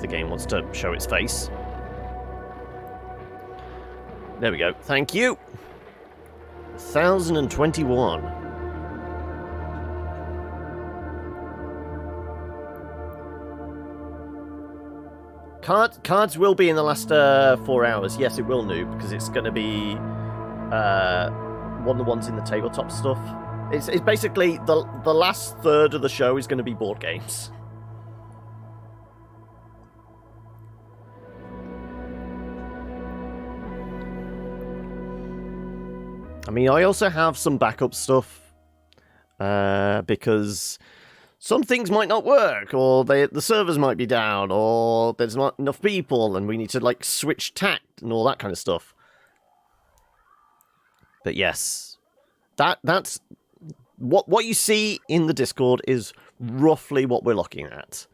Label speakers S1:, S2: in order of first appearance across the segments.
S1: the game wants to show its face. There we go. Thank you. 1021. Cards will be in the last 4 hours. Yes, it will, Noob, because it's going to be one of the ones in the tabletop stuff. It's basically the last third of the show is going to be board games. I mean, I also have some backup stuff because some things might not work, or the servers might be down, or there's not enough people, and we need to like switch tact and all that kind of stuff. But yes, that's what you see in the Discord is roughly what we're looking at.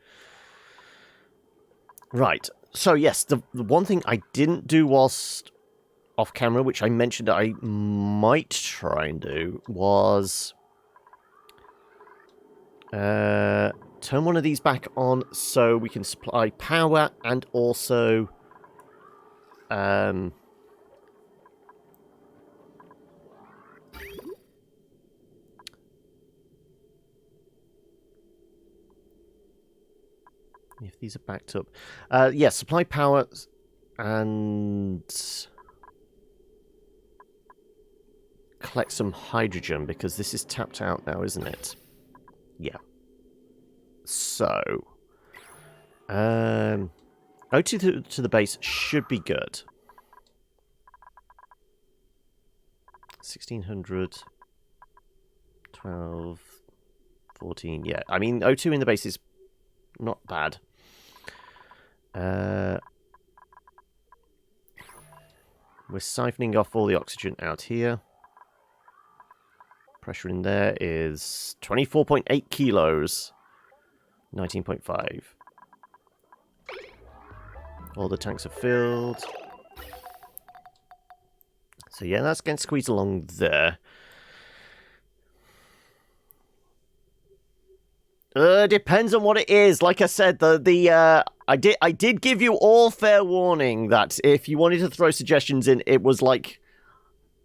S1: Right. So yes, the one thing I didn't do whilst off camera, which I mentioned I might try and do, was turn one of these back on so we can supply power and also if these are backed up. Yeah, supply power and collect some hydrogen, because this is tapped out now, isn't it? Yeah. So, O2 to the base should be good. 1600, 12, 14, yeah. I mean, O2 in the base is not bad. We're siphoning off all the oxygen out here. Pressure in there is 24.8 kilos. 19.5. All the tanks are filled. So yeah, that's getting squeezed along there. Depends on what it is. Like I said, I did give you all fair warning that if you wanted to throw suggestions in, it was like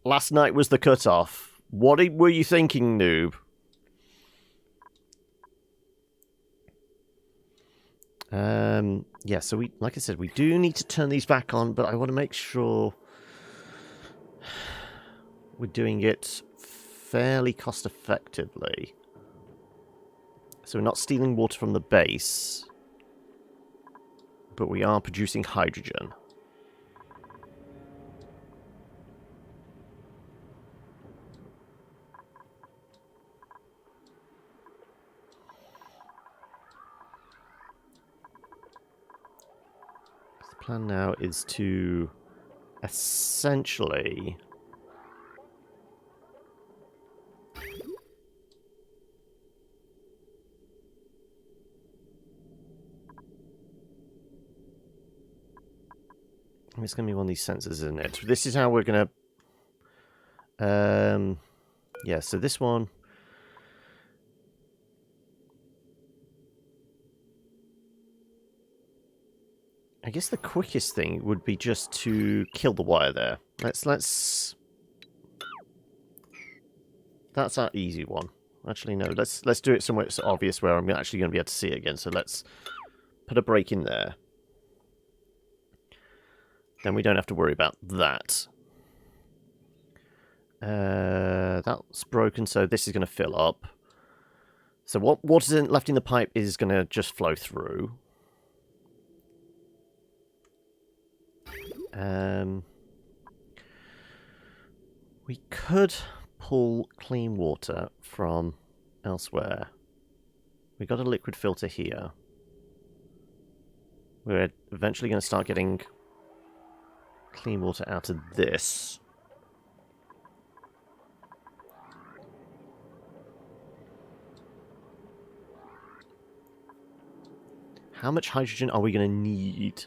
S1: last night was the cutoff. What were you thinking, Noob? Yeah, so like I said, we do need to turn these back on, but I want to make sure we're doing it fairly cost effectively. So we're not stealing water from the base, but we are producing hydrogen. The plan now is to essentially it's going to be one of these sensors, isn't it? This is how we're going to... yeah, so this one... I guess the quickest thing would be just to kill the wire there. Let's... That's our easy one. Actually, no, let's do it somewhere it's obvious where I'm actually going to be able to see it again. So let's put a break in there. Then we don't have to worry about that. That's broken, so this is going to fill up. So what water's left in the pipe is going to just flow through. We could pull clean water from elsewhere. We got a liquid filter here. We're eventually going to start getting clean water out of this. How much hydrogen are we going to need?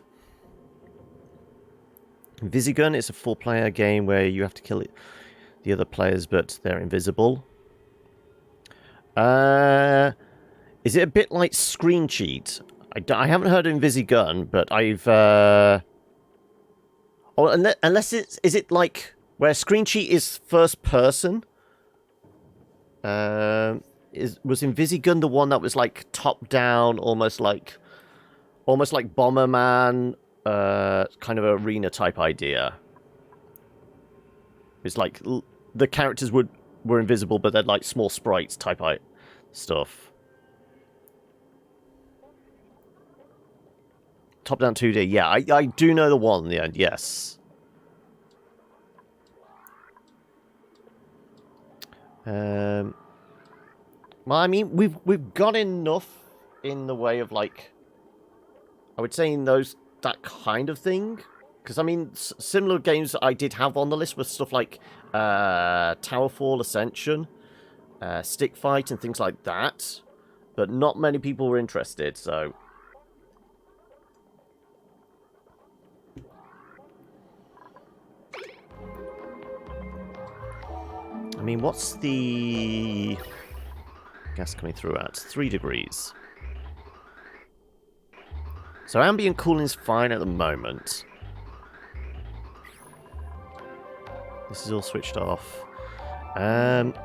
S1: Visigun is a 4-player game where you have to kill the other players, but they're invisible. Is it a bit like Screen Cheat? I haven't heard of Invisigun, but I've... Oh, unless it's... Is it like... Where screen cheat is first person? Was Invisigun the one that was like top down, almost like Bomberman, kind of arena type idea? It's like the characters were invisible, but they're like small sprites type stuff. Top down 2D, yeah, I do know the one in the end, yes. Well, I mean, we've got enough in the way of like, I would say that kind of thing, because I mean, similar games I did have on the list were stuff like Towerfall Ascension, Stick Fight, and things like that, but not many people were interested. So, I mean, what's the gas coming through at? 3 degrees. So ambient cooling is fine at the moment. This is all switched off. What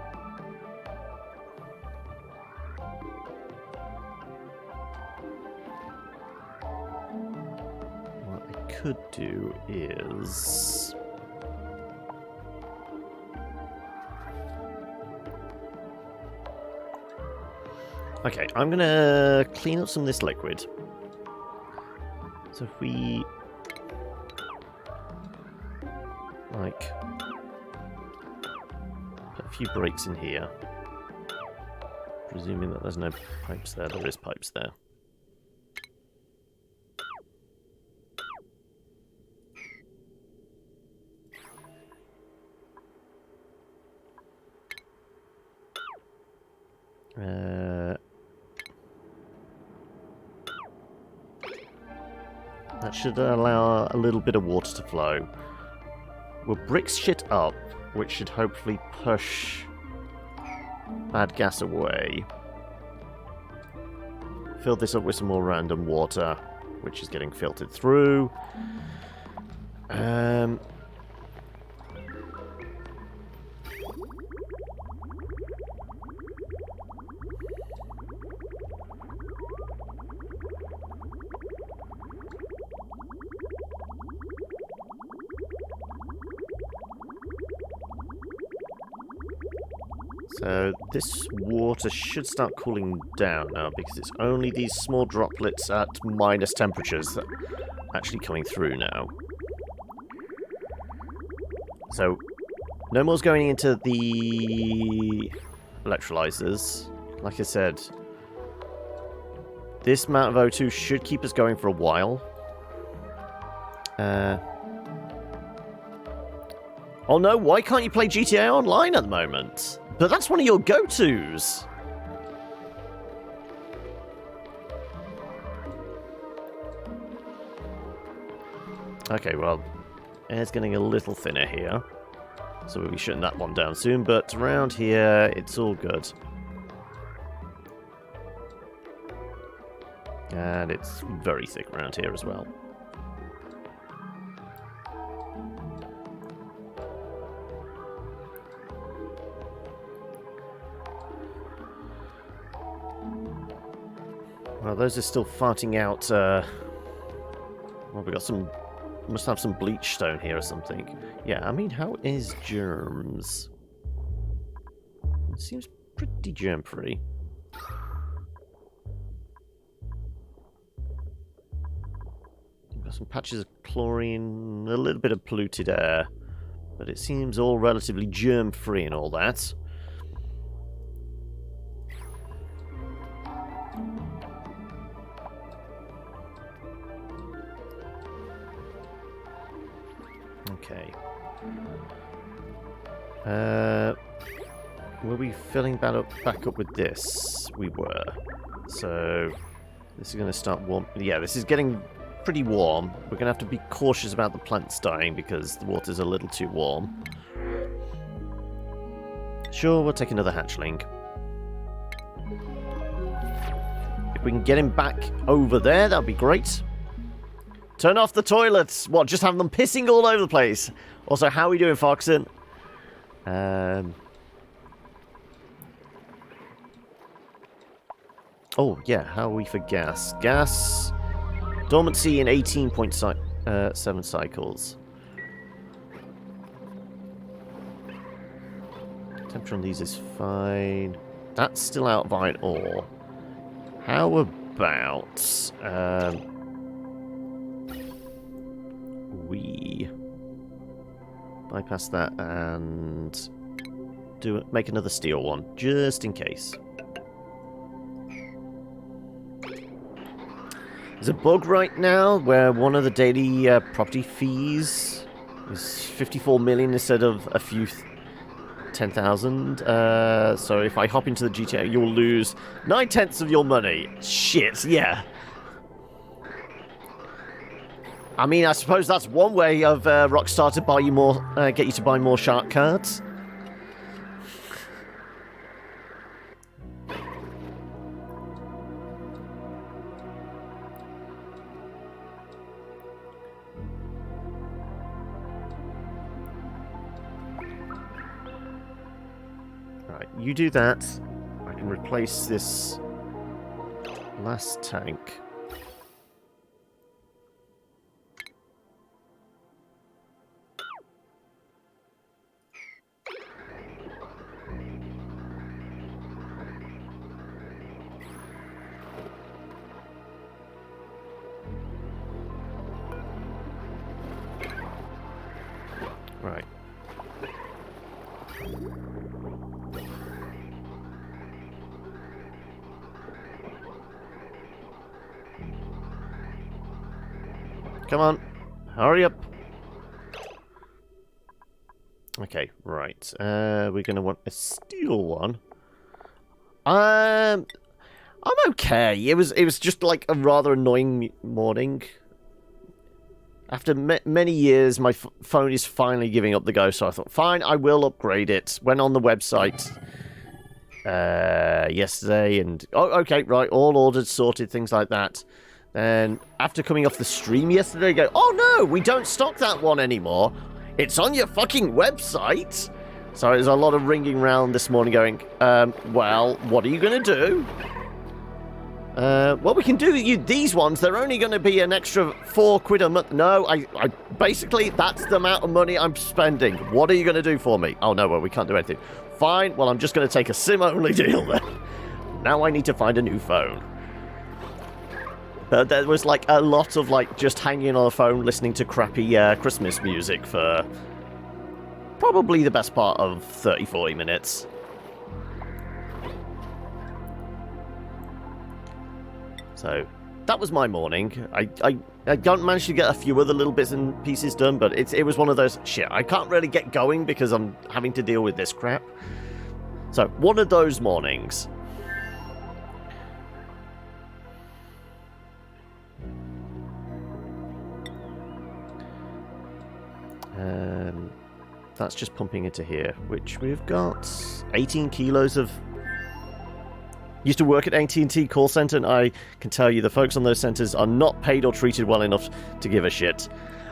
S1: I could do is... Okay, I'm gonna clean up some of this liquid. So if we... like... put a few breaks in here. Presuming that there's no pipes there. There is pipes there. That should allow a little bit of water to flow. We'll brick shit up, which should hopefully push bad gas away. Fill this up with some more random water, which is getting filtered through. So this water should start cooling down now because it's only these small droplets at minus temperatures that are actually coming through now. So no more's going into the electrolyzers. Like I said, this amount of O2 should keep us going for a while. Oh no, why can't you play GTA Online at the moment? But that's one of your go-tos. Okay, well, air's getting a little thinner here. So we'll be shutting that one down soon, but around here, it's all good. And it's very thick around here as well. Well, those are still farting out, well, we got some... must have some bleach stone here or something. Yeah, I mean, how is germs? It seems pretty germ-free. We've got some patches of chlorine, a little bit of polluted air, but it seems all relatively germ-free and all that. Okay. Were we filling back up with this? We were. So this is going to start warm. Yeah, this is getting pretty warm. We're going to have to be cautious about the plants dying because the water's a little too warm. Sure, we'll take another hatchling. we can get him back over there, that'd be great. Turn off the toilets. What, just have them pissing all over the place? Also, how are we doing, Foxen? Oh, yeah, how are we for gas? Gas... Dormancy in 18.7 cycles. Temperature on these is fine. That's still out of iron ore. How about... we bypass that and make another steel one, just in case. There's a bug right now where one of the daily property fees is 54 million instead of a few 10,000. So if I hop into the GTA, you'll lose 9/10 of your money. Shit, yeah. I mean, I suppose that's one way of Rockstar to buy you more, get you to buy more shark cards. Right, you do that. I can replace this last tank. Right. Come on. Hurry up. Okay, right. We're going to want a steel one. I'm okay. It was just like a rather annoying morning. After many years, my phone is finally giving up the ghost, so I thought, fine, I will upgrade it. Went on the website yesterday, and... Oh, okay, right, all ordered, sorted, things like that. Then, after coming off the stream yesterday, I go, oh no, we don't stock that one anymore. It's on your fucking website. So there's a lot of ringing round this morning going, well, what are you going to do? Well, we can do these ones. They're only going to be an extra £4 a month. No, I basically, that's the amount of money I'm spending. What are you going to do for me? Oh, no, well, we can't do anything. Fine, well, I'm just going to take a SIM-only deal then. Now I need to find a new phone. There was, like, a lot of, like, just hanging on the phone listening to crappy Christmas music for probably the best part of 30, 40 minutes. So, that was my morning. I managed to get a few other little bits and pieces done, but it was one of those, shit, I can't really get going because I'm having to deal with this crap. So, one of those mornings. That's just pumping into here, which we've got 18 kilos of... Used to work at AT&T call center, and I can tell you the folks on those centers are not paid or treated well enough to give a shit.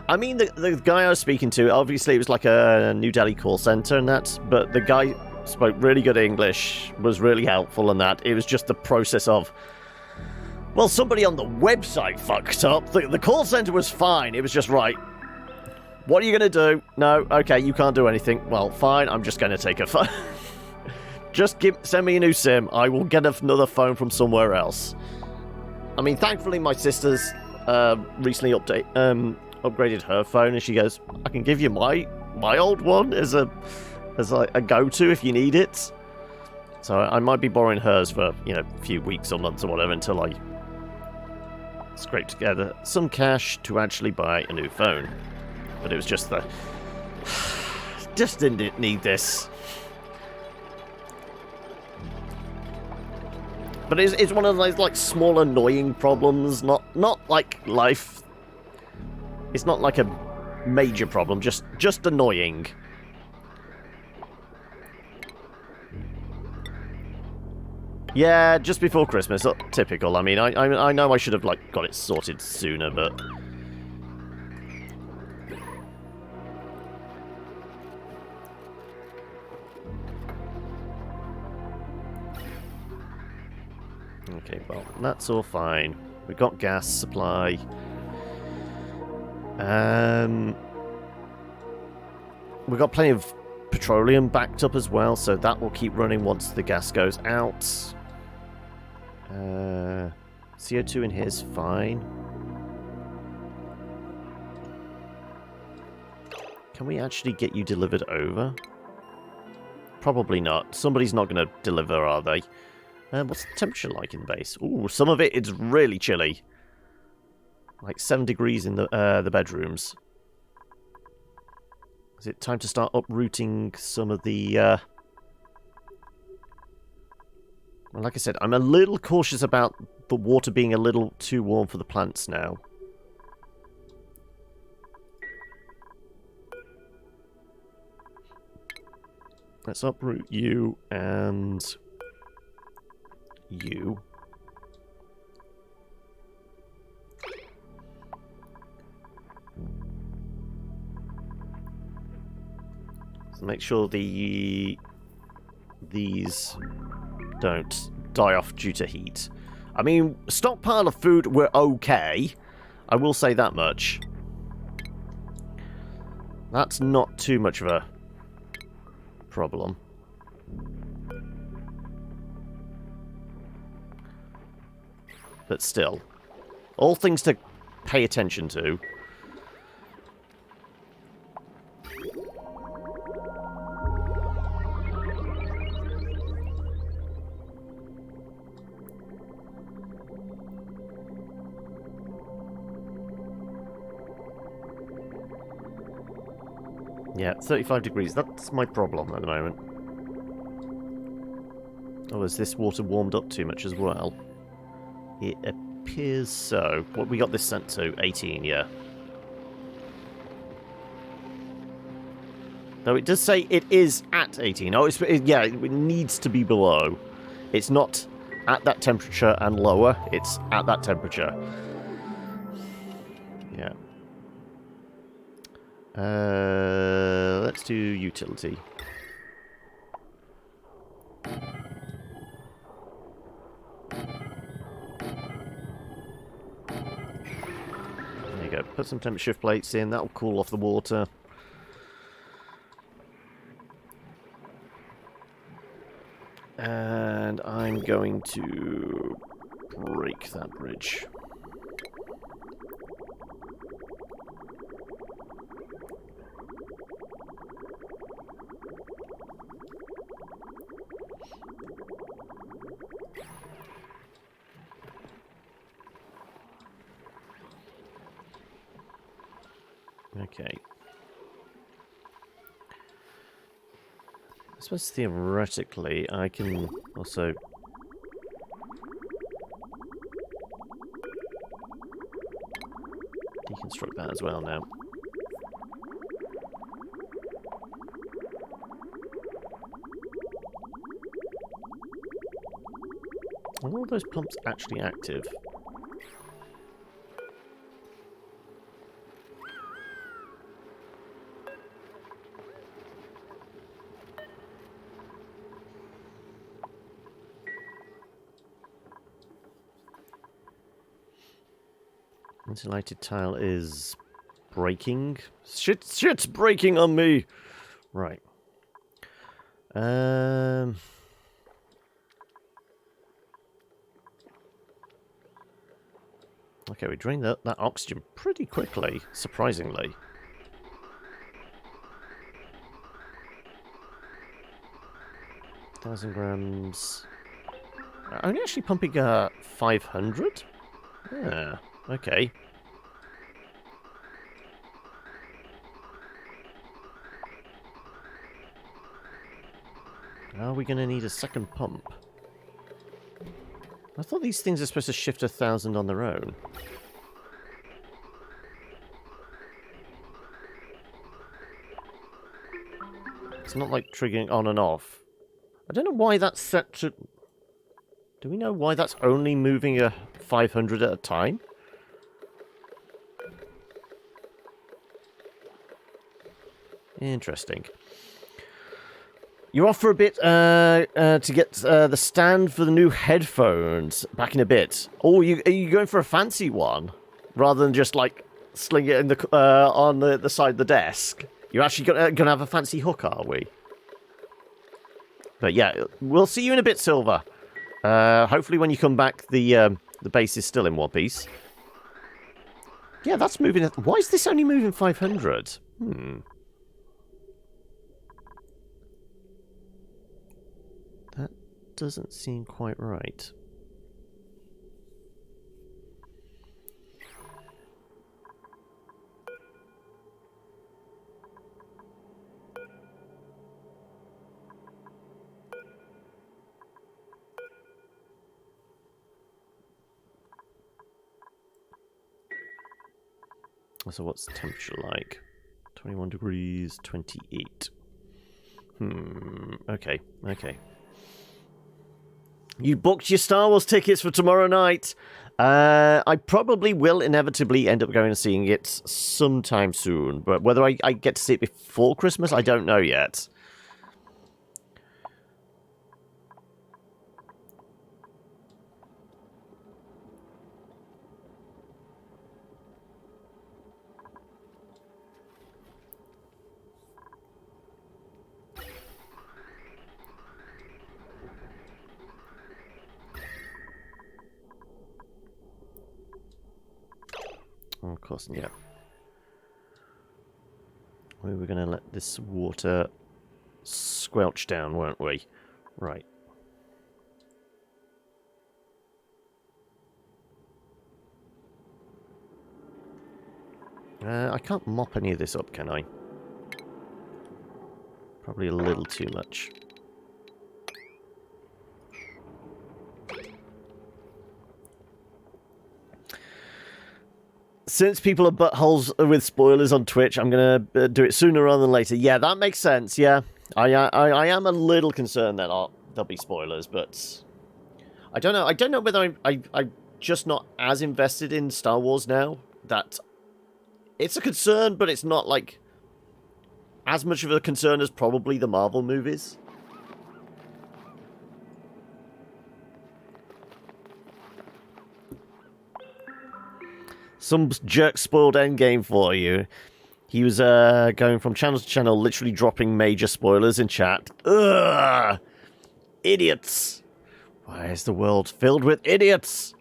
S1: I mean, the guy I was speaking to, obviously it was like a New Delhi call center and that, but the guy spoke really good English, was really helpful and that. It was just the process of... Well, somebody on the website fucked up. The call center was fine. It was just, right, what are you going to do? No, okay, you can't do anything. Well, fine, I'm just going to take a phone. Just send me a new SIM. I will get another phone from somewhere else. I mean, thankfully, my sister's recently upgraded her phone, and she goes, I can give you my old one as a go-to if you need it. So I might be borrowing hers for, you know, a few weeks or months or whatever until I scrape together some cash to actually buy a new phone. But it was just the... just didn't need this. But it's one of those, like, small annoying problems, not like life. It's not like a major problem, just annoying. Yeah, just before Christmas. Typical. I mean, I know I should have, like, got it sorted sooner, but... Okay, well, that's all fine. We've got gas supply. We've got plenty of petroleum backed up as well, so that will keep running once the gas goes out. CO2 in here is fine. Can we actually get you delivered over? Probably not. Somebody's not going to deliver, are they? What's the temperature like in base? Ooh, some of it is really chilly. Like 7 degrees in the bedrooms. Is it time to start uprooting some of the... Well, like I said, I'm a little cautious about the water being a little too warm for the plants now. Let's uproot you and... you. So make sure these don't die off due to heat. I mean, stockpile of food, we're okay. I will say that much. That's not too much of a problem. But still, all things to pay attention to. Yeah, 35 degrees. That's my problem at the moment. Oh, has this water warmed up too much as well? It appears so. What we got this sent to? 18, yeah. Though it does say it is at 18. Oh, yeah, it needs to be below. It's not at that temperature and lower. It's at that temperature. Yeah. Let's do utility. There you go. Put some temperature plates in. That'll cool off the water. And I'm going to break that bridge. Okay. I suppose theoretically I can also deconstruct that as well now. Are all those pumps actually active? Insulated tile is breaking. Shit's breaking on me. Right. Okay, we drained that oxygen pretty quickly, surprisingly. $1,000 grams. I'm actually pumping 500. Yeah. Okay. Are we going to need a second pump? I thought these things are supposed to shift 1,000 on their own. It's not like triggering on and off. I don't know why that's set to... Do we know why that's only moving a 500 at a time? Interesting. You're off for a bit to get the stand for the new headphones back in a bit. Oh, are you going for a fancy one? Rather than just, like, sling it in the on the side of the desk. You're actually gonna have a fancy hook, are we? But yeah, we'll see you in a bit, Silver. Hopefully when you come back, the base is still in one piece. Yeah, that's moving... Why is this only moving 500? That doesn't seem quite right. So what's the temperature like? 21 degrees, 28. Okay. You booked your Star Wars tickets for tomorrow night. I probably will inevitably end up going and seeing it sometime soon. But whether I get to see it before Christmas, I don't know yet. Oh, of course, yeah. We were going to let this water squelch down, weren't we? Right. I can't mop any of this up, can I? Probably a little too much. Since people are buttholes with spoilers on Twitch, I'm going to do it sooner rather than later. Yeah, that makes sense, yeah. I am a little concerned that there'll be spoilers, but... I don't know. I don't know whether I'm just not as invested in Star Wars now. That it's a concern, but it's not, like, as much of a concern as probably the Marvel movies. Some jerk spoiled Endgame for you. He was going from channel to channel, literally dropping major spoilers in chat. Ugh! Idiots! Why is the world filled with idiots?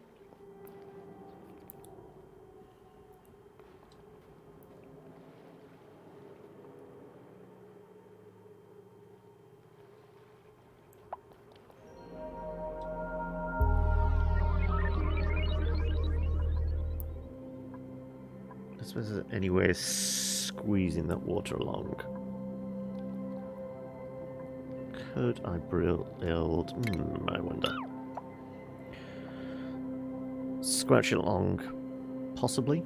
S1: I suppose there's any way of squeezing that water along. Could I build... I wonder. Scratch it along. Possibly.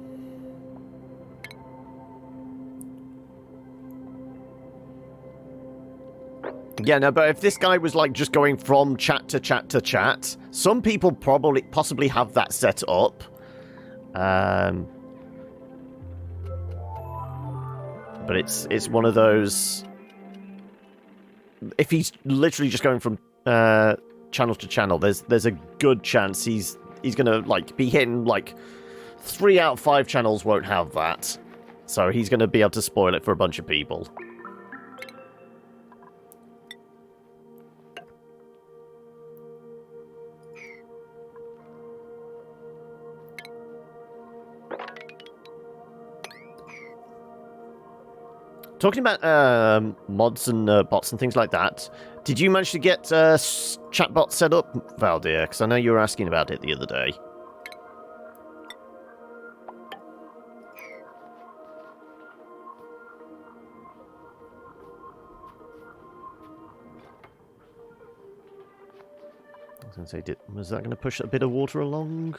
S1: Yeah, no, but if this guy was, like, just going from chat to chat to chat, some people possibly have that set up. But it's one of those... If he's literally just going from channel to channel, there's a good chance he's gonna, like, be hitting, like, 3 out of 5 channels won't have that. So he's gonna be able to spoil it for a bunch of people. Talking about mods and bots and things like that, did you manage to get chatbot set up, Valdir? Because I know you were asking about it the other day. I was going to say, was that going to push a bit of water along?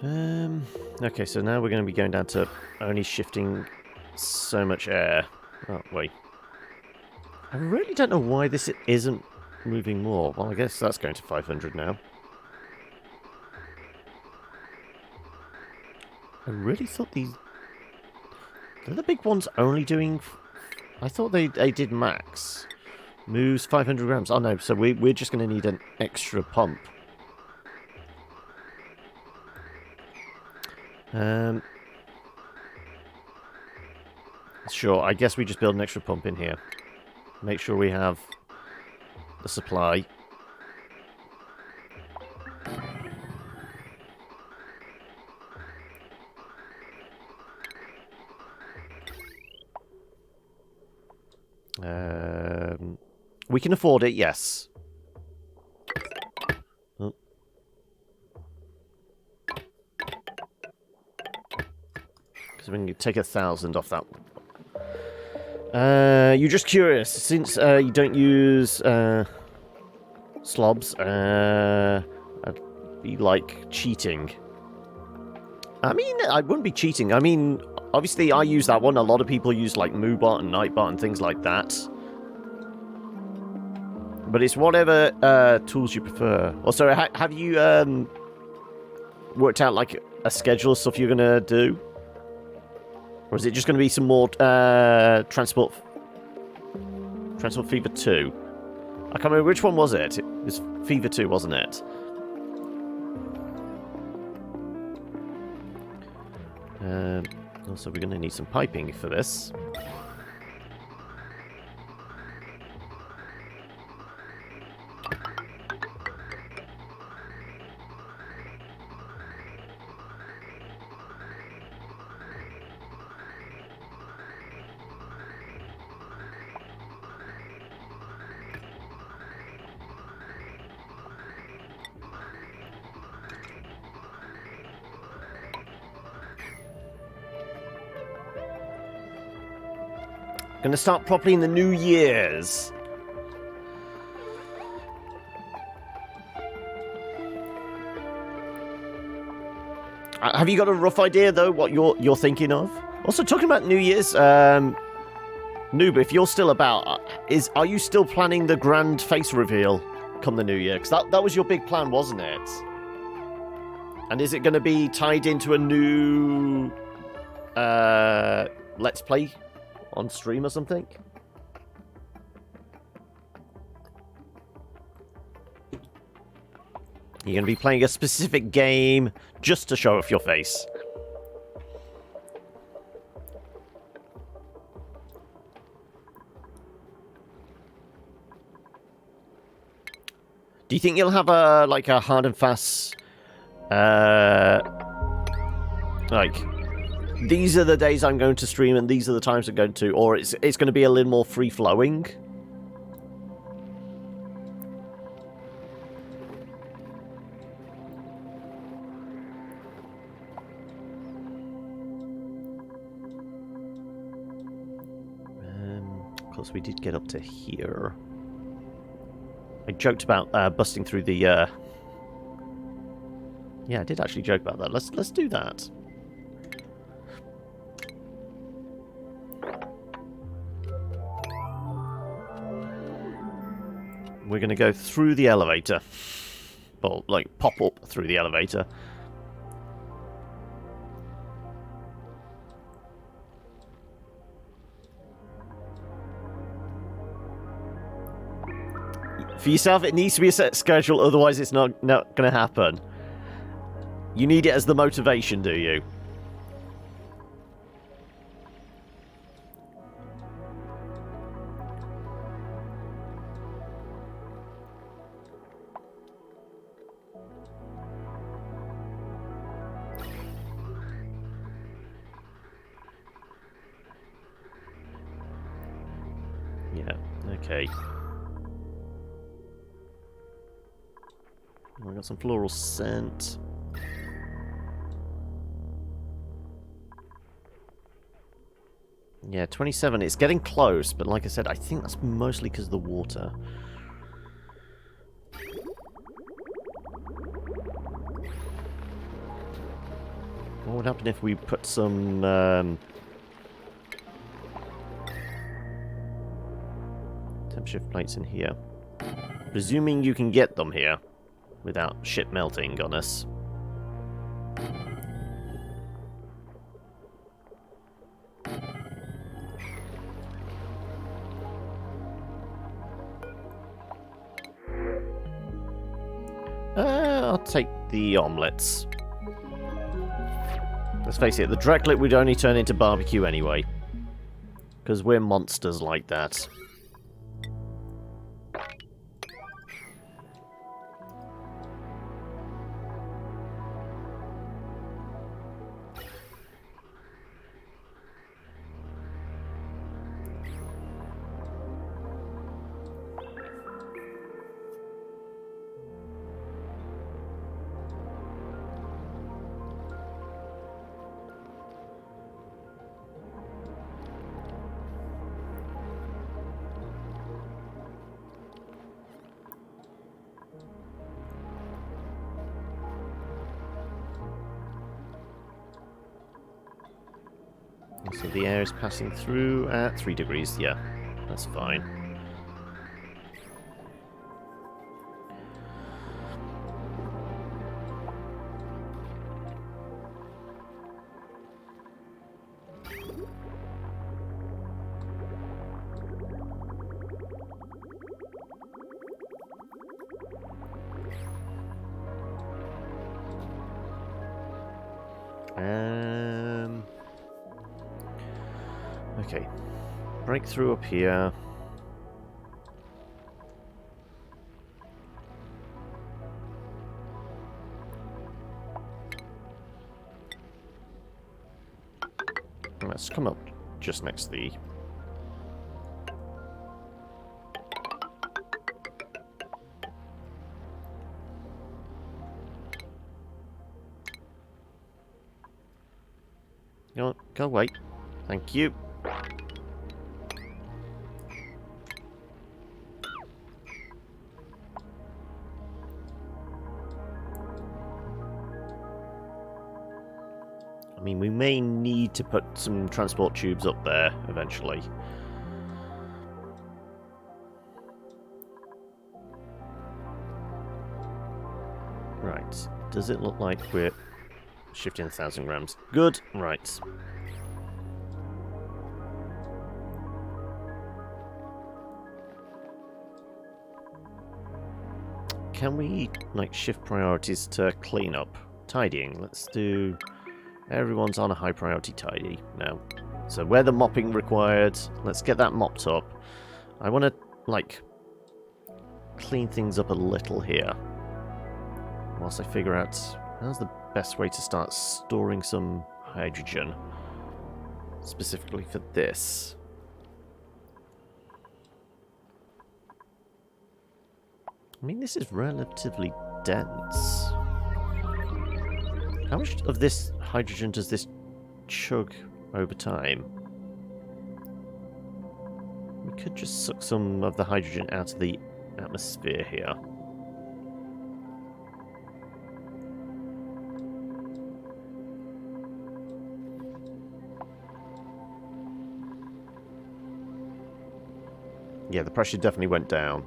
S1: Okay, so now we're going to be going down to only shifting so much air. Oh, wait. I really don't know why this isn't moving more. Well, I guess that's going to 500 now. I really thought these... Are the big ones only doing... I thought they did max. Moves 500 grams. Oh no, so we're just going to need an extra pump. Sure, I guess we just build an extra pump in here. Make sure we have the supply. We can afford it, yes. Oh. Because we can take 1,000 off that. You're just curious, since you don't use slobs, I'd be like cheating. I mean, I wouldn't be cheating. I mean, obviously I use that one. A lot of people use like Moobot and Nightbot and things like that. But it's whatever tools you prefer. Also, have you worked out like a schedule of stuff you're gonna do? Or is it just going to be some more Transport Fever 2? I can't remember which one was it. It was Fever 2, wasn't it? Also, we're going to need some piping for this. Gonna start properly in the New Year's. Have you got a rough idea though what you're thinking of? Also, talking about New Year's, Noob, if you're still about, are you still planning the grand face reveal come the New Year? Because that was your big plan, wasn't it? And is it going to be tied into a new Let's Play on stream or something? You're going to be playing a specific game just to show off your face. Do you think you'll have a like a hard and fast like these are the days I'm going to stream and these are the times I'm going to, or it's going to be a little more free flowing? Of course, we did get up to here. I joked about busting through the. Yeah, I did actually joke about that. Let's do that. We're going to go through the elevator. Well, like, pop up through the elevator. For yourself, it needs to be a set schedule, otherwise it's not going to happen. You need it as the motivation, do you? Yeah, okay. I got some floral scent. Yeah, 27. It's getting close, but like I said, I think that's mostly because of the water. What would happen if we put some temp shift plates in here? Presuming you can get them here without shit melting on us. I'll take the omelettes. Let's face it, the Dreklet would only turn into barbecue anyway. Because we're monsters like that. So the air is passing through at 3 degrees. Yeah, that's fine. Okay, breakthrough up here. Let's come up just next to the... Go away. Thank you. I mean, we may need to put some transport tubes up there eventually. Right. Does it look like we're shifting 1,000 grams? Good. Right. Can we, like, shift priorities to clean up? Tidying. Let's do... Everyone's on a high priority tidy now. So where the mopping required, let's get that mopped up. I want to, like, clean things up a little here. Whilst I figure out how's the best way to start storing some hydrogen. Specifically for this. I mean, this is relatively dense. How much of this hydrogen does this chug over time? We could just suck some of the hydrogen out of the atmosphere here. Yeah, the pressure definitely went down.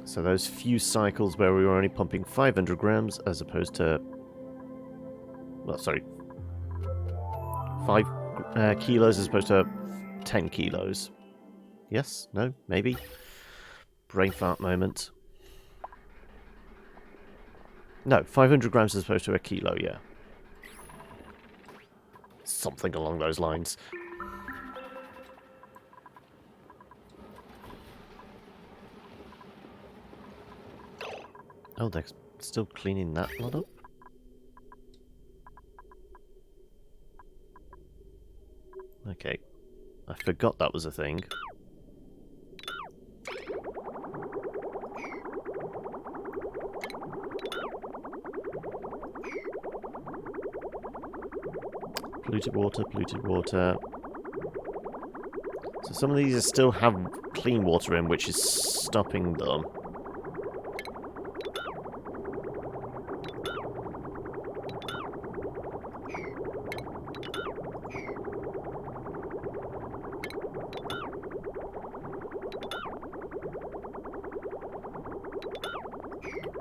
S1: So those few cycles where we were only pumping 500 grams as opposed to... Well, sorry. 5 kilos as opposed to 10 kilos. Yes? No? Maybe? Brain fart moment. No, 500 grams as opposed to a kilo, yeah. Something along those lines. Oh, they're still cleaning that lot up? Okay. I forgot that was a thing. Polluted water, polluted water. So some of these still have clean water in, which is stopping them.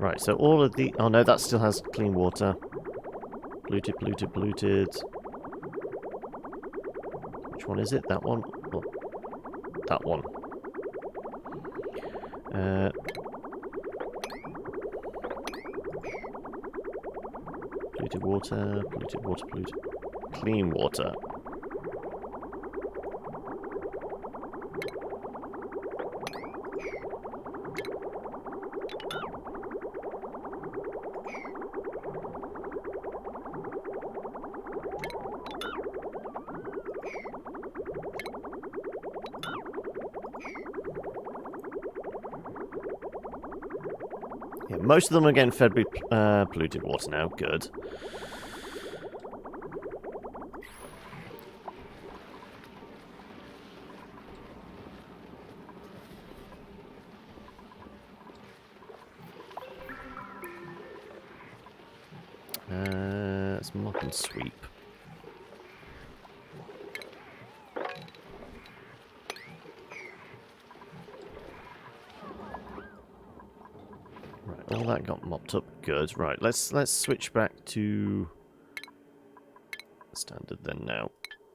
S1: Right, so all of the... Oh no, that still has clean water. Polluted, polluted, polluted. Which one is it? That one? Oh, that one. Polluted water, polluted water, polluted... Clean water. Yeah, most of them are getting fed with polluted water now. Good. Let's mop and sweep. Right, all that got mopped up. Good. Right, let's switch back to standard then now.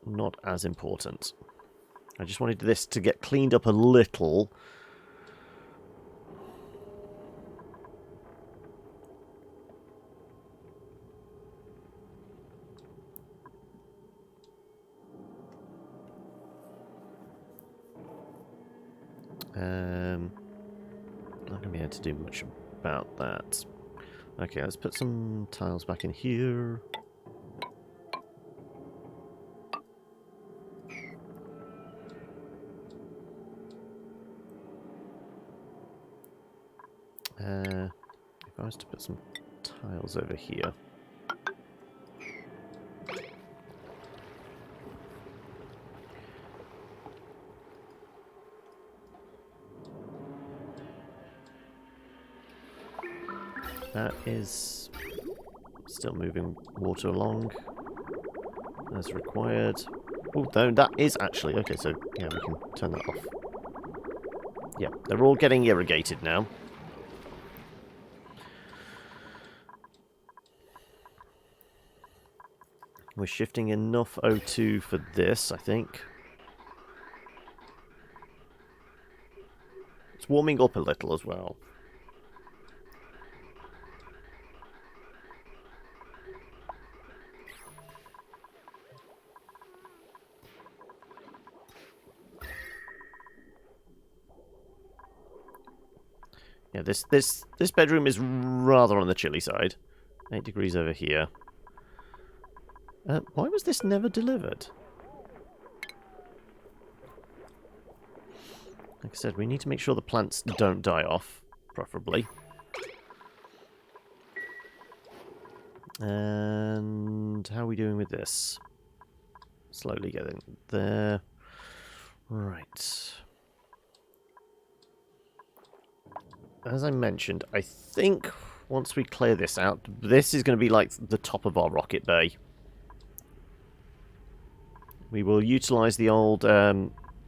S1: Not as important. I just wanted this to get cleaned up a little. Not going to be able to do much about that. Okay, let's put some tiles back in here. If I was to put some tiles over here. That is still moving water along as required. Oh, no, that is actually... Okay, so, yeah, we can turn that off. Yeah, they're all getting irrigated now. We're shifting enough O2 for this, I think. It's warming up a little as well. Yeah, this bedroom is rather on the chilly side. 8 degrees over here. Why was this never delivered? Like I said, we need to make sure the plants don't die off, preferably. And how are we doing with this? Slowly getting there. Right. As I mentioned, I think once we clear this out, this is going to be like the top of our rocket bay. We will utilise the old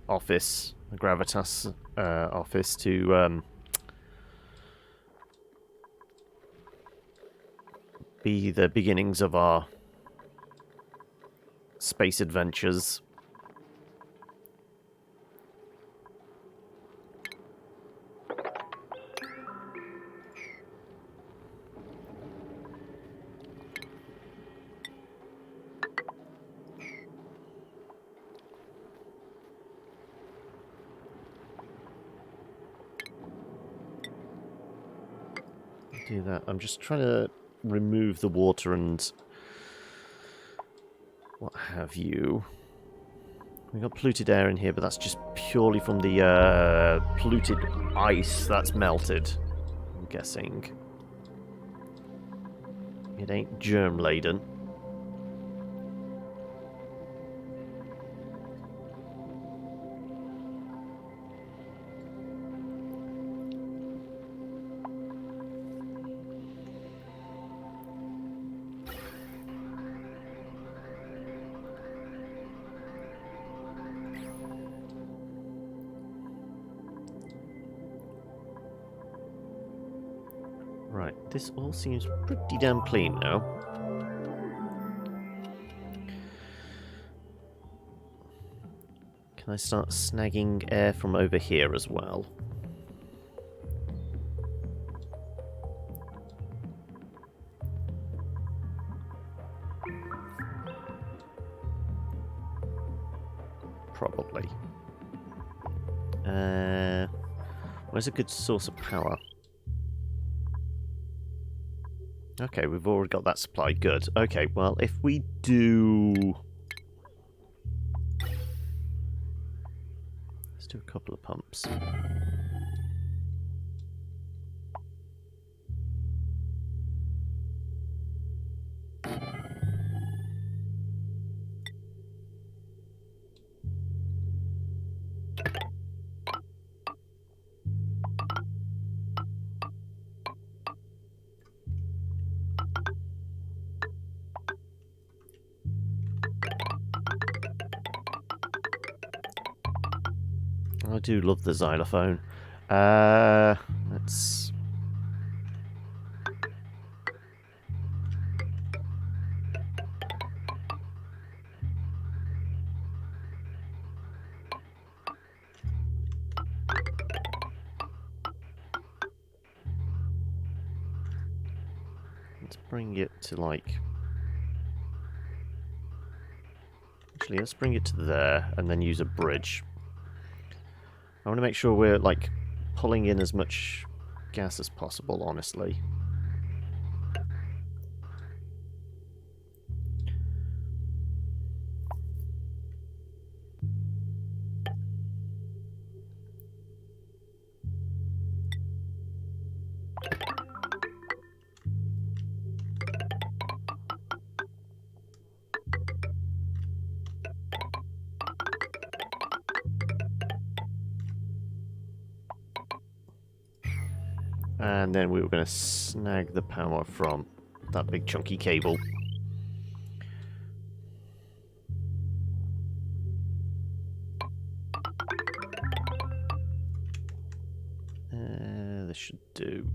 S1: office, the Gravitas office, to be the beginnings of our space adventures. Do that. I'm just trying to remove the water and what have you. We've got polluted air in here, but that's just purely from the polluted ice that's melted, I'm guessing. It ain't germ-laden. Right, Right, this all seems pretty damn clean now. Can I start snagging air from over here as well? Probably. Where's a good source of power? Okay, we've already got that supply. Good. Okay, well, if we do... Let's do a couple of pumps. I do love the xylophone. Let's... Let's bring it to, like... Actually, let's bring it to there, and then use a bridge. I want to make sure we're, like, pulling in as much gas as possible, honestly. And then we were going to snag the power from that big chunky cable. This should do.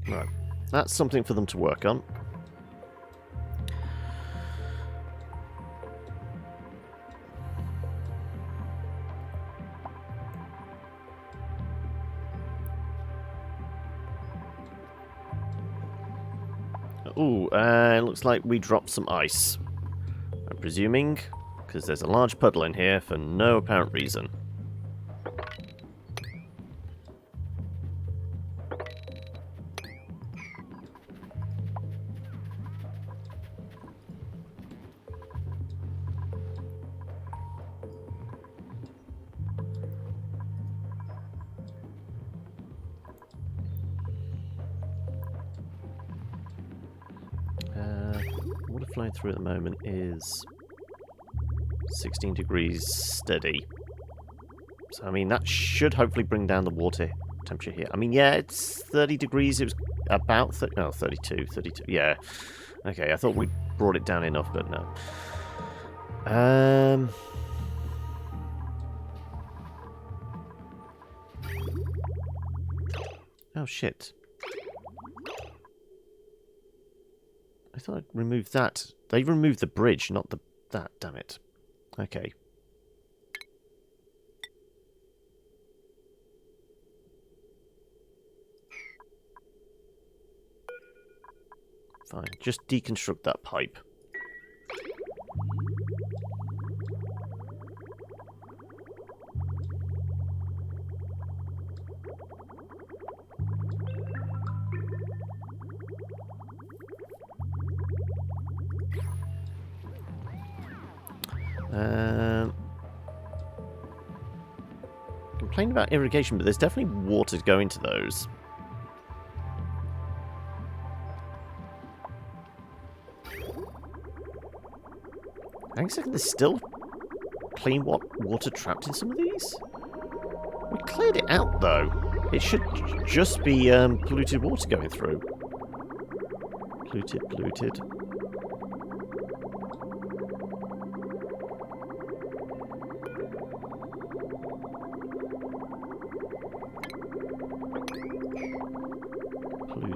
S1: Right, that's something for them to work on. Ooh, it looks like we dropped some ice. I'm presuming, because there's a large puddle in here for no apparent reason. Water flowing through at the moment is 16 degrees steady. So, I mean, that should hopefully bring down the water temperature here. I mean, yeah, it's 30 degrees. It was about 32, 32. Yeah. Okay, I thought we brought it down enough, but no. Oh, shit. I thought I'd remove that. They removed the bridge, not that, damn it. Okay. Fine, just deconstruct that pipe. Complained about irrigation, but there's definitely water going to those. Hang on a second, there's still clean water trapped in some of these? We cleared it out, though. It should just be polluted water going through. Polluted.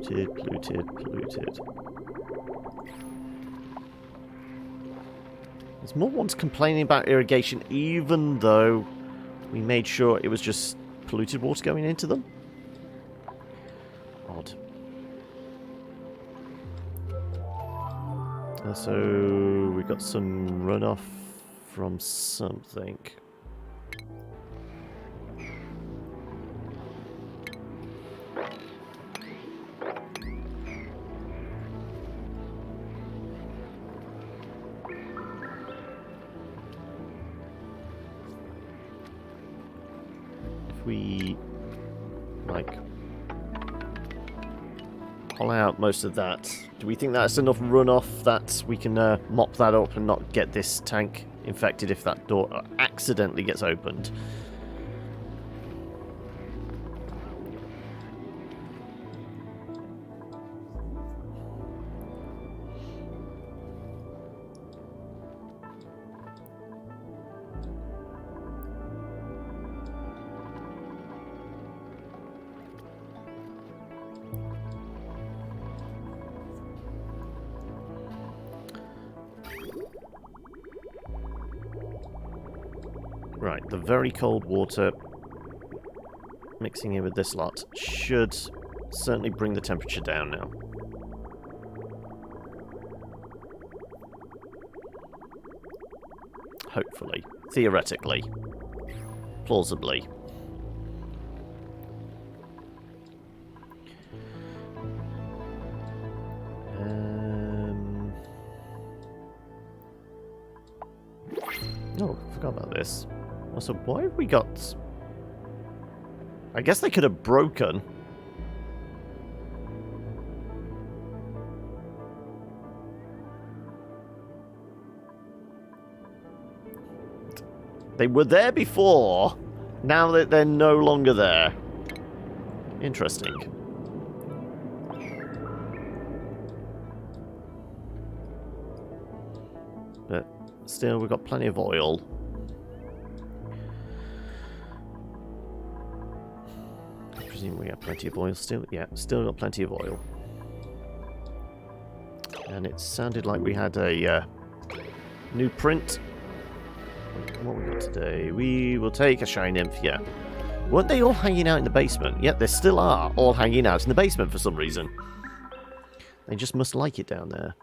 S1: Polluted, polluted, polluted. There's more ones complaining about irrigation, even though we made sure it was just polluted water going into them. Odd. So we got some runoff from something. If we, like, pull out most of that, do we think that's enough runoff that we can mop that up and not get this tank infected if that door accidentally gets opened? Right, the very cold water mixing in with this lot should certainly bring the temperature down now. Hopefully. Theoretically. Plausibly. Oh, forgot about this. Also, why have we got... I guess they could have broken. They were there before. Now that they're no longer there. Interesting. But still, we've got plenty of oil. I presume we have plenty of oil still. Yeah, still got plenty of oil. And it sounded like we had a new print. What we got today? We will take a Shine Nymph, yeah. Weren't they all hanging out in the basement? Yet they still are all hanging out in the basement for some reason. They just must like it down there.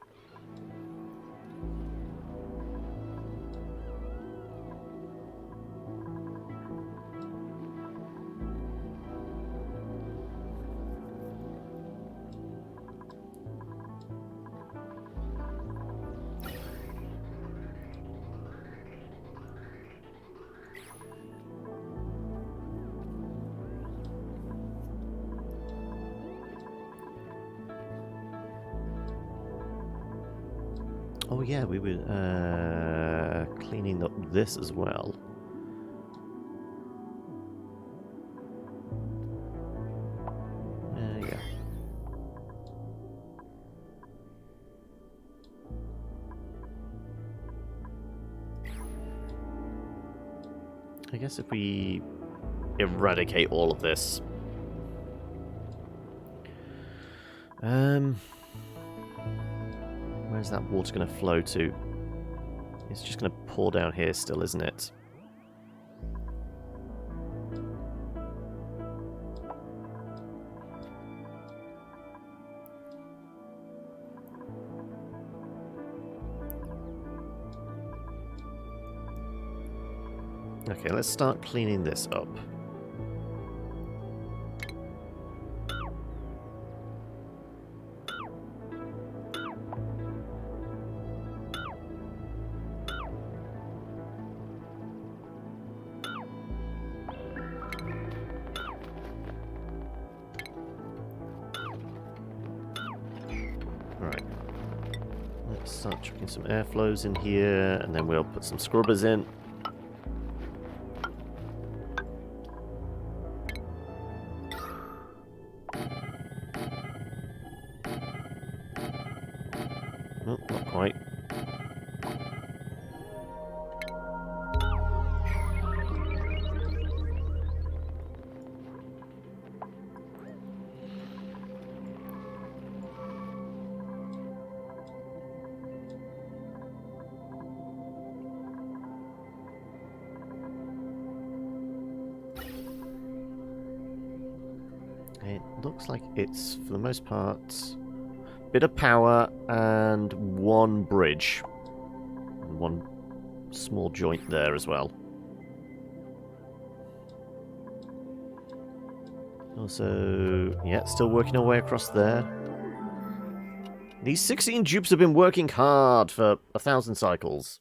S1: Oh yeah, we were cleaning up this as well. Yeah. I guess if we eradicate all of this. Where's that water going to flow to? It's just going to pour down here still, isn't it? Okay, let's start cleaning this up. Start chucking some airflows in here, and then we'll put some scrubbers in. Oh, not quite. It looks like it's, for the most part, a bit of power and one bridge. And one small joint there as well. Also, yeah, still working our way across there. These 16 dupes have been working hard for 1,000 cycles.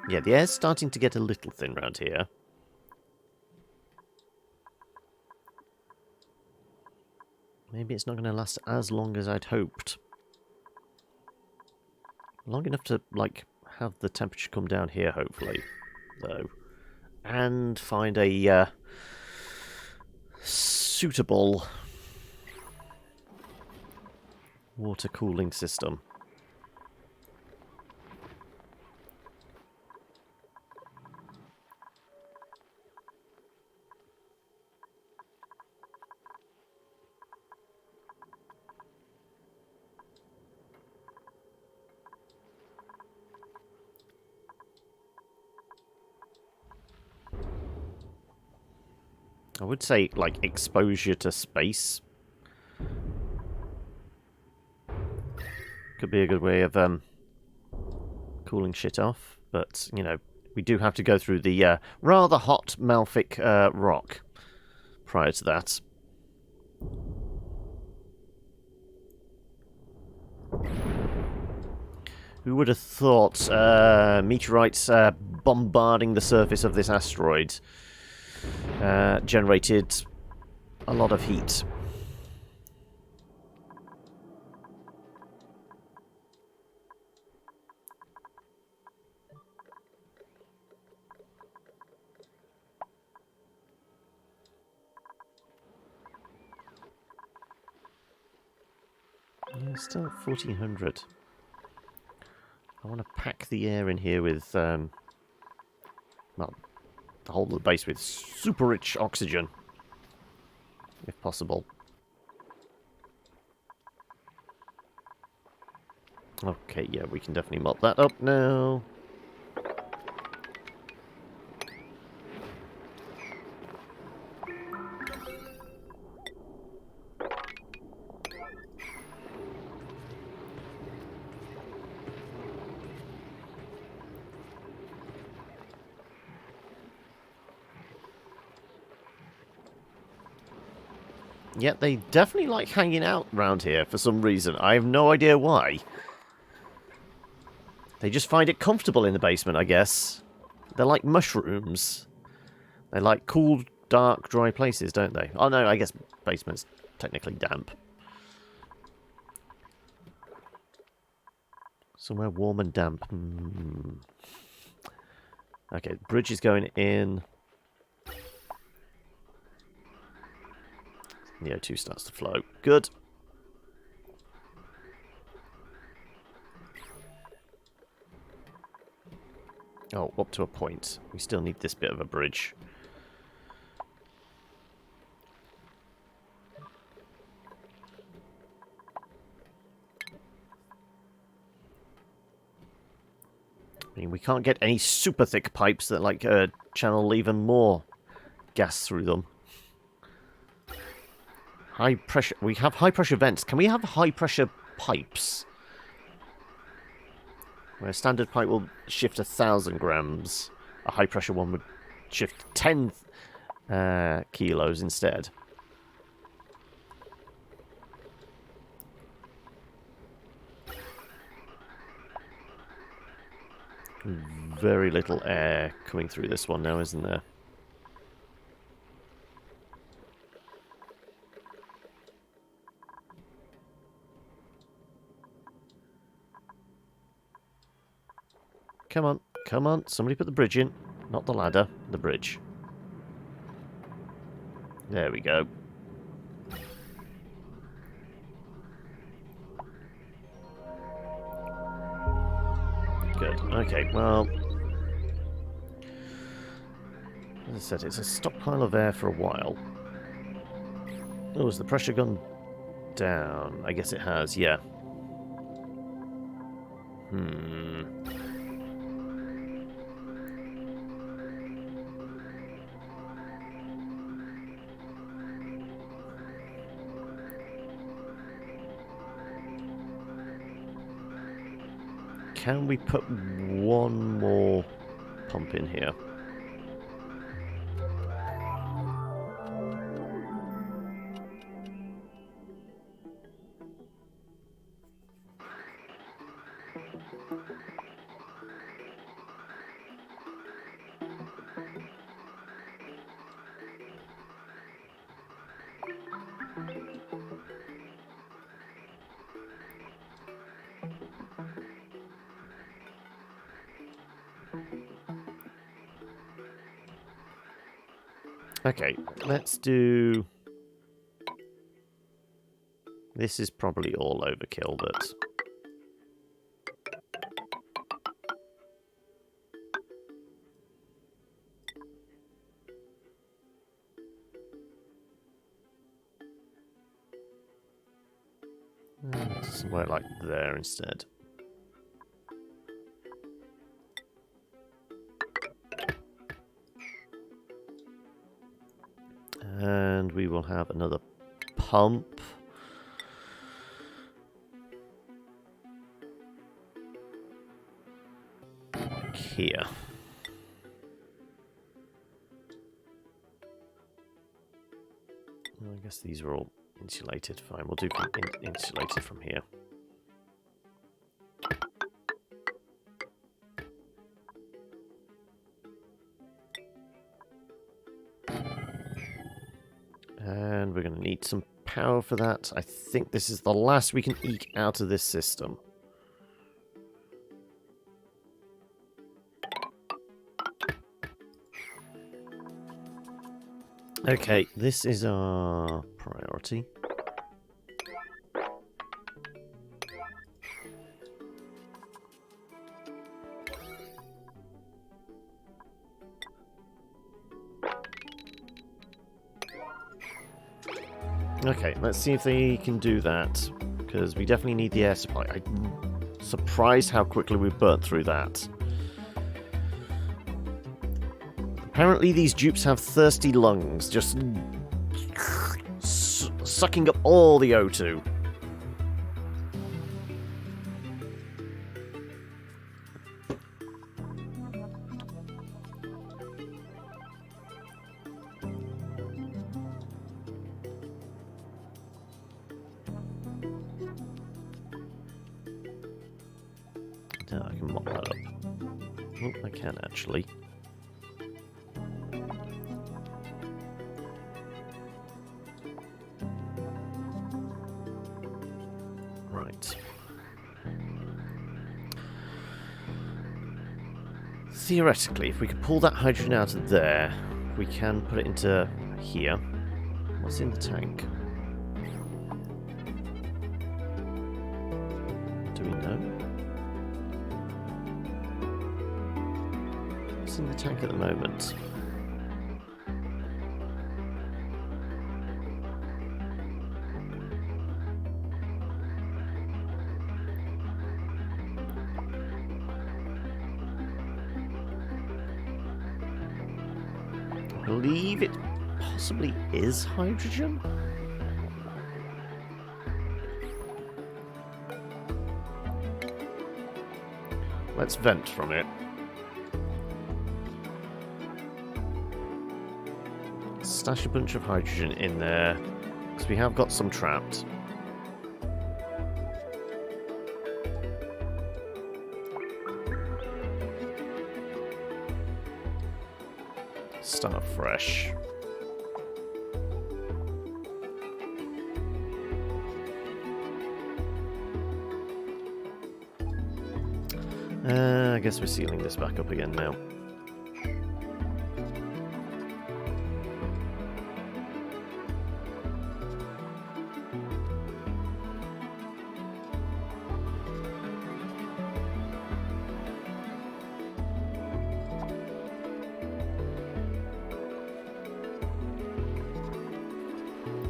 S1: Yeah, the air's starting to get a little thin around here. Maybe it's not going to last as long as I'd hoped. Long enough to, like, have the temperature come down here, hopefully, though. And find a suitable water cooling system. I would say, like, exposure to space could be a good way of cooling shit off, but, you know, we do have to go through the rather hot Malfic rock prior to that. Who would have thought meteorites bombarding the surface of this asteroid generated a lot of heat? Yeah, still 1400. I want to pack the air in here with, well, the whole of the base with super rich oxygen, if possible. Okay, yeah, we can definitely mop that up now. Yeah, they definitely like hanging out around here for some reason. I have no idea why. They just find it comfortable in the basement, I guess. They're like mushrooms. They like cool, dark, dry places, don't they? Oh no, I guess basement's technically damp. Somewhere warm and damp. Okay, bridge is going in. The O2 starts to flow. Good. Oh, up to a point. We still need this bit of a bridge. I mean, we can't get any super thick pipes that, like, channel even more gas through them. High pressure. We have high pressure vents. Can we have high pressure pipes? Where a standard pipe will shift 1,000 grams. A high pressure one would shift 10 kilos instead. Very little air coming through this one now, isn't there? Come on, come on. Somebody put the bridge in. Not the ladder, the bridge. There we go. Good. Okay, well... As I said, it's a stockpile of air for a while. Oh, has the pressure gone down? I guess it has, yeah. Hmm. Can we put one more pump in here? Okay, let's do... This is probably all overkill, but... somewhere like there instead. And we will have another pump. Like here. Well, I guess these are all insulated. Fine, we'll do insulated from here. And we're going to need some power for that. I think this is the last we can eke out of this system. Okay, this is our priority. Okay, let's see if they can do that, because we definitely need the air supply. I'm surprised how quickly we've burnt through that. Apparently these dupes have thirsty lungs, just sucking up all the O2. I can mop that up. Oh, I can actually. Right. Theoretically, if we could pull that hydrogen out of there, we can put it into here. What's in the tank? Do we know? What's in the tank at the moment? I believe it possibly is hydrogen. Let's vent from it. Stash a bunch of hydrogen in there, because we have got some trapped. Start fresh. I guess we're sealing this back up again now.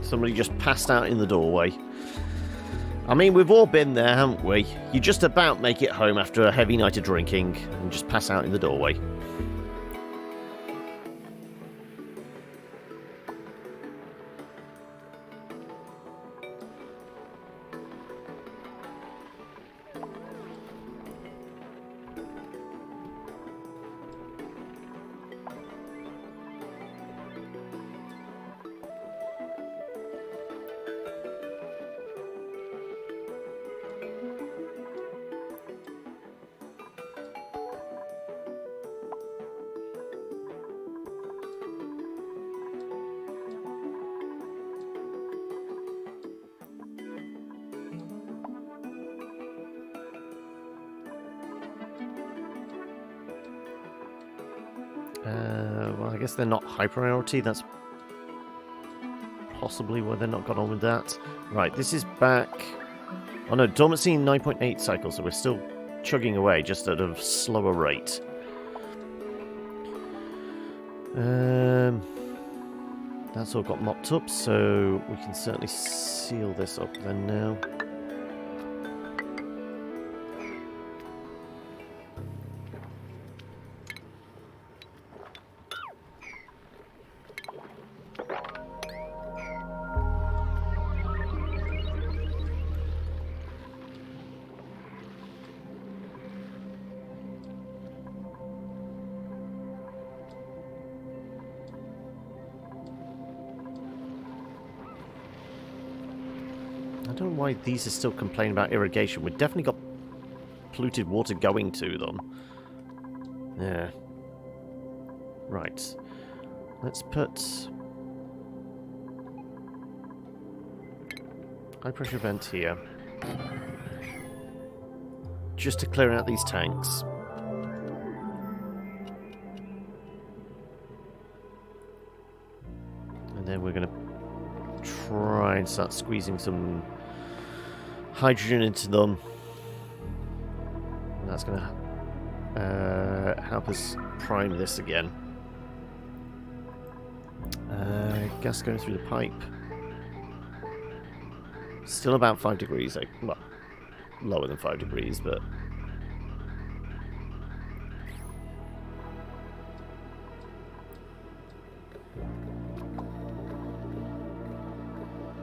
S1: Somebody just passed out in the doorway. I mean, we've all been there, haven't we? You just about make it home after a heavy night of drinking and just pass out in the doorway. Well, I guess they're not high priority. That's possibly why they're not got on with that. Right, this is back... Oh no, dormancy 9.8 cycles, so we're still chugging away, just at a slower rate. That's all got mopped up, so we can certainly seal this up then now. I don't know why these are still complaining about irrigation. We've definitely got polluted water going to them. Yeah. Right. Let's put... high pressure vent here. Just to clear out these tanks. And then we're going to try and start squeezing some hydrogen into them. And that's going to help us prime this again. Gas going through the pipe. Still about 5 degrees. Well, lower than 5 degrees, but...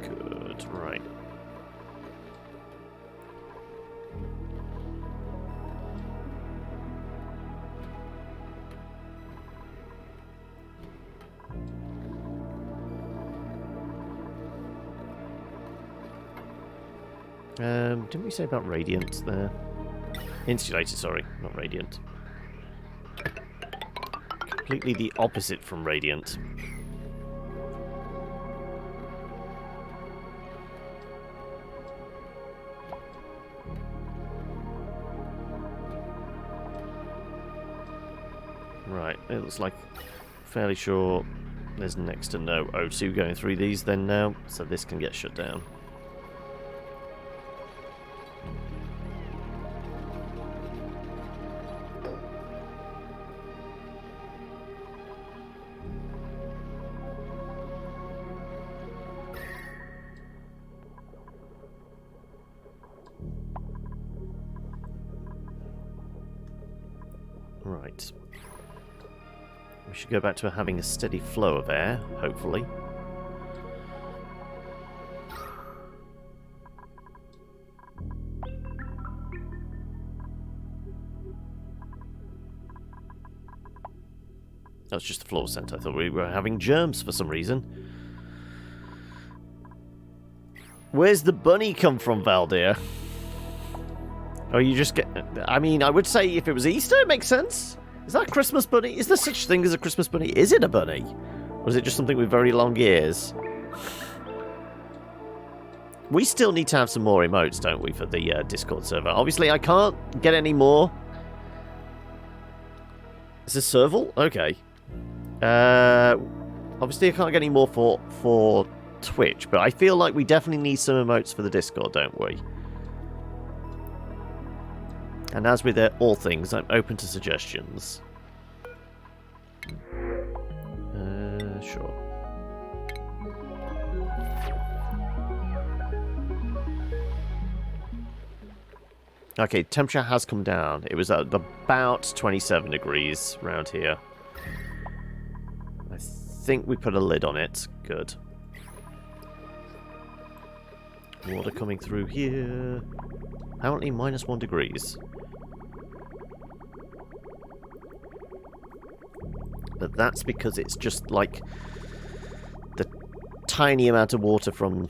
S1: good, right. Didn't we say about radiant there? Insulated, sorry, not radiant. Completely the opposite from radiant. Right, it looks like fairly sure there's next to no O2 going through these then now, so this can get shut down. Right. We should go back to having a steady flow of air, hopefully. That was just the floor scent. I thought we were having germs for some reason. Where's the bunny come from, Valdir? Oh, you just get... I mean, I would say if it was Easter, it makes sense. Is that a Christmas bunny? Is there such thing as a Christmas bunny? Is it a bunny? Or is it just something with very long ears? We still need to have some more emotes, don't we, for the Discord server? Obviously, I can't get any more. Is this Serval? Okay. Obviously, I can't get any more for Twitch, but I feel like we definitely need some emotes for the Discord, don't we? And as with all things, I'm open to suggestions. Sure. Okay, temperature has come down. It was at about 27 degrees around here. I think we put a lid on it. Good. Water coming through here. Apparently -1 degrees. But that's because it's just like the tiny amount of water from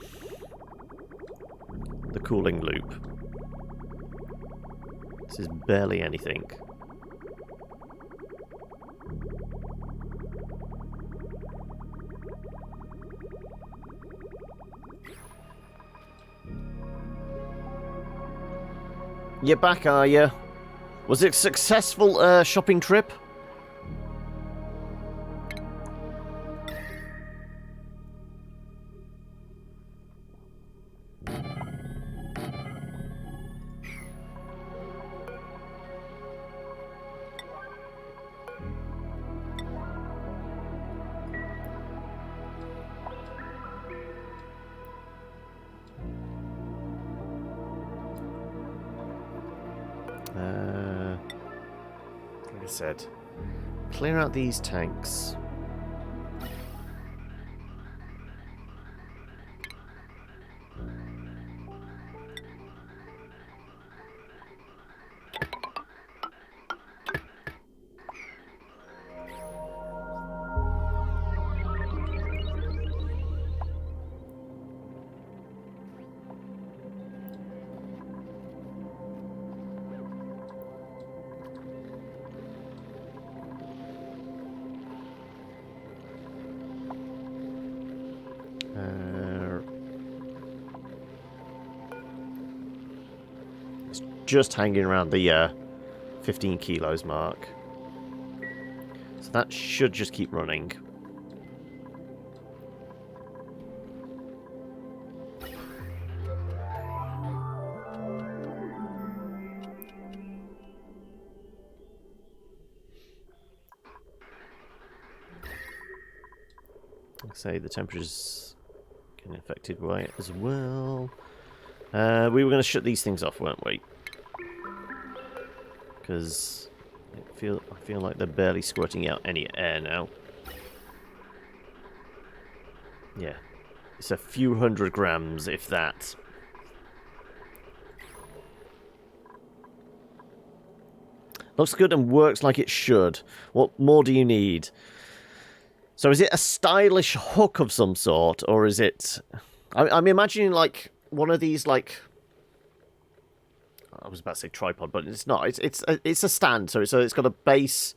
S1: the cooling loop. This is barely anything. You're back, are you? Was it a successful shopping trip? Like I said, clear out these tanks. It's just hanging around the 15 kilos mark. So that should just keep running. Like I say, the temperature's getting affected by it as well. We were going to shut these things off, weren't we? Because I feel like they're barely squirting out any air now. Yeah, it's a few 100 grams, if that. Looks good and works like it should. What more do you need? So is it a stylish hook of some sort, or is it... I'm imagining like one of these, like... I was about to say tripod, but it's not. It's a stand, so it's got a base,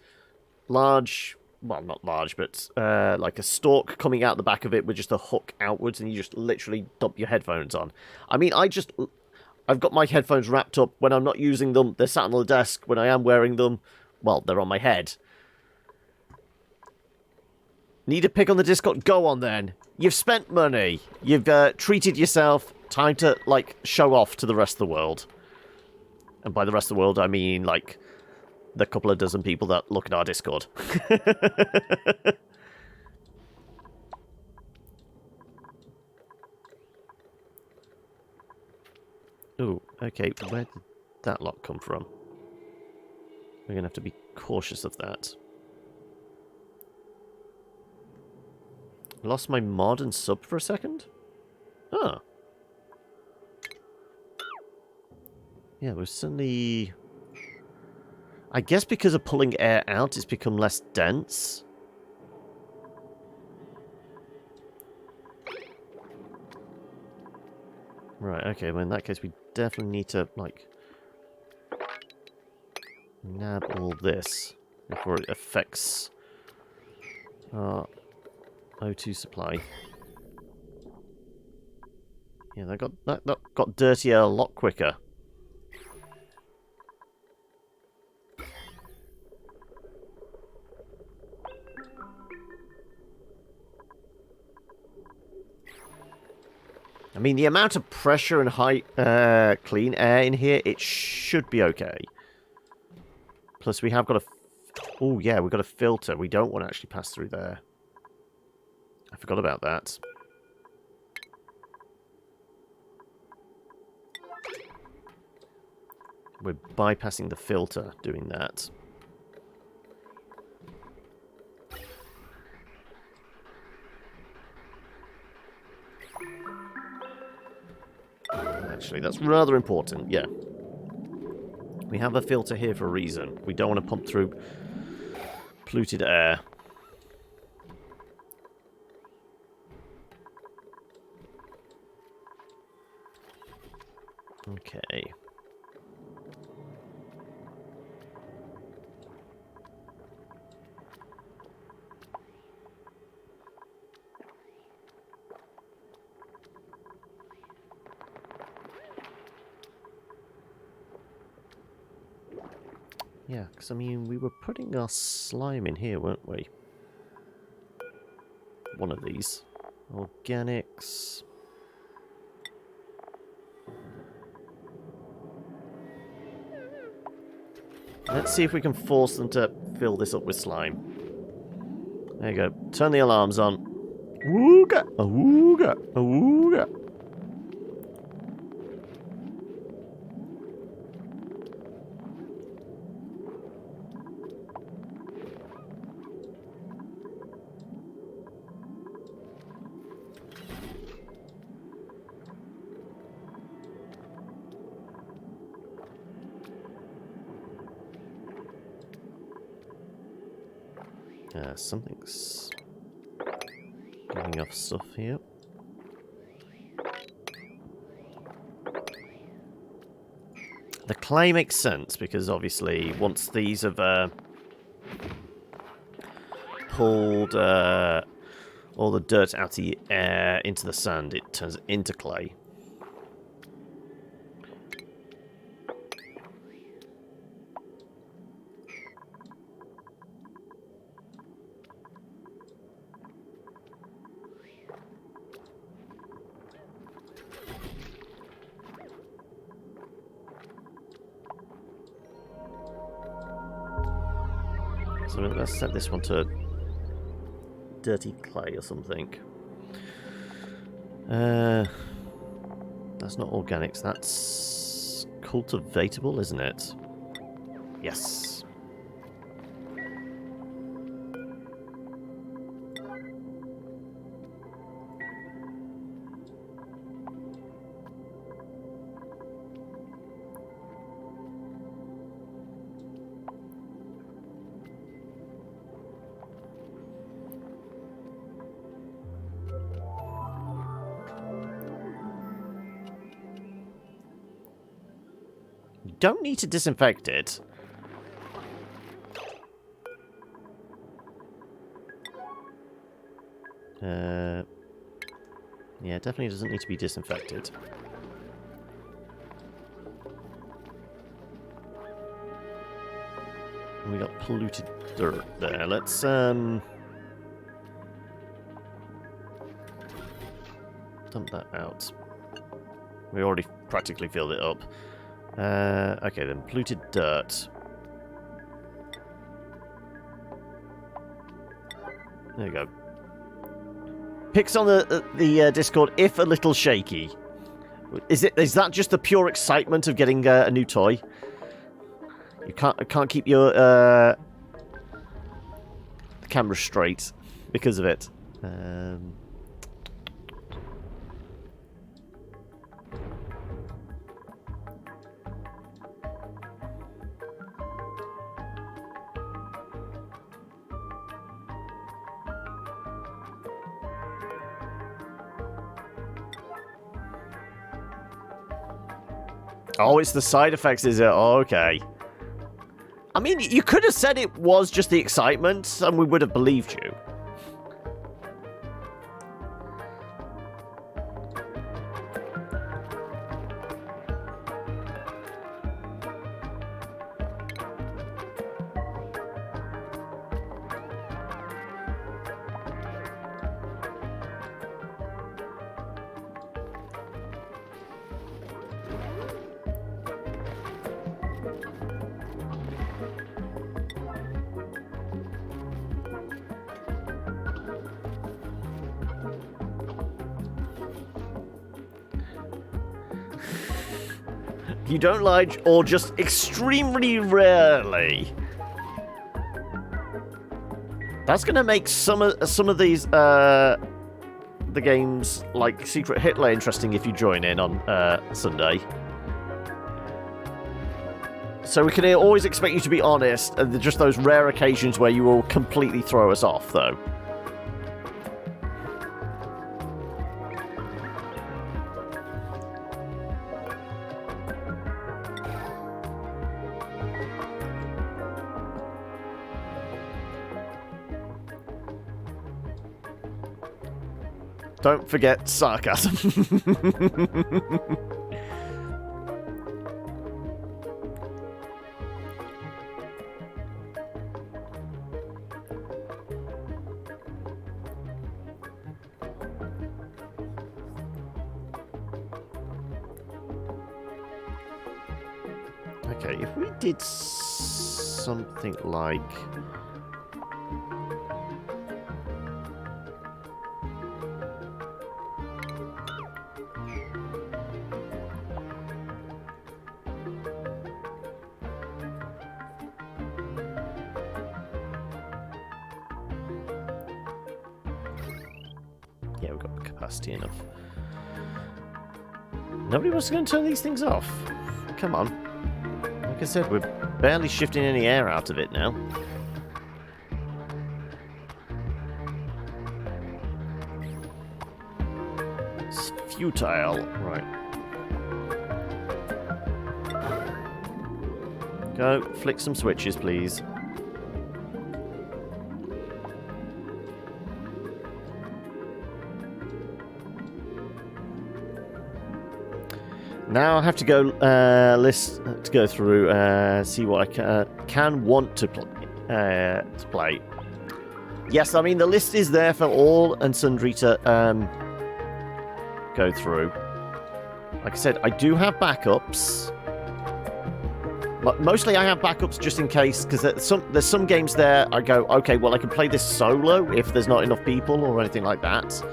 S1: large... Well, not large, but like a stalk coming out the back of it with just a hook outwards, and you just literally dump your headphones on. I mean, I've got my headphones wrapped up. When I'm not using them, they're sat on the desk. When I am wearing them, well, they're on my head. Need a pick on the Discord? Go on then. You've spent money. You've treated yourself. Time to, like, show off to the rest of the world. And by the rest of the world, I mean, like, the couple of dozen people that look at our Discord. Ooh, okay. Where did that lot come from? We're going to have to be cautious of that. Lost my mod and sub for a second? Oh. Yeah, we're suddenly... I guess because of pulling air out, it's become less dense. Right, okay, well in that case we definitely need to, like... nab all this before it affects our O2 supply. Yeah, that got dirtier a lot quicker. I mean, the amount of pressure and high clean air in here, it should be okay. Plus, we have got a... Oh, yeah, we've got a filter. We don't want to actually pass through there. I forgot about that. We're bypassing the filter doing that. Actually, that's rather important, yeah. We have a filter here for a reason. We don't want to pump through polluted air. Okay. Yeah, because I mean, we were putting our slime in here, weren't we? One of these. Organics. Let's see if we can force them to fill this up with slime. There you go. Turn the alarms on. Wooga! Awooga! Awooga! Something's giving off stuff here. The clay makes sense because obviously once these have pulled all the dirt out of the air into the sand, it turns into clay. So let's set this one to dirty clay or something. That's not organics, that's cultivatable, isn't it? Yes. Don't need to disinfect it. Yeah, definitely doesn't need to be disinfected. We got polluted dirt there. Let's dump that out. We already practically filled it up. Okay then, polluted dirt. There you go. Pics on the Discord, if a little shaky. Is that just the pure excitement of getting a new toy? You can't keep your camera straight because of it. Oh, it's the side effects, is it? Oh, okay. I mean, you could have said it was just the excitement, and we would have believed you. you don't like, or just extremely rarely. That's going to make some of these the games like Secret Hitler interesting if you join in on Sunday. So we can always expect you to be honest, and just those rare occasions where you will completely throw us off, though. Don't forget sarcasm. Okay, if we did something like... Yeah, we've got capacity enough. Nobody wants to go and turn these things off. Come on. Like I said, we're barely shifting any air out of it now. It's futile. Right. Go, flick some switches, please. Now I have to go go through, see what I can want to play. Yes, I mean the list is there for all and sundry to go through. Like I said, I do have backups. But mostly I have backups just in case, because there's some games there I go, okay, well I can play this solo if there's not enough people or anything like that.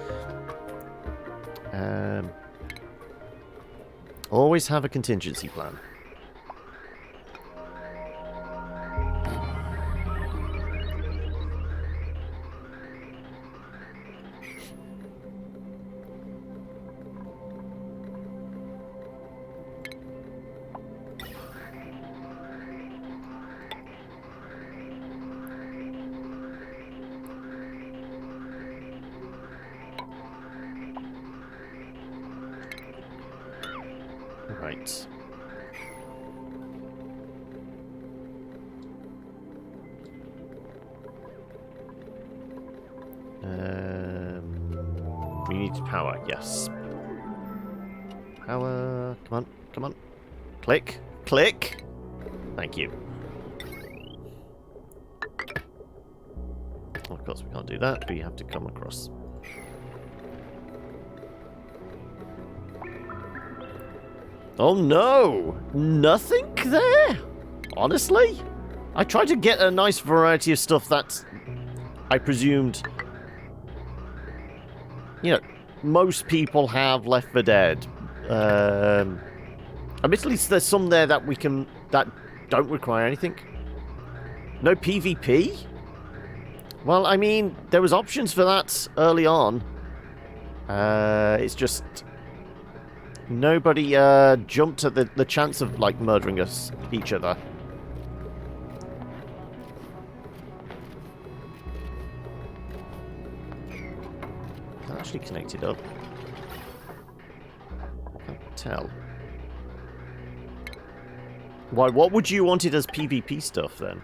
S1: Always have a contingency plan. Right. We need power, yes. Power. Come on, come on. Click, click. Thank you. Of course, we can't do that. We have to come across. Oh no! Nothing there? Honestly? I tried to get a nice variety of stuff that I presumed, you know, most people have Left 4 Dead. Admittedly, there's some there that that don't require anything. No PvP? Well, I mean, there was options for that early on. It's just... Nobody jumped at the chance of, like, murdering each other. They're actually connected up. I can't tell. Why, what would you want it as PvP stuff, then?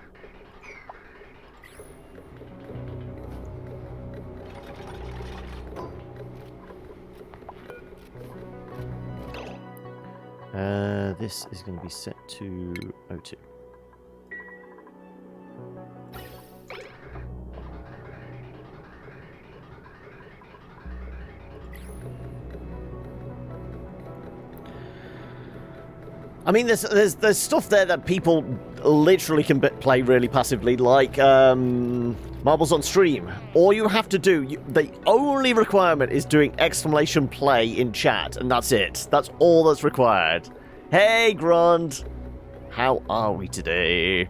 S1: This is going to be set to O2. I mean, there's stuff there that people literally can play really passively, like Marbles on Stream. All you have to do, the only requirement is doing exclamation play in chat, and that's it. That's all that's required. Hey, Grond! How are we today?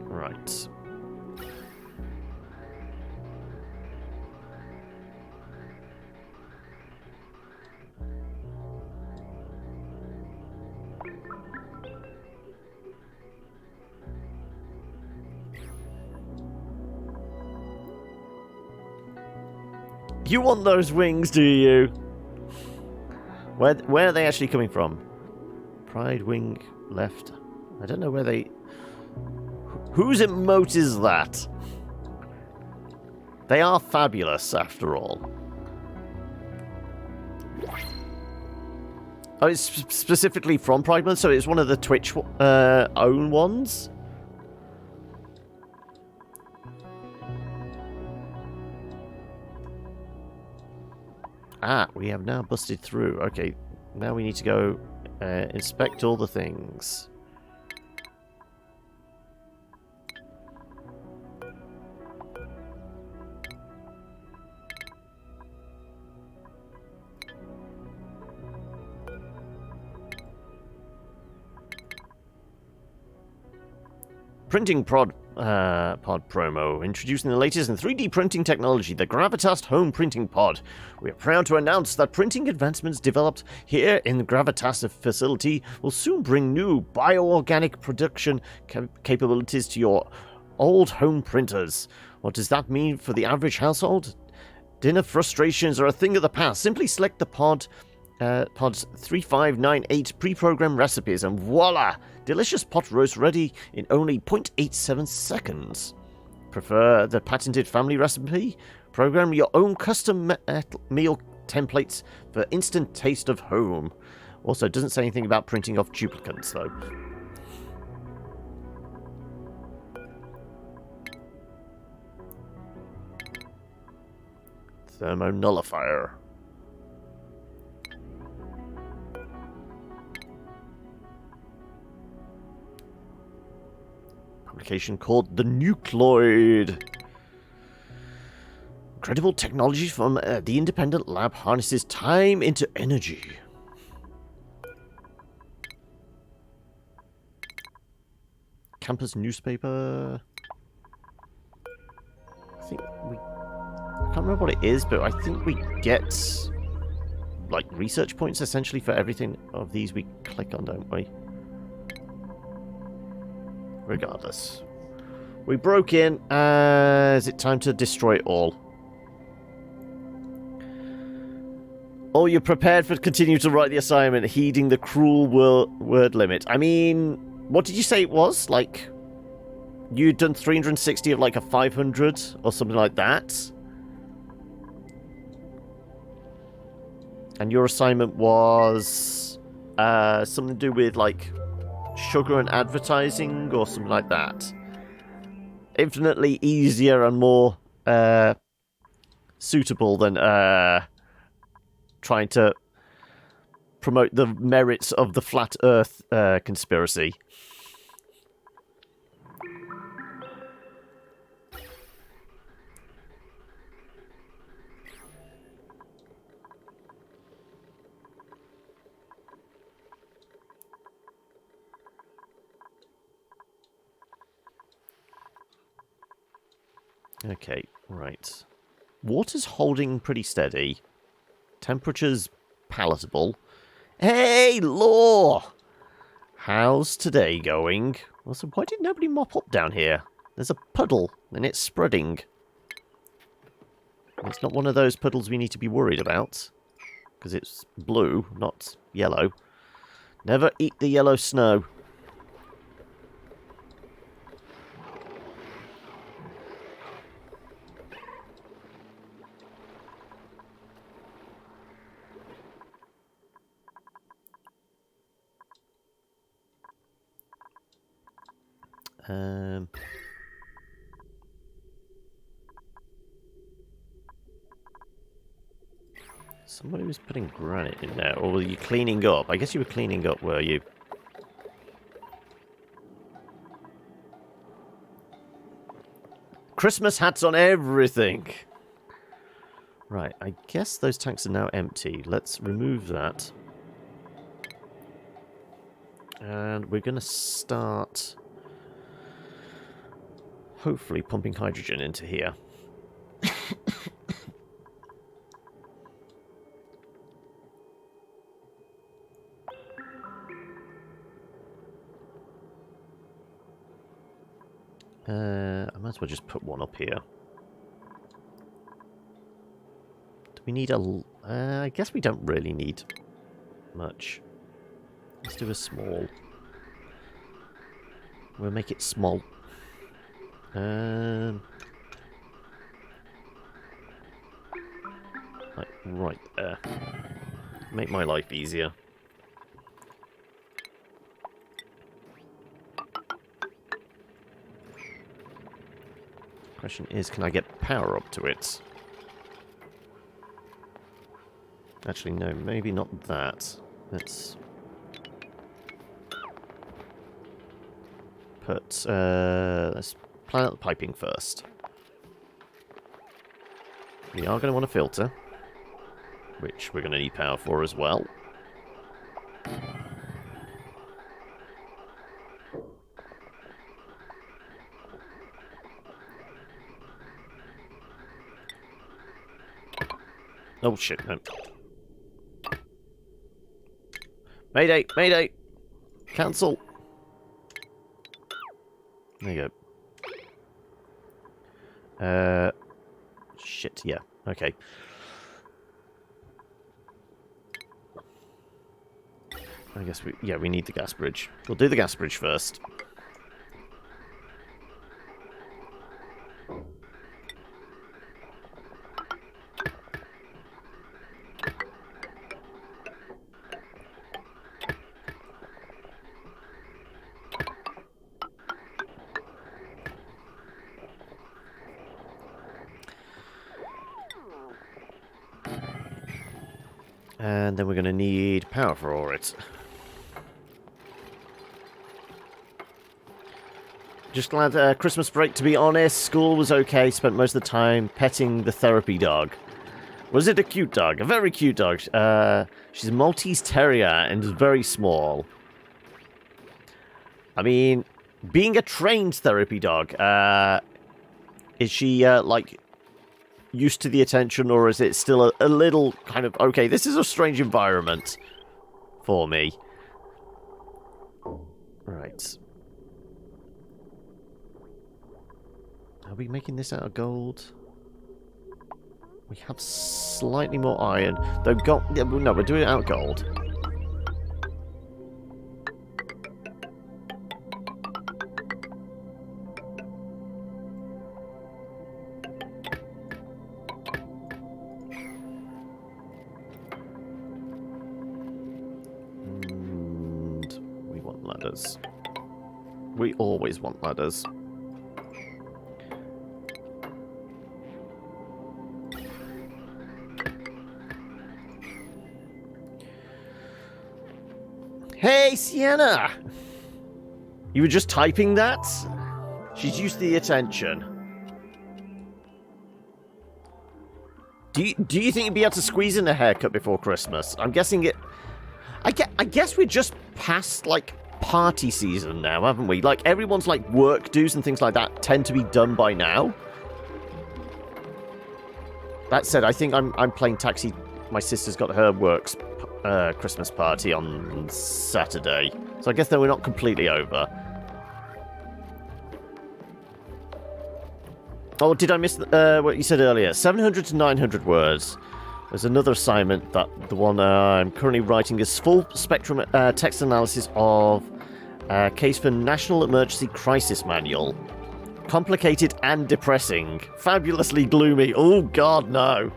S1: Right. You want those wings, do you? Where are they actually coming from? Pride wing left. I don't know where they... Whose emote is that? They are fabulous, after all. Oh, it's specifically from Pride Month, so it's one of the Twitch own ones? Ah, we have now busted through. Okay, now we need to go inspect all the things. Printing pod promo, introducing the latest in 3D printing technology, the Gravitas Home Printing Pod. We are proud to announce that printing advancements developed here in the Gravitas facility will soon bring new bioorganic production capabilities to your old home printers. What does that mean for the average household? Dinner frustrations are a thing of the past. Simply select the pod's 3598 pre-programmed recipes and voila! Delicious pot roast ready in only 0.87 seconds. Prefer the patented family recipe? Program your own custom meal templates for instant taste of home. Also, it doesn't say anything about printing off duplicates, though. Thermonullifier. Application called the Nucleoid. Incredible technology from the independent lab harnesses time into energy. Campus newspaper. I think I can't remember what it is, but I think we get like research points essentially for everything of these we click on, don't we? Regardless. We broke in. Is it time to destroy it all? Oh, you're prepared for continue to write the assignment, heeding the cruel word limit. I mean, what did you say it was? Like, you'd done 360 of like a 500 or something like that? And your assignment was something to do with like sugar and advertising or something like that. Infinitely easier and more suitable than trying to promote the merits of the flat earth conspiracy. Okay, right. Water's holding pretty steady. Temperature's palatable. Hey, Law! How's today going? Also, why did nobody mop up down here? There's a puddle, and it's spreading. It's not one of those puddles we need to be worried about. Because it's blue, not yellow. Never eat the yellow snow. Somebody was putting granite in there. Or were you cleaning up? I guess you were cleaning up, were you? Christmas hats on everything! Right, I guess those tanks are now empty. Let's remove that. And we're going to start... hopefully pumping hydrogen into here. I might as well just put one up here. Do we need a... I guess we don't really need much. Let's do a small. We'll make it small. Like right there. Make my life easier. Question is, can I get power up to it? Actually, no, maybe not that. Let's put, let's plan out the piping first. We are going to want a filter, which we're going to need power for as well. Oh shit, no. Mayday! Mayday! Cancel! There you go. Shit, yeah. Okay. I guess we need the gas bridge. We'll do the gas bridge first. And then we're going to need power for it. Just glad Christmas break, to be honest. School was okay. Spent most of the time petting the therapy dog. Was it a cute dog? A very cute dog. She's a Maltese Terrier and is very small. I mean, being a trained therapy dog, is she, like... used to the attention, or is it still a little kind of, okay, this is a strange environment for me. Right. Are we making this out of gold? We have slightly more iron. Though gold, yeah, no, we're doing it out of gold. We always want ladders. Hey, Sienna! You were just typing that? She's used to the attention. Do you think you'd be able to squeeze in a haircut before Christmas? I'm guessing it... I guess we're just past, like, party season now, haven't we? Like, everyone's, like, work dues and things like that tend to be done by now. That said, I think I'm playing taxi. My sister's got her work's Christmas party on Saturday. So I guess that we're not completely over. Oh, did I miss what you said earlier? 700 to 900 words. There's another assignment, that the one I'm currently writing is full spectrum text analysis of case for National Emergency Crisis Manual. Complicated and depressing. Fabulously gloomy. Oh god, no.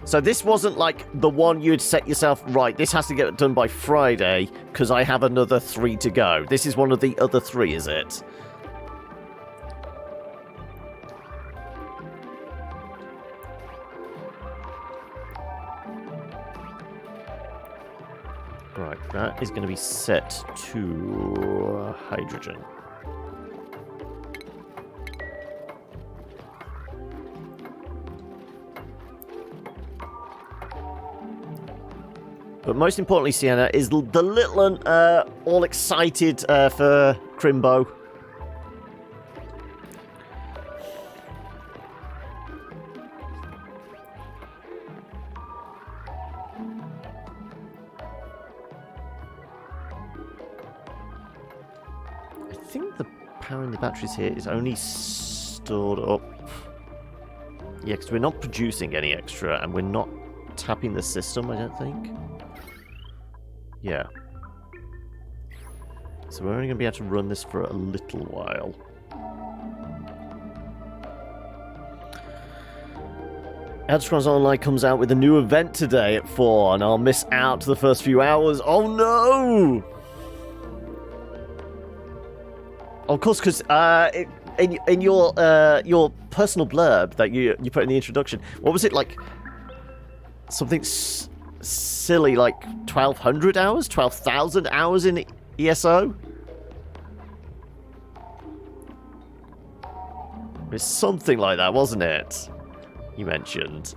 S1: So this wasn't like the one you'd set yourself, right, this has to get done by Friday, because I have another 3 to go. This is one of the other 3, is it? That is going to be set to hydrogen. But most importantly, Sienna, is the little one all excited for Crimbo. I think the power in the batteries here is only stored up. Yeah, because we're not producing any extra, and we're not tapping the system, I don't think. Yeah. So we're only going to be able to run this for a little while. Elder Scrolls Online comes out with a new event today at 4, and I'll miss out the first few hours. Oh no! Of course, because in your personal blurb that you put in the introduction, what was it like? Something silly like 1,200 hours, 12,000 hours in ESO. It's something like that, wasn't it? You mentioned.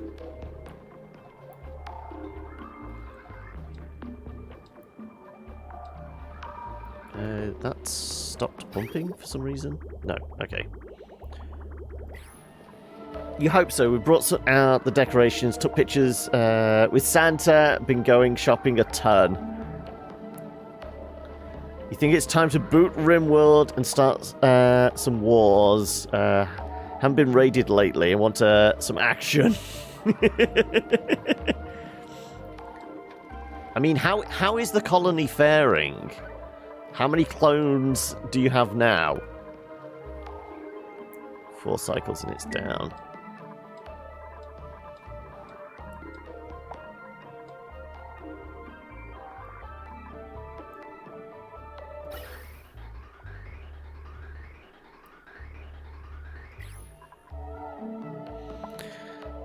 S1: That stopped pumping for some reason? No, okay. You hope so. We brought out the decorations, took pictures with Santa, been going shopping a ton. You think it's time to boot RimWorld and start some wars? Haven't been raided lately. I want some action. I mean, how is the colony faring? How many clones do you have now? 4 cycles and it's down.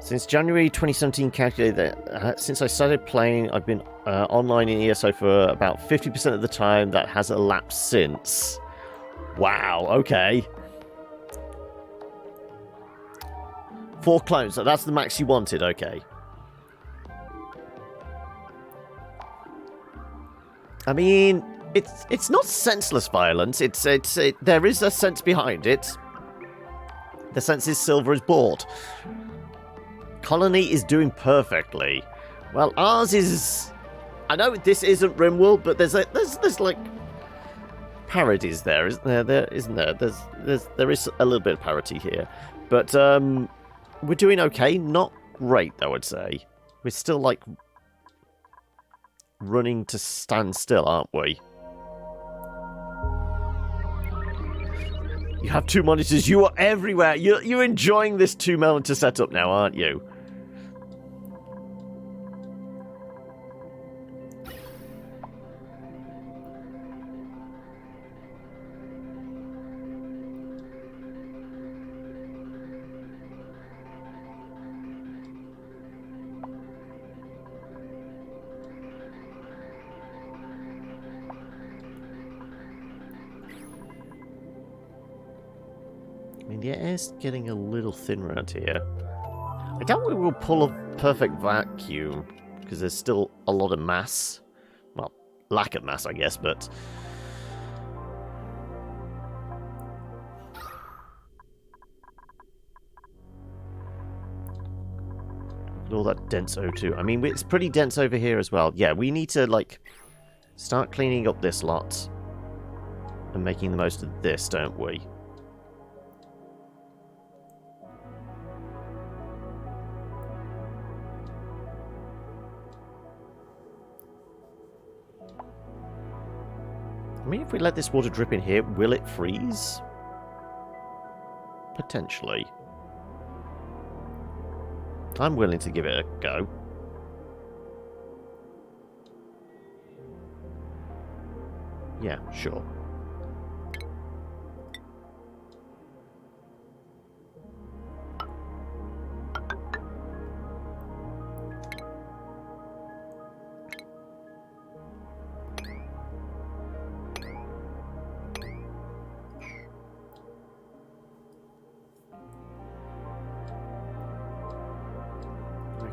S1: Since January 2017, calculated that since I started playing, I've been online in ESO for about 50% of the time. That has elapsed since. Wow, okay. 4 clones, so that's the max you wanted, okay. I mean, it's not senseless violence. There is a sense behind it. The sense is silver is bought. Colony is doing perfectly. Well, ours is... I know this isn't RimWorld, but there's like parodies there, isn't there? There is a little bit of parody here, but we're doing okay. Not great, though, I'd say. We're still like running to stand still, aren't we? You have 2 monitors. You are everywhere. You're enjoying this 2-monitor setup now, aren't you? I mean, the air's getting a little thin around here. I doubt we will pull a perfect vacuum, because there's still a lot of mass. Well, lack of mass, I guess, but... Look at all that dense O2. I mean, it's pretty dense over here as well. Yeah, we need to, like, start cleaning up this lot and making the most of this, don't we? I mean, if we let this water drip in here, will it freeze? Potentially. I'm willing to give it a go. Yeah, sure.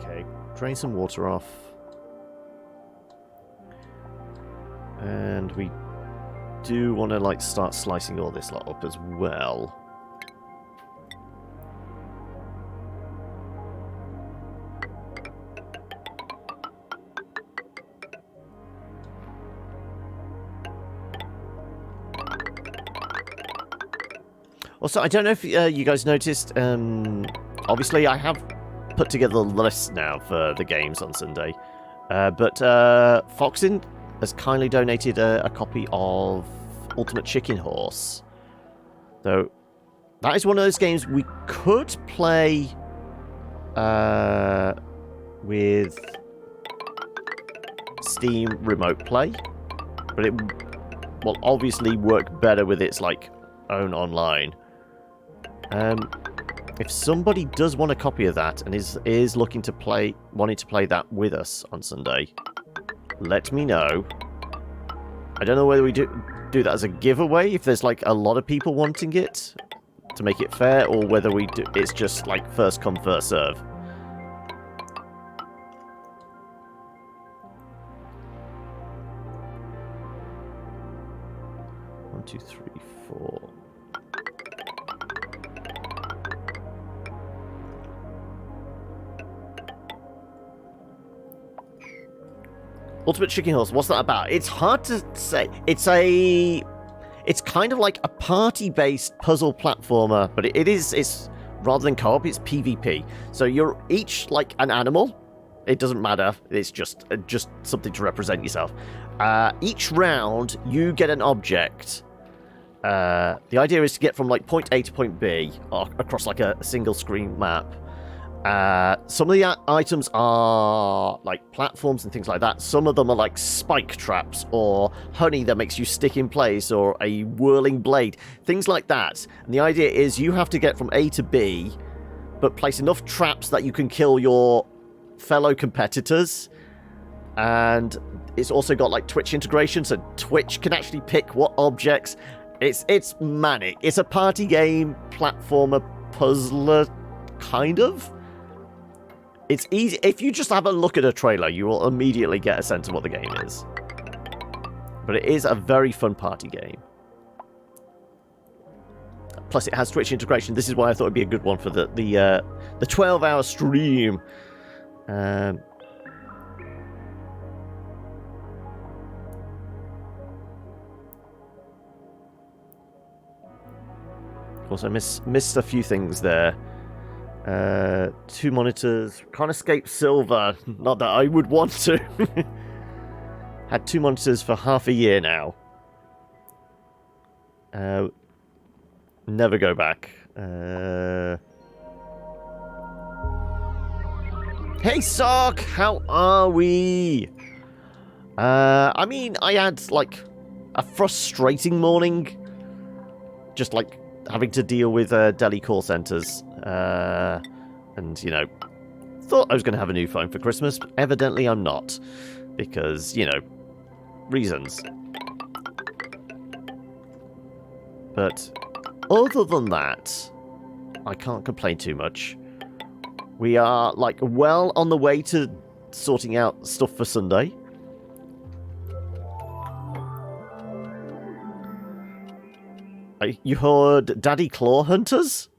S1: Okay, drain some water off. And we do want to, like, start slicing all this lot up as well. Also, I don't know if you guys noticed, obviously I have put together a list now for the games on Sunday, but Foxin has kindly donated a copy of Ultimate Chicken Horse. So, that is one of those games we could play with Steam Remote Play, but it will obviously work better with its, like, own online. If somebody does want a copy of that and is looking to wanting to play that with us on Sunday, let me know. I don't know whether we do that as a giveaway if there's like a lot of people wanting it to make it fair, or whether we do it's just like first come first serve. One, two, three, four. Ultimate Chicken Horse, what's that about? It's hard to say. It's kind of like a party-based puzzle platformer, but it's rather than co-op, it's PvP. So you're each like an animal. It doesn't matter. It's just something to represent yourself. Each round, you get an object. The idea is to get from like point A to point B across like a single screen map. Some of the items are like platforms and things like that. Some of them are like spike traps or honey that makes you stick in place or a whirling blade. Things like that. And the idea is you have to get from A to B, but place enough traps that you can kill your fellow competitors. And it's also got like Twitch integration, so Twitch can actually pick what objects. It's manic. It's a party game, platformer, puzzler, kind of. It's easy. If you just have a look at a trailer, you will immediately get a sense of what the game is. But it is a very fun party game. Plus, it has Twitch integration. This is why I thought it'd be a good one for the 12-hour stream. Of course, I missed a few things there. 2 monitors. Can't escape silver. Not that I would want to. Had 2 monitors for half a year now. Never go back. Hey, Sock! How are we? I mean, I had, like, a frustrating morning. Just, like, having to deal with Delhi call centers. And, you know, thought I was going to have a new phone for Christmas, but evidently I'm not. Because, you know, reasons. But other than that, I can't complain too much. We are, like, well on the way to sorting out stuff for Sunday. You heard Daddy Claw Hunters?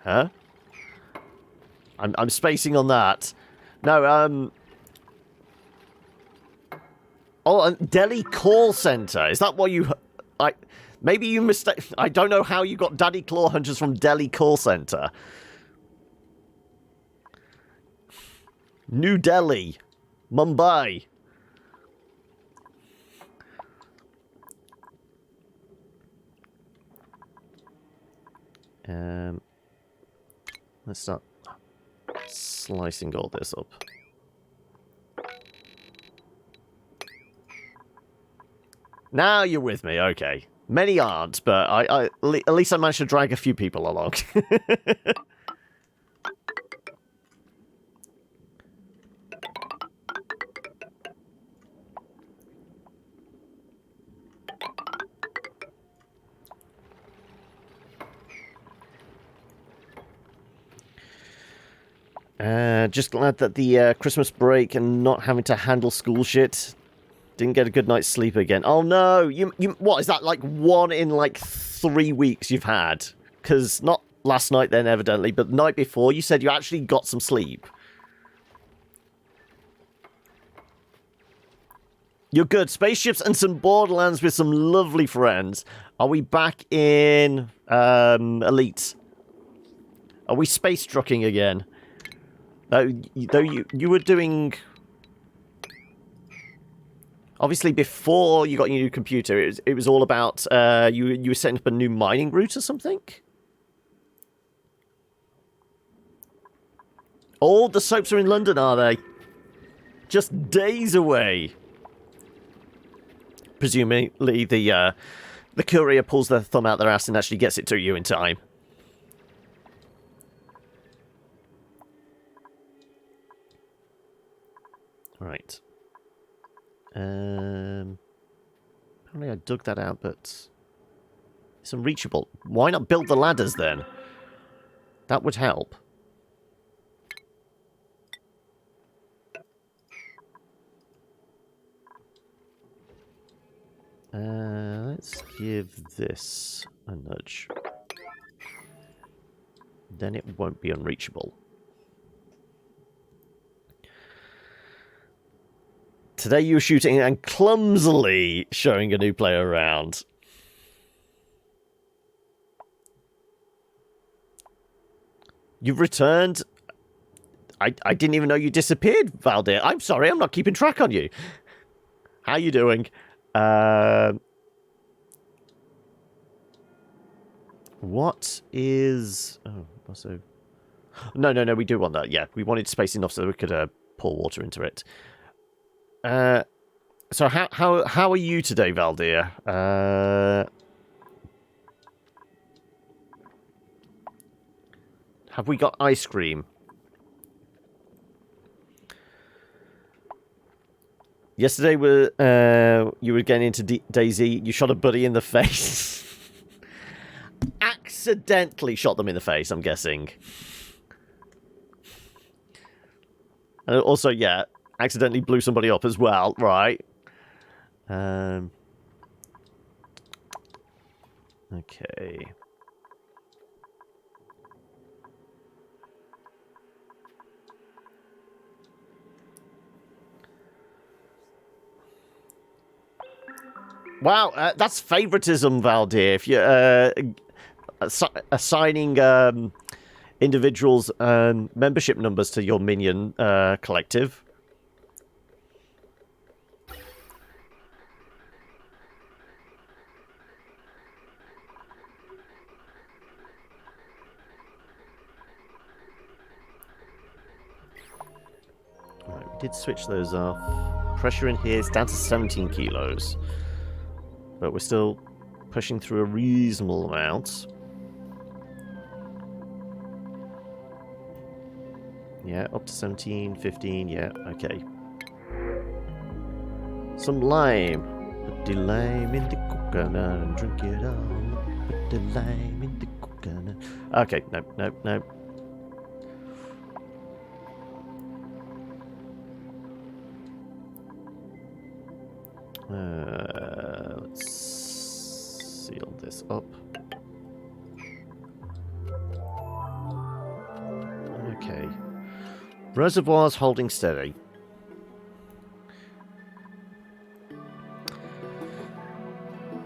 S1: Huh? I'm spacing on that. No, oh, and Delhi Call Center. Is that what you... Maybe you mistake... I don't know how you got Daddy Claw Hunters from Delhi Call Center. New Delhi. Mumbai. Let's start slicing all this up. Now you're with me, okay. Many aren't, but at least I managed to drag a few people along. Just glad that the Christmas break and not having to handle school shit. Didn't get a good night's sleep again. Oh no! You what is that, like 1 in like 3 weeks you've had? Because not last night then, evidently, but the night before you said you actually got some sleep. You're good. Spaceships and some Borderlands with some lovely friends. Are we back in Elite? Are we space trucking again? Though you were doing... Obviously, before you got your new computer, it was all about you were setting up a new mining route or something. All the soaps are in London, are they? Just days away. Presumably, the courier pulls their thumb out their ass and actually gets it to you in time. Right. Apparently I dug that out, but it's unreachable. Why not build the ladders then? That would help. Let's give this a nudge. Then it won't be unreachable. Today you were shooting and clumsily showing a new player around. You've returned. I didn't even know you disappeared, Valdir. I'm sorry, I'm not keeping track on you. How you doing? What is... Oh, also... No, we do want that. Yeah, we wanted space enough so we could pour water into it. So how are you today, Valdir? Have we got ice cream? Yesterday, you were getting into DayZ. You shot a buddy in the face. Accidentally shot them in the face, I'm guessing. And also, yeah, accidentally blew somebody up as well, right? Okay. Wow, that's favoritism, Valdir. If you're assigning individuals membership numbers to your minion collective. Right, we did switch those off. Pressure in here is down to 17 kilos. But we're still pushing through a reasonable amount. Yeah, up to 17, 15, yeah, okay. Some lime. Put the lime in the coconut and drink it all. Put the lime in the coconut. Okay, no. Let's seal this up. Okay. Reservoirs holding steady.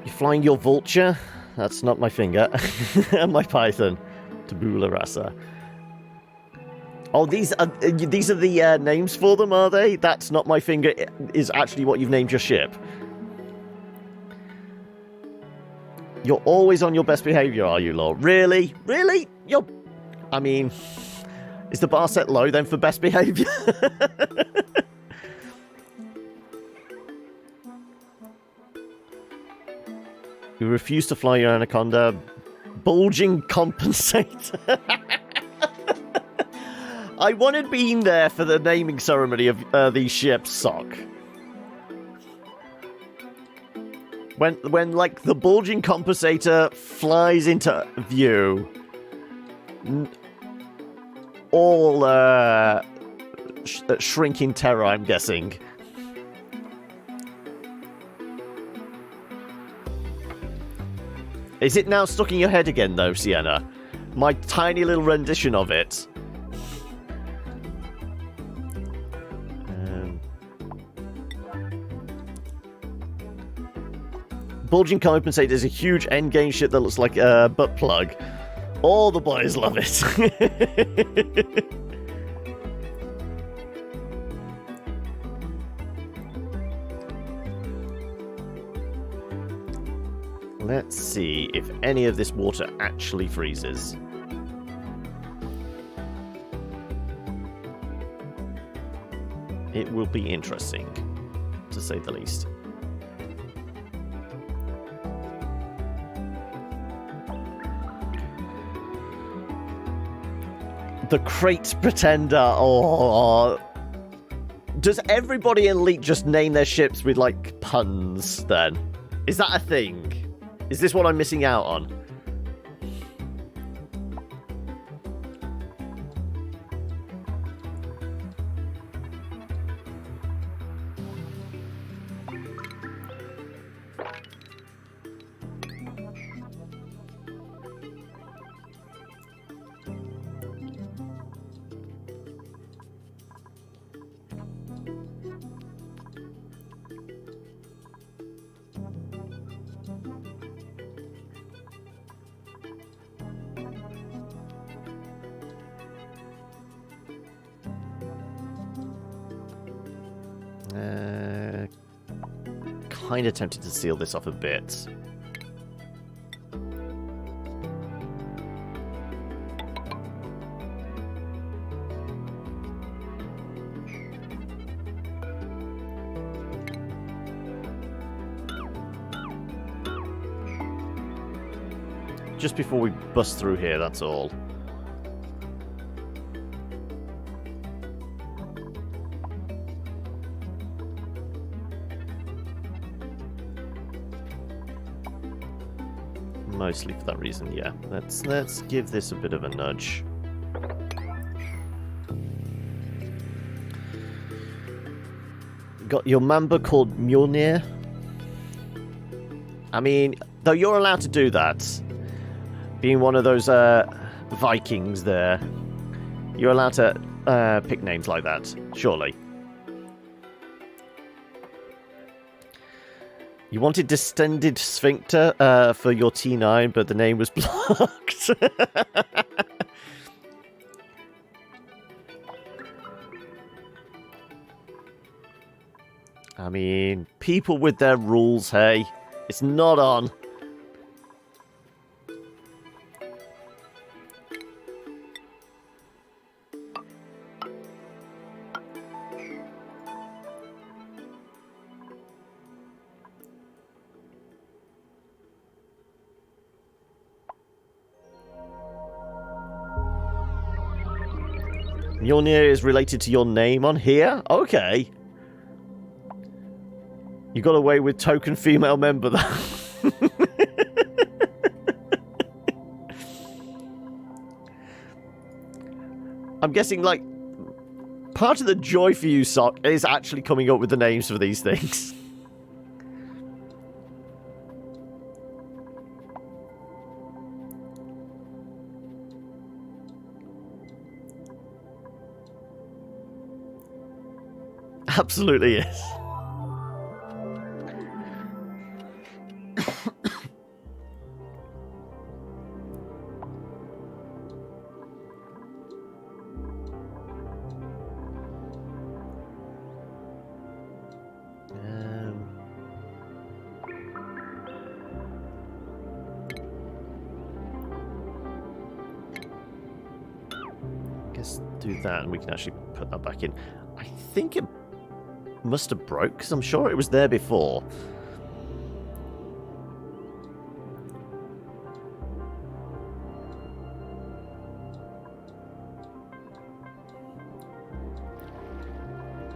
S1: You're flying your vulture? That's not my finger. And my python. Tabula rasa. Oh, these are the names for them, are they? That's not my finger is actually what you've named your ship. You're always on your best behavior, are you, Law? Really? Really? I mean, is the bar set low then for best behavior? You refuse to fly your Anaconda. Bulging compensator. I wanted being there for the naming ceremony of these ships, Sock. When like the bulging compensator flies into view. all shrinking terror, I'm guessing. Is it now stuck in your head again, though, Sienna? My tiny little rendition of it. Bulging compensate is a huge endgame shit that looks like a butt plug. All the boys love it. Let's see if any of this water actually freezes. It will be interesting, to say the least. The crate pretender. Oh. Does everybody in Elite just name their ships with, like, puns, then? Is that a thing? Is this what I'm missing out on? Kind of tempted to seal this off a bit. Just before we bust through here, that's all. Mostly for that reason, yeah. Let's give this a bit of a nudge. Got your member called Mjolnir. I mean, though you're allowed to do that, being one of those Vikings there, you're allowed to pick names like that, surely. You wanted distended sphincter for your T9, but the name was blocked. I mean, people with their rules, hey. It's not on. Mjolnir is related to your name on here? Okay. You got away with token female member, though. I'm guessing, like, part of the joy for you, Sock, is actually coming up with the names for these things. Absolutely is. Guess do that and we can actually put that back in. I think it must have broke, because I'm sure it was there before.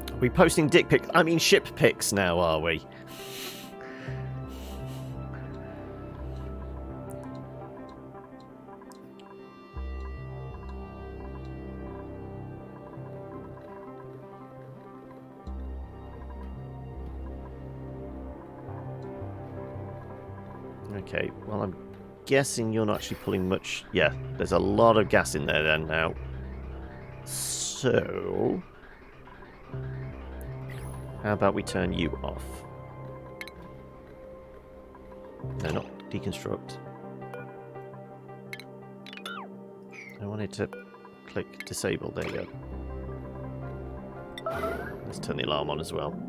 S1: Are we posting dick pics? I mean ship pics now, are we? Okay, well, I'm guessing you're not actually pulling much. Yeah, there's a lot of gas in there then now. So, how about we turn you off? No, not deconstruct. I wanted to click disable. There you go. Let's turn the alarm on as well.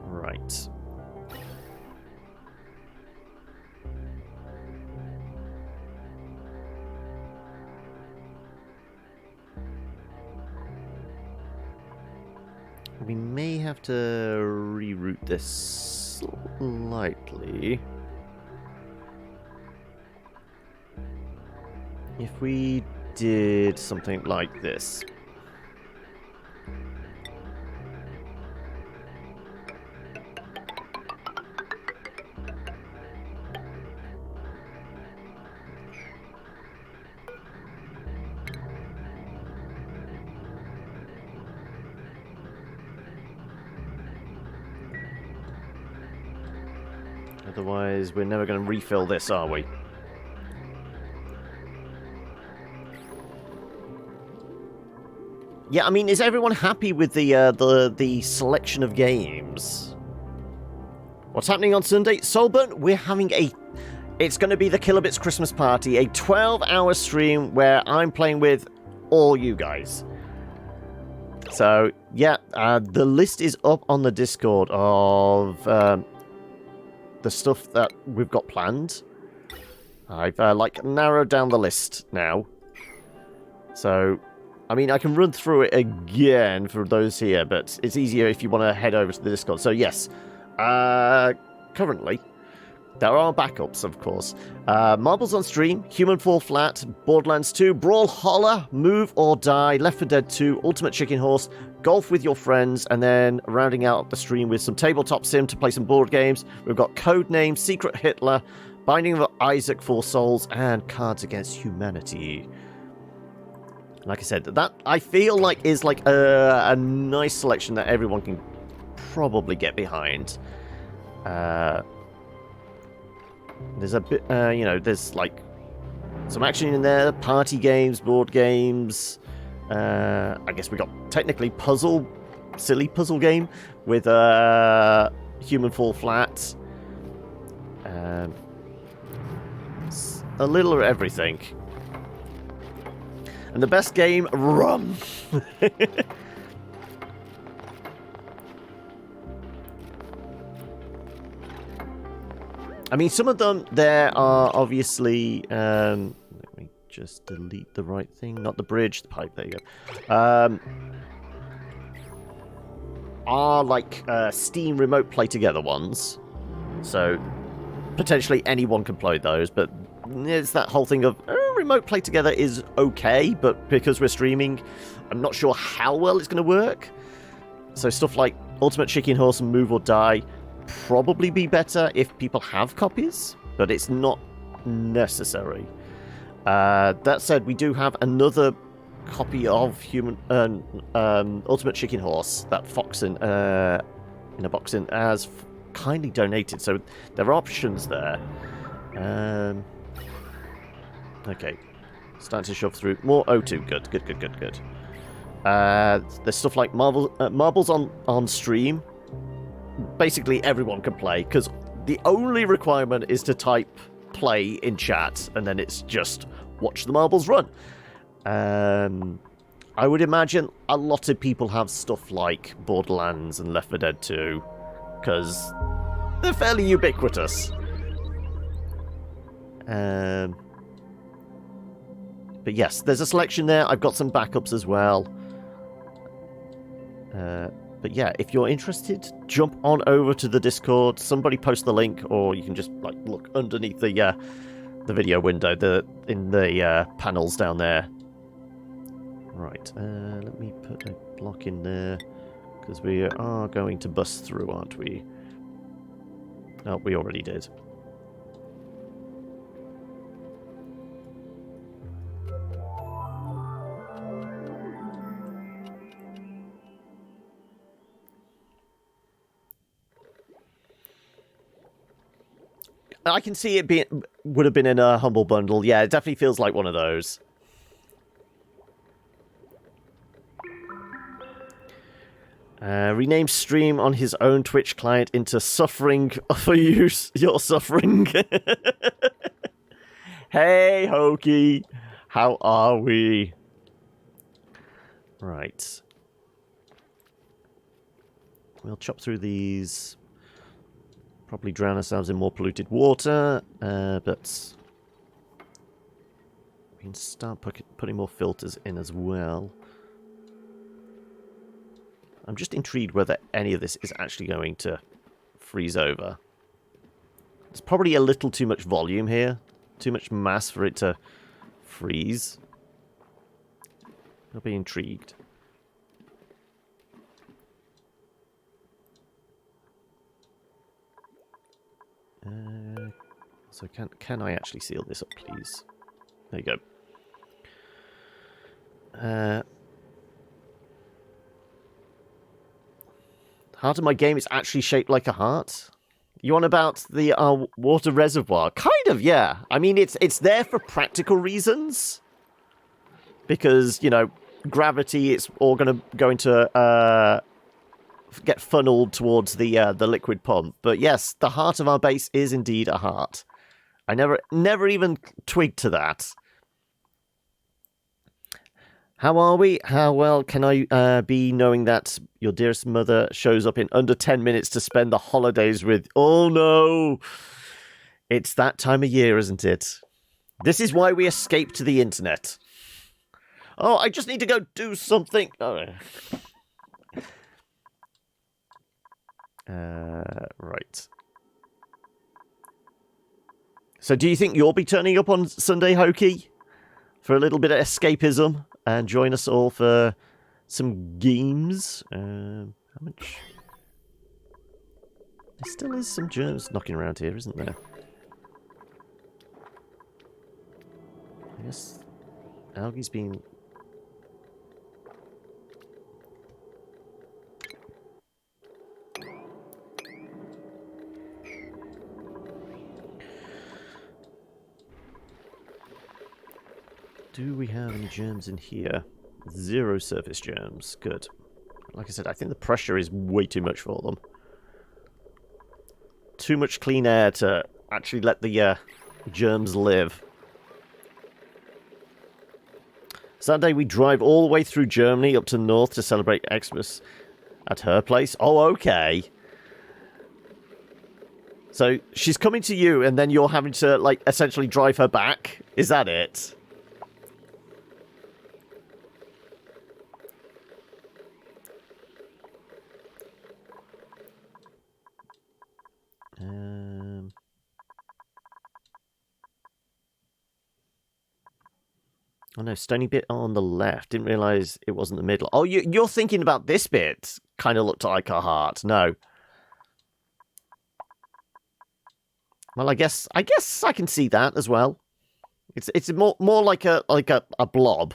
S1: Right. We may have to reroute this slightly. If we did something like this. Otherwise, we're never going to refill this, are we? Yeah, I mean, is everyone happy with the selection of games? What's happening on Sunday? Soulburn, we're having a... It's going to be the Kilobits Christmas party, a 12-hour stream where I'm playing with all you guys. So, yeah, the list is up on the Discord of the stuff that we've got planned. I've, like, narrowed down the list now. So... I mean, I can run through it again for those here, but it's easier if you want to head over to the Discord. So, yes, currently, there are backups, of course. Marbles on Stream, Human Fall Flat, Borderlands 2, Brawlhalla, Move or Die, Left 4 Dead 2, Ultimate Chicken Horse, Golf with Your Friends, and then rounding out the stream with some Tabletop Sim to play some board games. We've got Codename, Secret Hitler, Binding of Isaac 4 Souls, and Cards Against Humanity. Like I said, that I feel like is like a nice selection that everyone can probably get behind. There's a bit, you know, there's like some action in there, party games, board games. I guess we got technically silly puzzle game with Human Fall Flat. A little of everything. And the best game, Rum. I mean, some of them, there are obviously... let me just delete the right thing. Not the bridge, the pipe, there you go. Are like Steam remote play together ones. So, potentially anyone can play those, but it's that whole thing of... remote play together is okay, but because we're streaming, I'm not sure how well it's going to work. So stuff like Ultimate Chicken Horse and Move or Die probably be better if people have copies, but it's not necessary. That said, we do have another copy of Ultimate Chicken Horse that Foxen in a boxing has kindly donated, so there are options there. Okay, starting to shove through. More O2, good. There's stuff like Marbles on Stream. Basically, everyone can play, because the only requirement is to type play in chat, and then it's just watch the marbles run. I would imagine a lot of people have stuff like Borderlands and Left 4 Dead 2, because they're fairly ubiquitous. But yes, there's a selection there. I've got some backups as well. But yeah, if you're interested, jump on over to the Discord. Somebody post the link, or you can just like look underneath the video window, in the panels down there. Right, let me put a block in there, because we are going to bust through, aren't we? No, we already did. I can see it being would have been in a Humble Bundle. Yeah, it definitely feels like one of those. Rename stream on his own Twitch client into Suffering for Use. You're suffering. Hey, Hokey. How are we? Right. We'll chop through these. Probably drown ourselves in more polluted water, but we can start putting more filters in as well. I'm just intrigued whether any of this is actually going to freeze over. There's probably a little too much volume here. Too much mass for it to freeze. I'll be intrigued. So can I actually seal this up, please? There you go. Heart of my game is actually shaped like a heart. You on about the water reservoir? Kind of, yeah. I mean, it's there for practical reasons. Because, you know, gravity, it's all going to go into... get funneled towards the liquid pump. But yes, the heart of our base is indeed a heart. I never even twigged to that. How are we? How well can I be knowing that your dearest mother shows up in under 10 minutes to spend the holidays with... Oh no! It's that time of year, isn't it? This is why we escape to the internet. Oh, I just need to go do something. Oh. Right. So do you think you'll be turning up on Sunday, Hokey? For a little bit of escapism? And join us all for some games? How much? There still is some germs knocking around here, isn't there? I guess algae's been... Do we have any germs in here? 0 surface germs. Good. Like I said, I think the pressure is way too much for them. Too much clean air to actually let the germs live. Saturday we drive all the way through Germany up to north to celebrate Xmas at her place. Oh, okay. So she's coming to you and then you're having to, like, essentially drive her back? Is that it? Oh no, stony bit on the left. Didn't realise it wasn't the middle. Oh, you're thinking about this bit. Kind of looked like a heart. No. Well, I guess I can see that as well. It's more like a blob,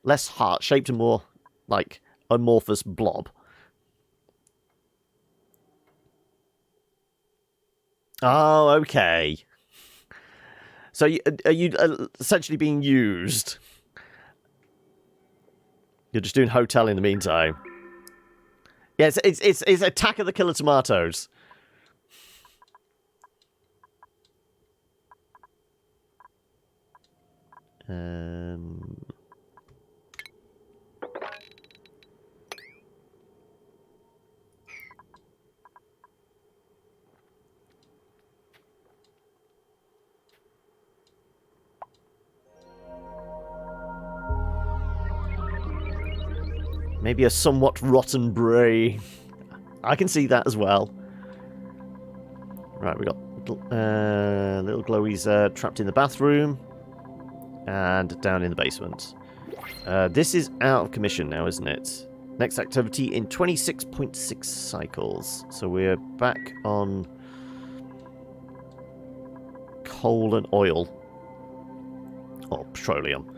S1: less heart shaped and more like amorphous blob. Oh, okay. So are you essentially being used? You're just doing hotel in the meantime. Yes, it's Attack of the Killer Tomatoes. Maybe a somewhat rotten bray. I can see that as well. Right, we got little glowies trapped in the bathroom and down in the basement. This is out of commission now, isn't it? Next activity in 26.6 cycles. So we're back on coal and oil. Or petroleum.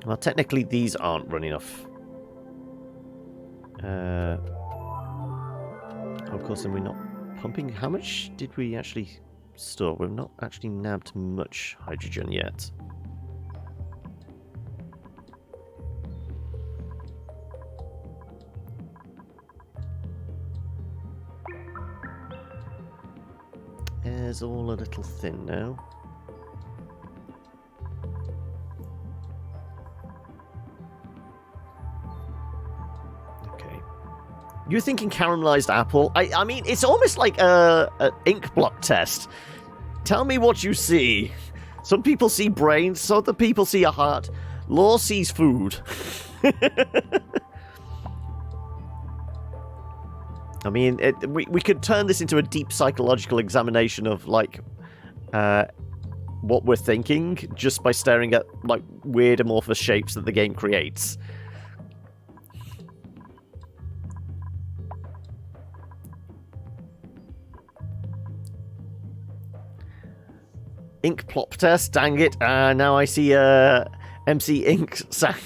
S1: Well, technically these aren't running off. Of course, then we're not pumping. How much did we actually store? We've not actually nabbed much hydrogen yet. Air's all a little thin now. Okay. You're thinking caramelized apple? I mean, it's almost like an ink blot test. Tell me what you see. Some people see brains, some other people see a heart. Law sees food. I mean, we could turn this into a deep psychological examination of, like, what we're thinking just by staring at, like, weird amorphous shapes that the game creates. Ink plop test, dang it. Now I see MC Ink sound.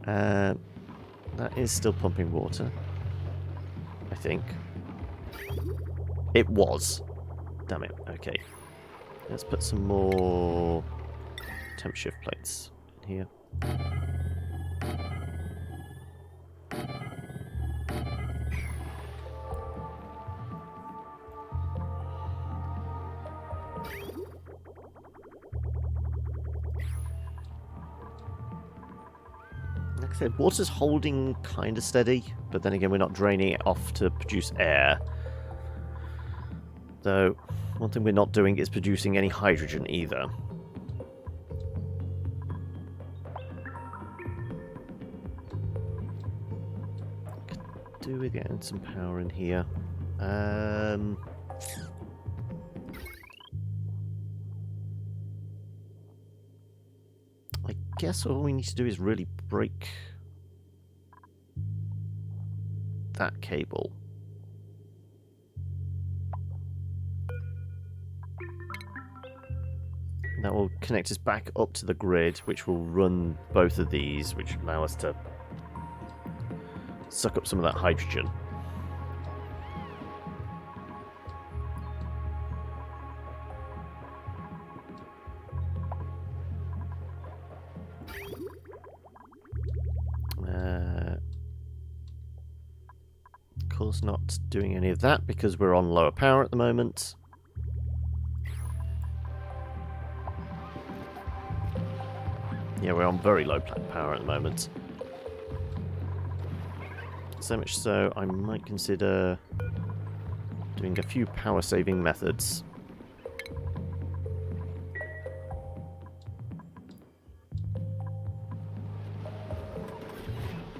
S1: That is still pumping water, I think. It was. Damn it. Okay. Let's put some more temp shift plates in here. Like I said, water's holding kind of steady, but then again, we're not draining it off to produce air. Though, one thing we're not doing is producing any hydrogen either. Could do with getting some power in here. I guess all we need to do is really break that cable. That will connect us back up to the grid, which will run both of these, which allow us to suck up some of that hydrogen. Of course, not doing any of that because we're on lower power at the moment. Yeah, we're on very low power at the moment. So much so, I might consider doing a few power-saving methods.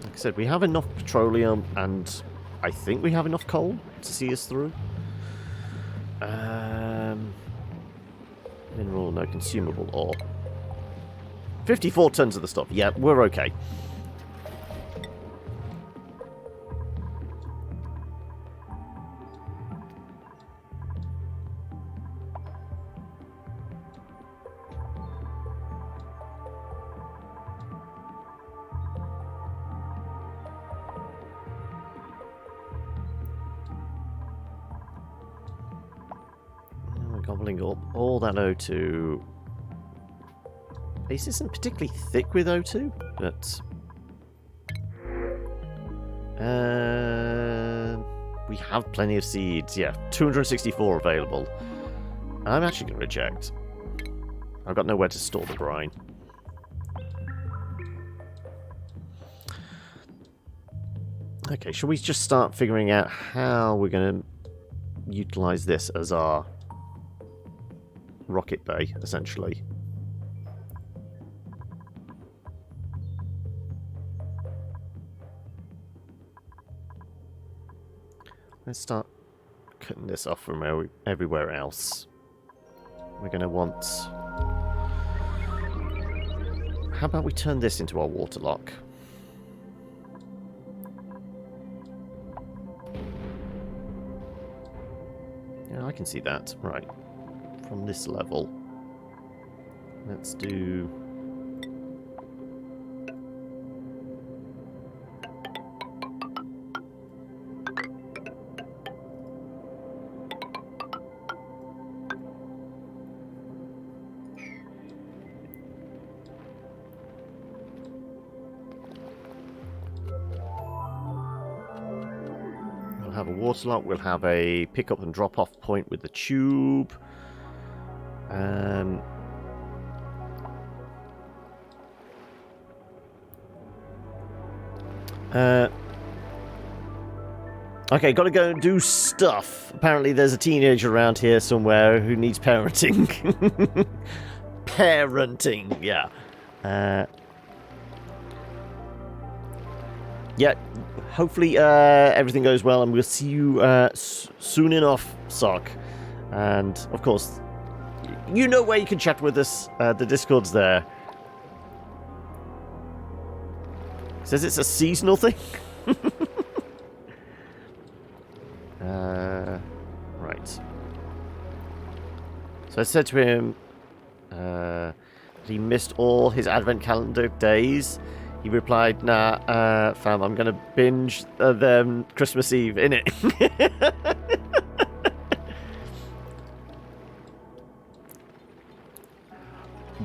S1: Like I said, we have enough petroleum, and I think we have enough coal to see us through. Mineral, no consumable ore. 54 tons of the stuff. Yeah, we're okay. We're gobbling up all that O2. Base isn't particularly thick with O2, but we have plenty of seeds. Yeah, 264 available. I'm actually going to reject. I've got nowhere to store the brine. Okay, shall we just start figuring out how we're going to utilize this as our rocket bay, essentially? Let's start cutting this off from everywhere else. We're going to want... How about we turn this into our water lock? Yeah, I can see that. Right. From this level. Let's do... have a water lock. We'll have a pick-up and drop-off point with the tube. Okay, gotta go and do stuff. Apparently there's a teenager around here somewhere who needs parenting. Parenting, yeah. Yeah, hopefully everything goes well and we'll see you soon enough, Sock. And, of course, you know where you can chat with us. The Discord's there. Says it's a seasonal thing? Right. So I said to him he missed all his advent calendar days. He replied, nah, fam, I'm gonna binge them Christmas Eve, innit?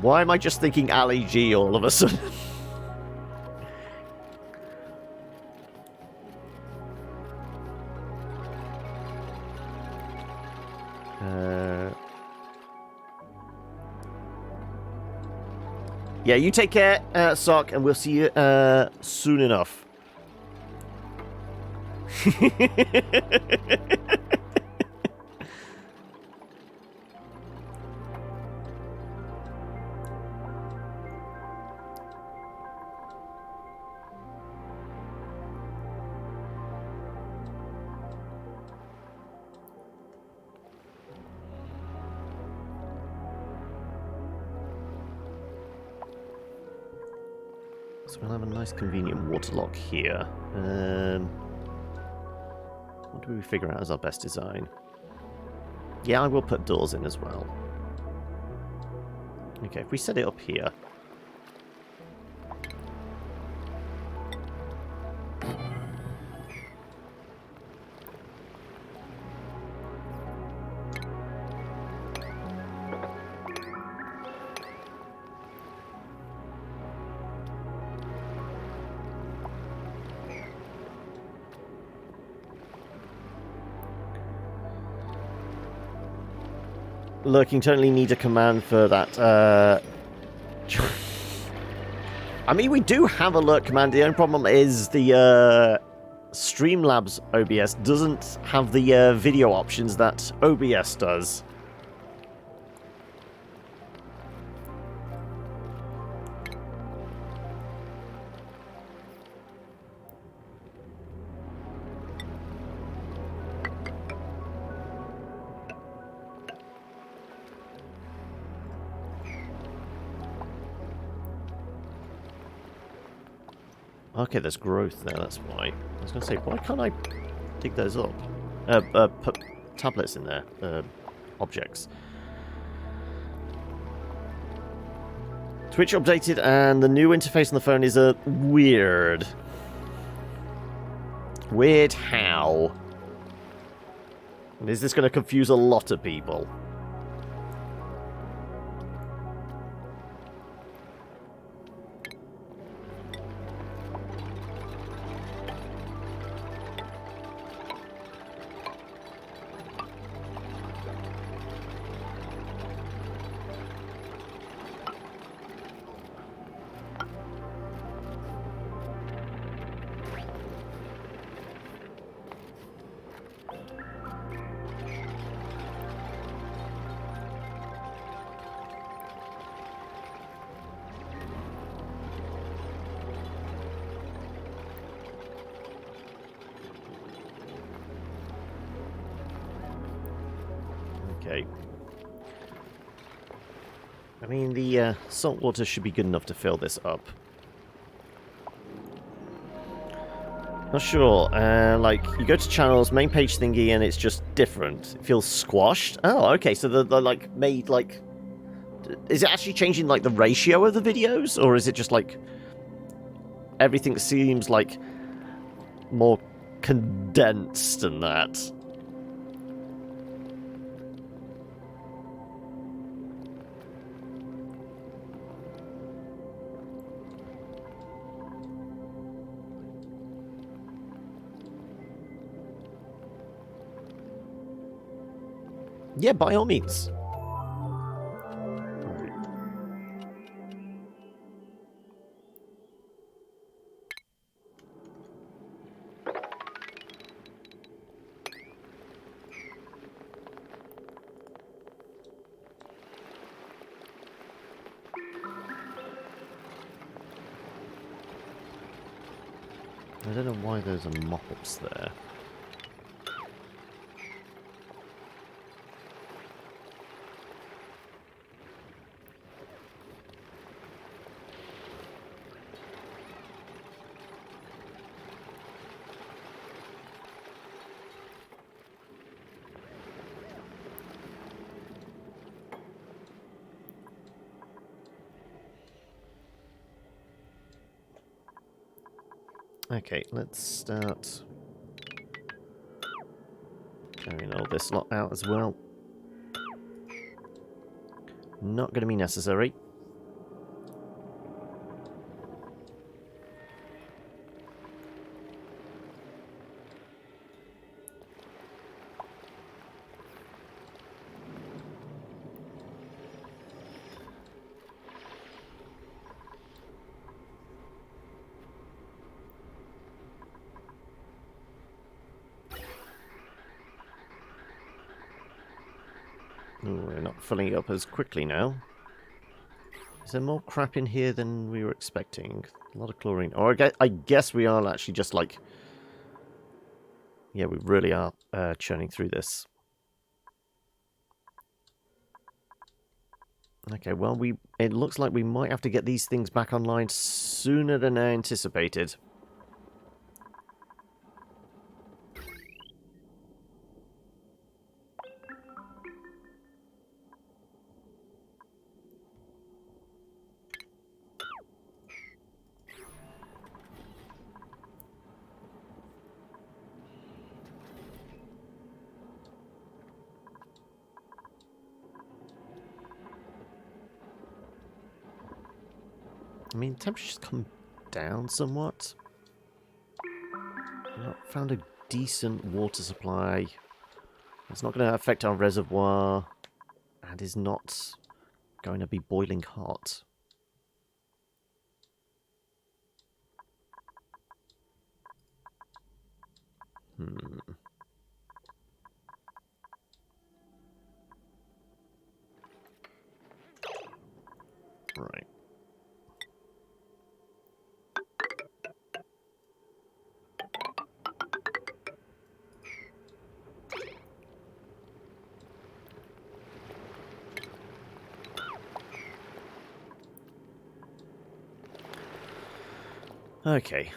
S1: Why am I just thinking Ali G all of a sudden? Yeah, you take care, Sock, and we'll see you soon enough. So we'll have a nice convenient water lock here. What do we figure out as our best design? Yeah, I will put doors in as well. Okay, if we set it up here. Lurking totally need a command for that. I mean, we do have a lurk command. The only problem is the Streamlabs OBS doesn't have the video options that OBS does. Okay, there's growth there, that's why. I was going to say, why can't I dig those up? Put tablets in there. Objects. Twitch updated, and the new interface on the phone is weird. Weird how? And is this going to confuse a lot of people? Okay. I mean, the salt water should be good enough to fill this up. Not sure. Like, you go to channels, main page thingy, and it's just different. It feels squashed. Oh, okay, so they're like, made, like... Is it actually changing, like, the ratio of the videos? Or is it just, like... Everything seems, like, more condensed than that? Yeah, by all means. I don't know why there's a mop-ups there. Okay, let's start carrying all this lot out as well. Not going to be necessary. Ooh, we're not filling up as quickly now. Is there more crap in here than we were expecting? A lot of chlorine. Or I guess we are actually just like... Yeah, we really are churning through this. Okay, well, it looks like we might have to get these things back online sooner than anticipated. I mean, temperature's come down somewhat. We've not found a decent water supply. It's not going to affect our reservoir, and is not going to be boiling hot. Right. Okay.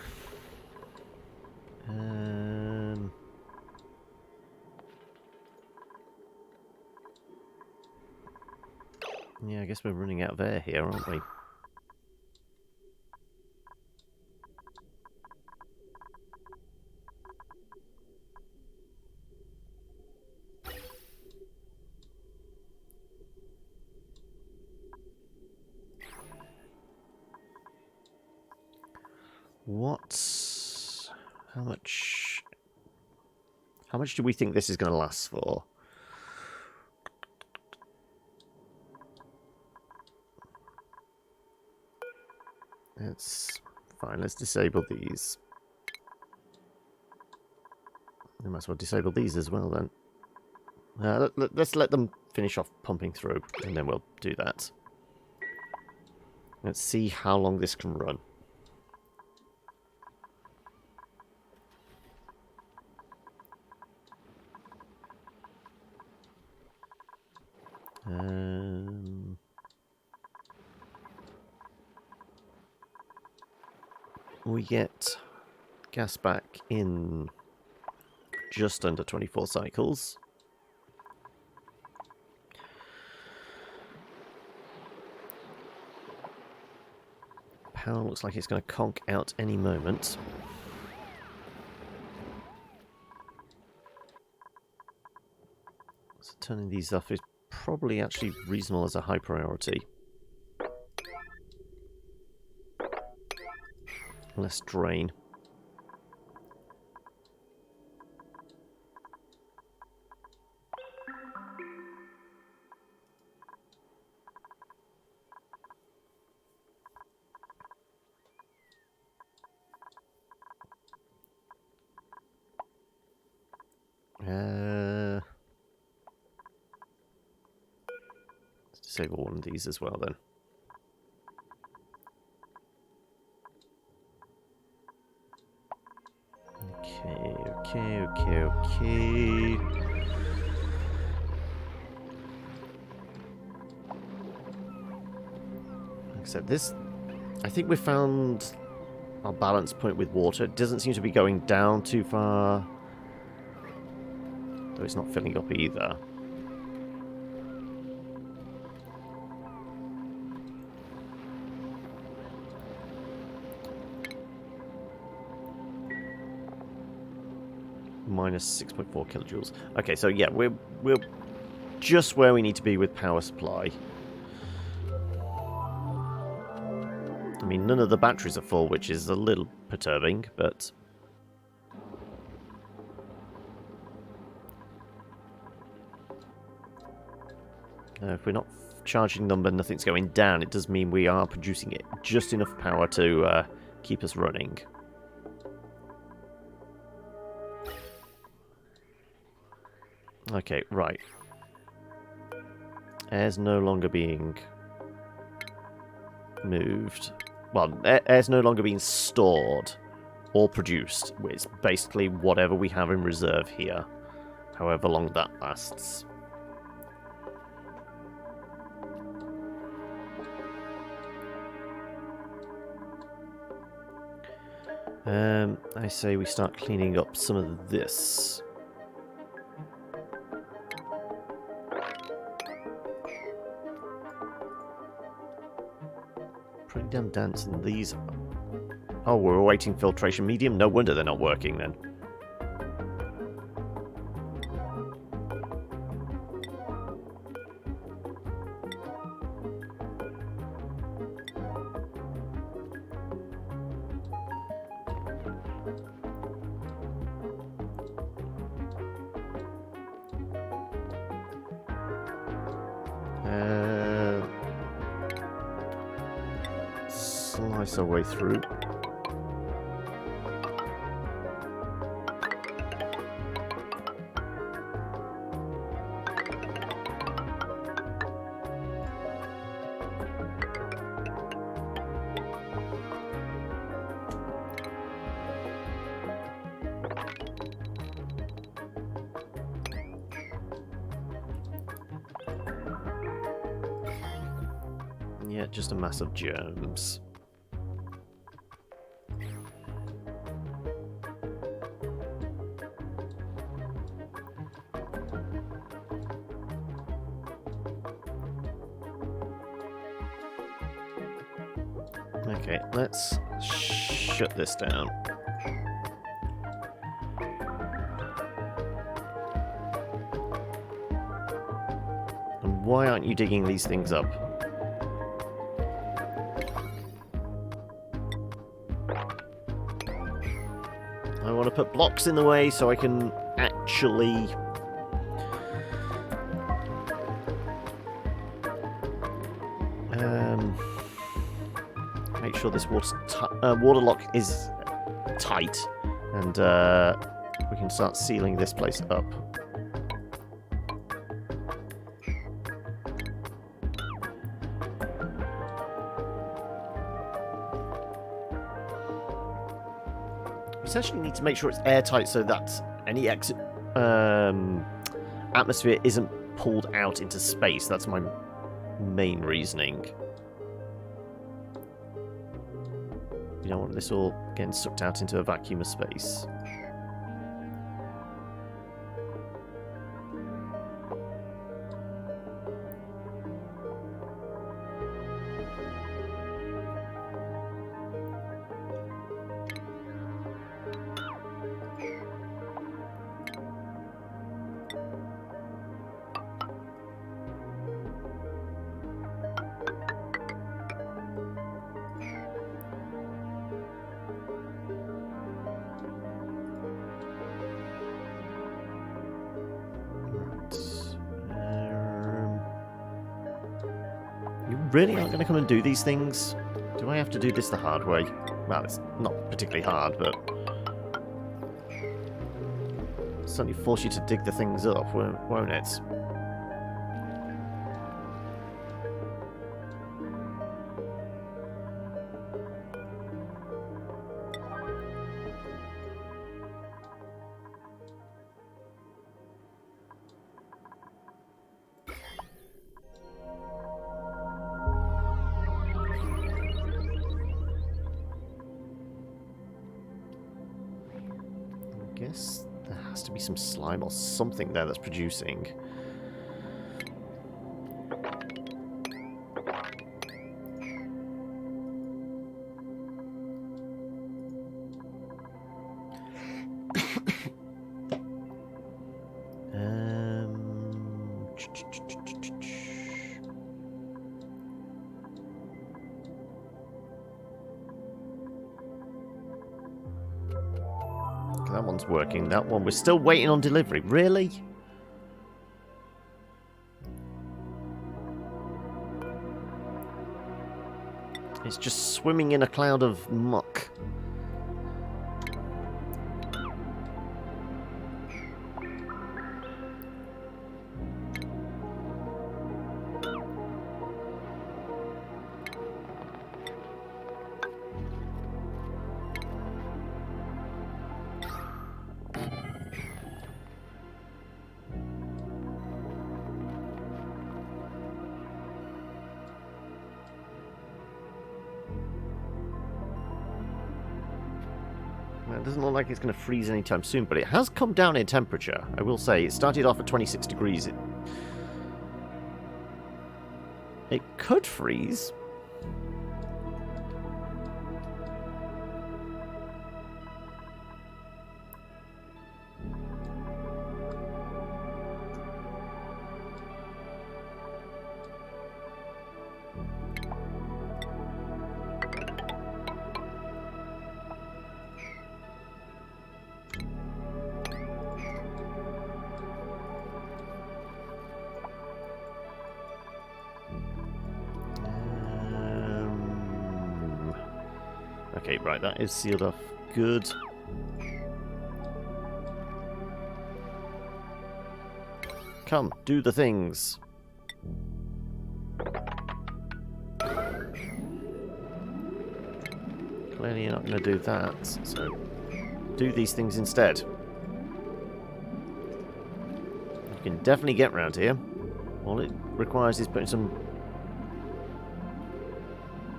S1: Yeah, I guess we're running out of air here, aren't we? What? How much? How much do we think this is going to last for? It's fine. Let's disable these. We might as well disable these as well then. Let's let them finish off pumping through, and then we'll do that. Let's see how long this can run. We get gas back in just under 24 cycles. Power looks like it's going to conk out any moment. So turning these off is probably actually reasonable as a high priority. Less drain. disable one of these as well then. Okay. Except this, I think we found our balance point with water. It doesn't seem to be going down too far. Though it's not filling up either. Minus 6.4 kilojoules. Okay, so yeah, we're just where we need to be with power supply. I mean, none of the batteries are full, which is a little perturbing, but... if we're not charging them but nothing's going down, it does mean we are producing it just enough power to keep us running. Okay, right. Air's no longer being moved. Well, air's no longer being stored or produced. It's basically whatever we have in reserve here, however long that lasts. I say we start cleaning up some of this. Pretty damn dense, and these... Oh, we're awaiting filtration medium? No wonder they're not working then. Slice our way through. Yeah, just a mass of germs. Okay, let's shut this down. And why aren't you digging these things up? I want to put blocks in the way so I can actually... make sure this water lock is tight, and we can start sealing this place up. We essentially need to make sure it's airtight so that any exit atmosphere isn't pulled out into space. That's my main reasoning. You don't want this all getting sucked out into a vacuum of space. Really aren't going to come and do these things? Do I have to do this the hard way? Well, it's not particularly hard, but... it'll certainly force you to dig the things up, won't it? be some slime or something there that's producing. That one's working. That one, we're still waiting on delivery. Really? It's just swimming in a cloud of muck. It doesn't look like it's going to freeze anytime soon, but it has come down in temperature. I will say, it started off at 26 degrees. It could freeze. Okay, right, that is sealed off. Good. Come, do the things. Clearly you're not going to do that, so do these things instead. You can definitely get round here. All it requires is putting some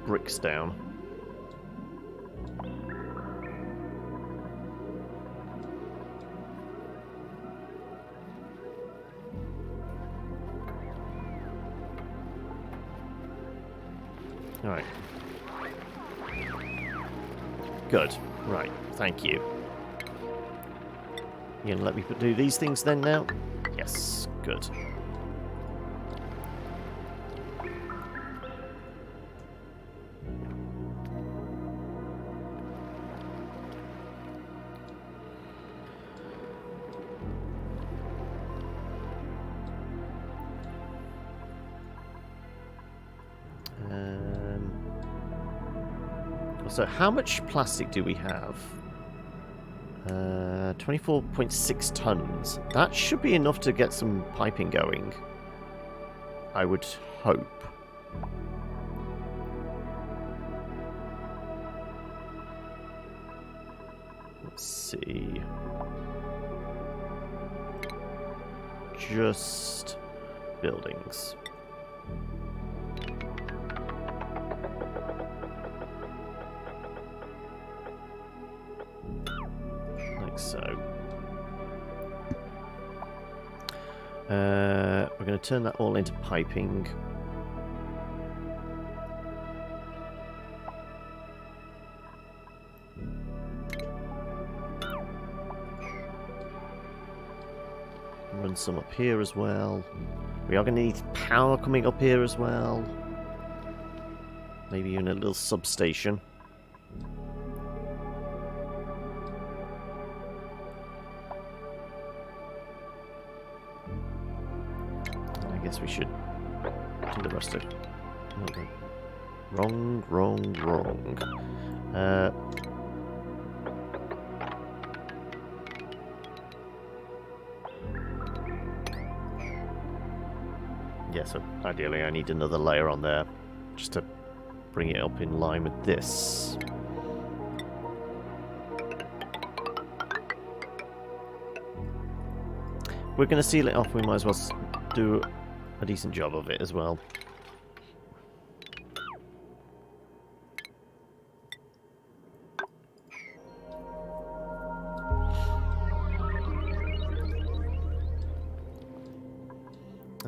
S1: bricks down. Alright. Good. Right. Thank you. You gonna let me do these things then now? Yes. Good. So how much plastic do we have? 24.6 tons. That should be enough to get some piping going. I would hope. Let's see. Just buildings. So we're going to turn that all into piping. Run some up here as well. We are going to need power coming up here as well. Maybe even a little substation. We should do the rest of it. Okay. Wrong. Yeah, so ideally I need another layer on there just to bring it up in line with this. We're going to seal it off, we might as well do a decent job of it as well.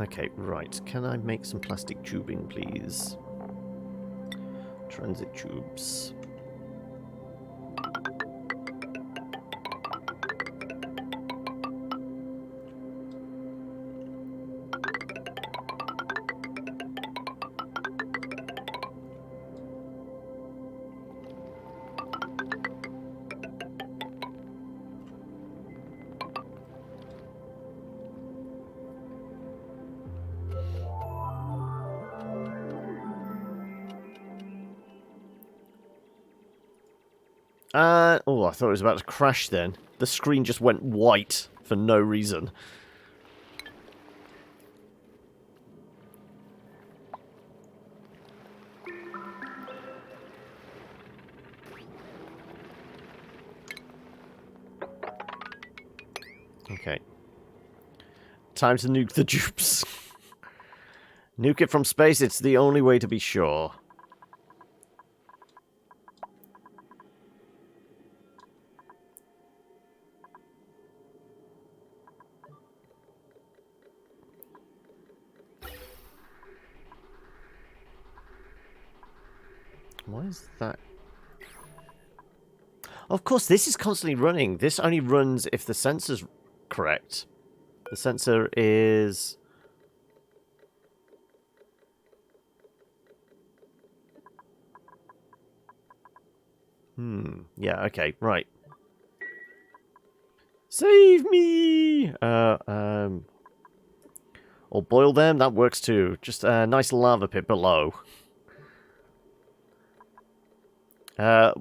S1: Okay, right. Can I make some plastic tubing, please? Transit tubes. Oh, I thought it was about to crash then. The screen just went white for no reason. Okay. Time to nuke the Dupes. Nuke it from space, it's the only way to be sure. Why is that? Of course, this is constantly running. This only runs if the sensor's correct. The sensor is... Yeah, okay, right. Save me! Or boil them, that works too. Just a nice lava pit below. Are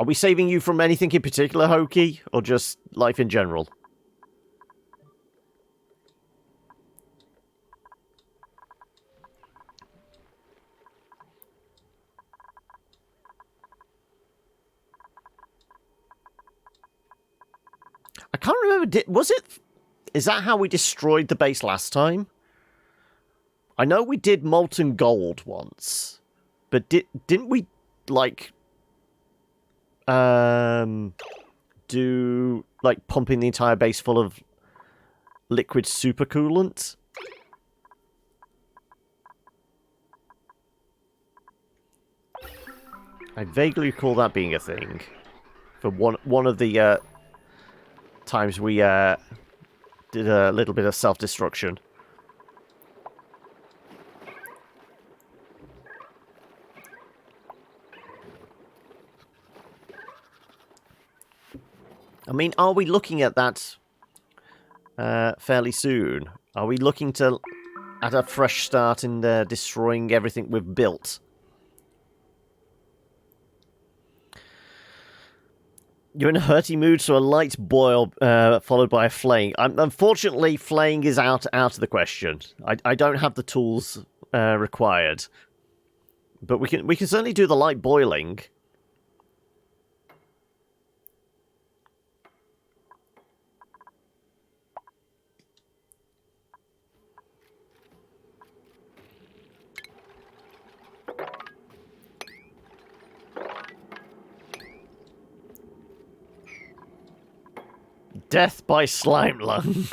S1: we saving you from anything in particular, Hokey? Or just life in general? I can't remember, was it... Is that how we destroyed the base last time? I know we did molten gold once. But didn't we, like... do, like, pumping the entire base full of liquid supercoolant? I vaguely recall that being a thing. For one of the times we did a little bit of self-destruction. I mean, are we looking at that fairly soon? Are we looking to at a fresh start in destroying everything we've built? You're in a hurty mood, so a light boil followed by a flaying. Unfortunately, flaying is out of the question. I don't have the tools required, but we can certainly do the light boiling. Death by slime lung.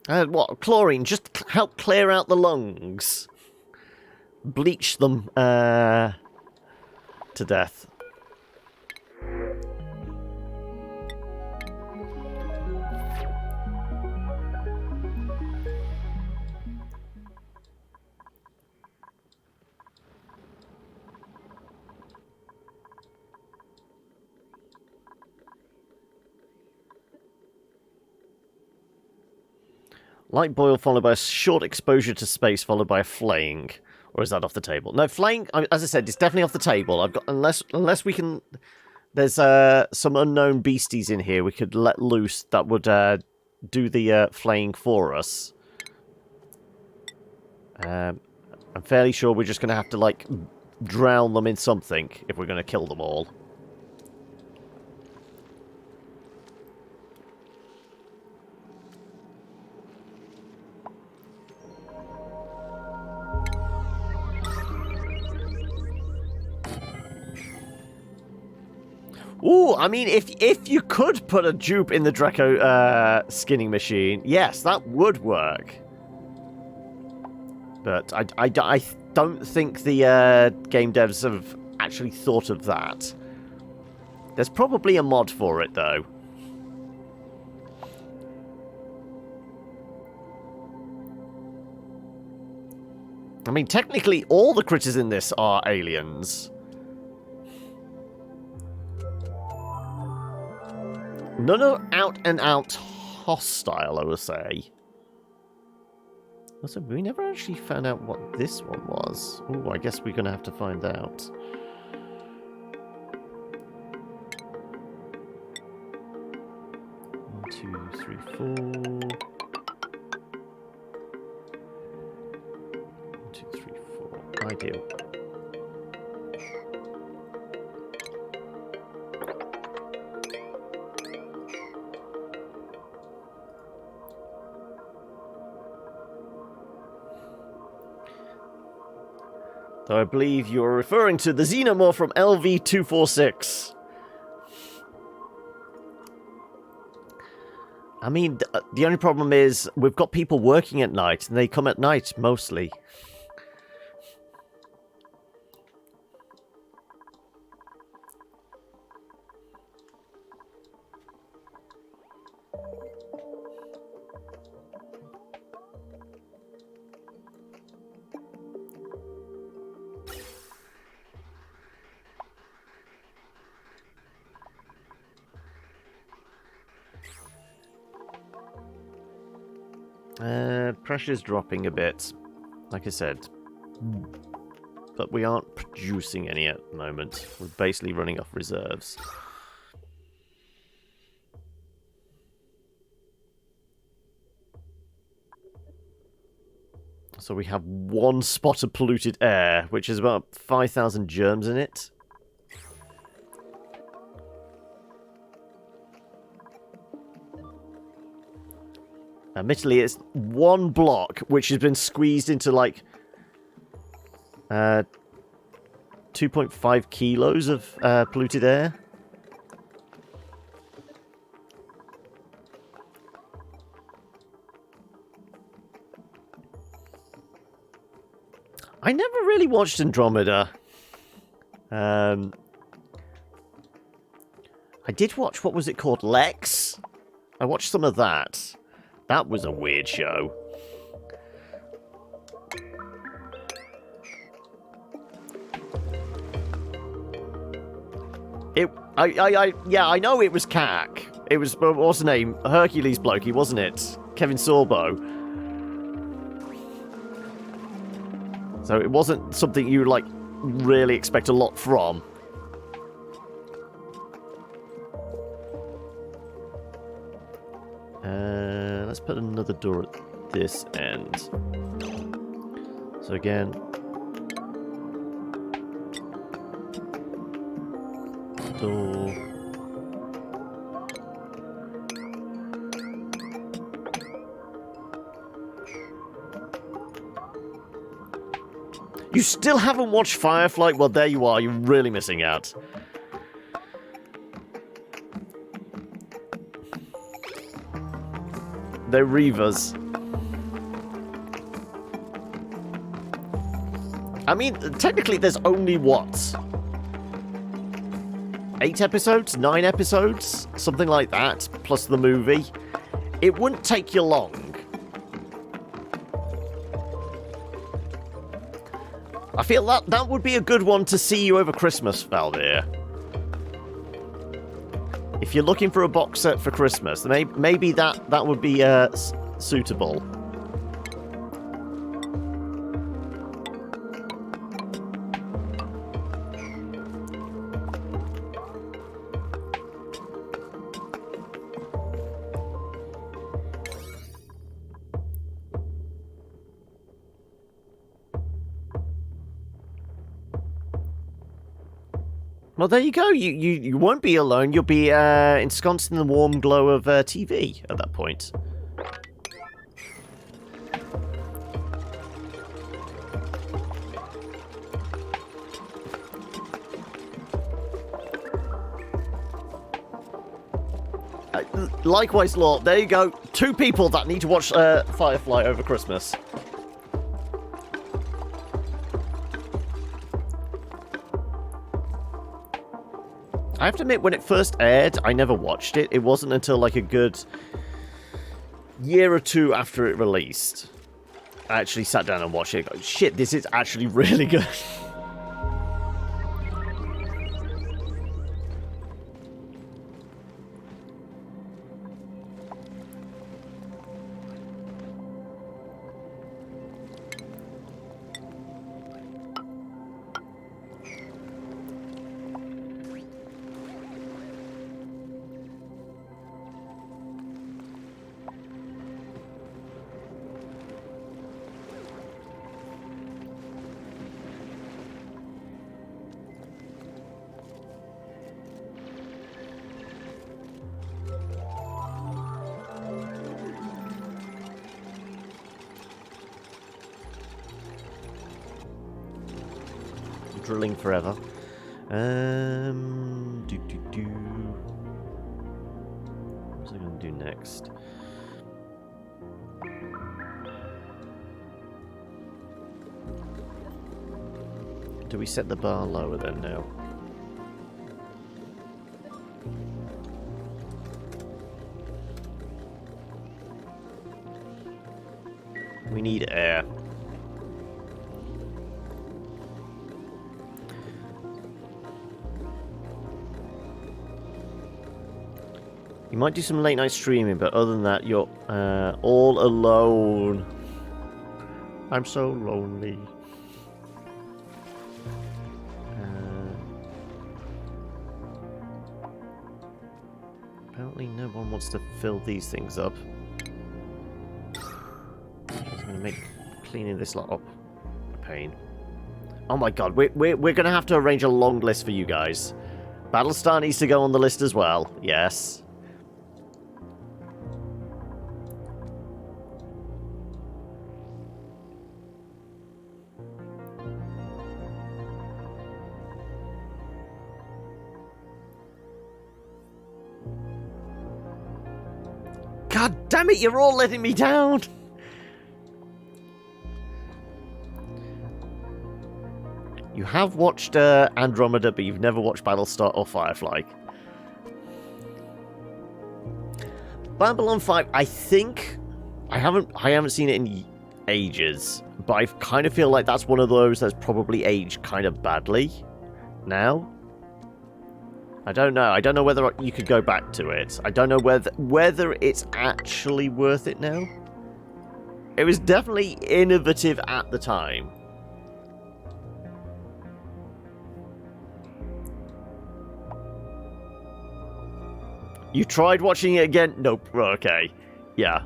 S1: What? Chlorine? Just help clear out the lungs. Bleach them to death. Light boil followed by a short exposure to space followed by a flaying. Or is that off the table? No, flaying, as I said, it's definitely off the table. I've got unless we can... There's some unknown beasties in here we could let loose that would do the flaying for us. I'm fairly sure we're just going to have to, like, drown them in something if we're going to kill them all. Ooh, I mean, if you could put a dupe in the Draco skinning machine, yes, that would work. But I don't think the game devs have actually thought of that. There's probably a mod for it, though. I mean, technically, all the critters in this are aliens. None are out-and-out hostile, I would say. Also, we never actually found out what this one was. Oh, I guess we're going to have to find out. One, two, three, four. 1, 2, 3, 4. Ideal. Though I believe you're referring to the Xenomorph from LV-246. I mean, the only problem is we've got people working at night, and they come at night, mostly. Pressure's dropping a bit, like I said. But we aren't producing any at the moment. We're basically running off reserves. So we have one spot of polluted air, which is about 5,000 germs in it. Admittedly, it's one block which has been squeezed into like 2.5 kilos of polluted air. I never really watched Andromeda. I did watch, what was it called? Lex? I watched some of that. That was a weird show. Yeah, I know it was CAC. It was, what's the name? Hercules blokey, wasn't it? Kevin Sorbo. So it wasn't something you, like, really expect a lot from. Let's put another door at this end. So again... door... You still haven't watched Firefly? Well, there you are. You're really missing out. They're Reavers. I mean, technically there's only what? 8 episodes? 9 episodes? Something like that, plus the movie. It wouldn't take you long. I feel that would be a good one to see you over Christmas, Valdir. If you're looking for a box set for Christmas, maybe that would be suitable. Well, there you go. You won't be alone. You'll be ensconced in the warm glow of TV at that point. Likewise, Lord, there you go. 2 people that need to watch Firefly over Christmas. I have to admit, when it first aired, I never watched it. It wasn't until like a good year or 2 after it released, I actually sat down and watched it. Shit, this is actually really good. Drilling forever. What's I going to do next? Do we set the bar lower then now? We need air. You might do some late night streaming, but other than that, you're all alone. I'm so lonely. Apparently no one wants to fill these things up. I'm going to make cleaning this lot up a pain. Oh my god, we're going to have to arrange a long list for you guys. Battlestar needs to go on the list as well. Yes. God damn it, you're all letting me down! You have watched Andromeda, but you've never watched Battlestar or Firefly. Babylon 5, I think... I haven't seen it in ages, but I kind of feel like that's one of those that's probably aged kind of badly now. I don't know. I don't know whether you could go back to it. I don't know whether it's actually worth it now. It was definitely innovative at the time. You tried watching it again? Nope. Okay. Yeah.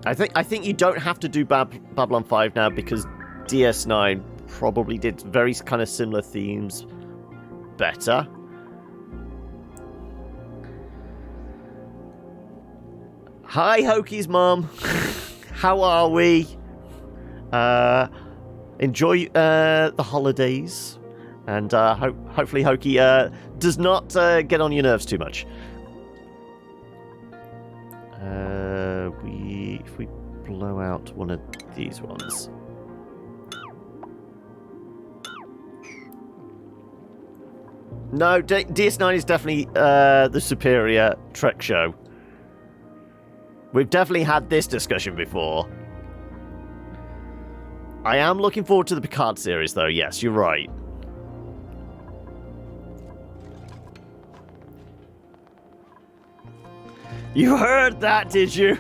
S1: I think you don't have to do Babylon 5 now because DS9 probably did very kind of similar themes better. Hi, Hokey's mom. How are we? Enjoy the holidays, and hopefully Hokey does not get on your nerves too much. If we blow out one of these ones. No, DS9 is definitely the superior Trek show. We've definitely had this discussion before. I am looking forward to the Picard series, though. Yes, you're right. You heard that, did you?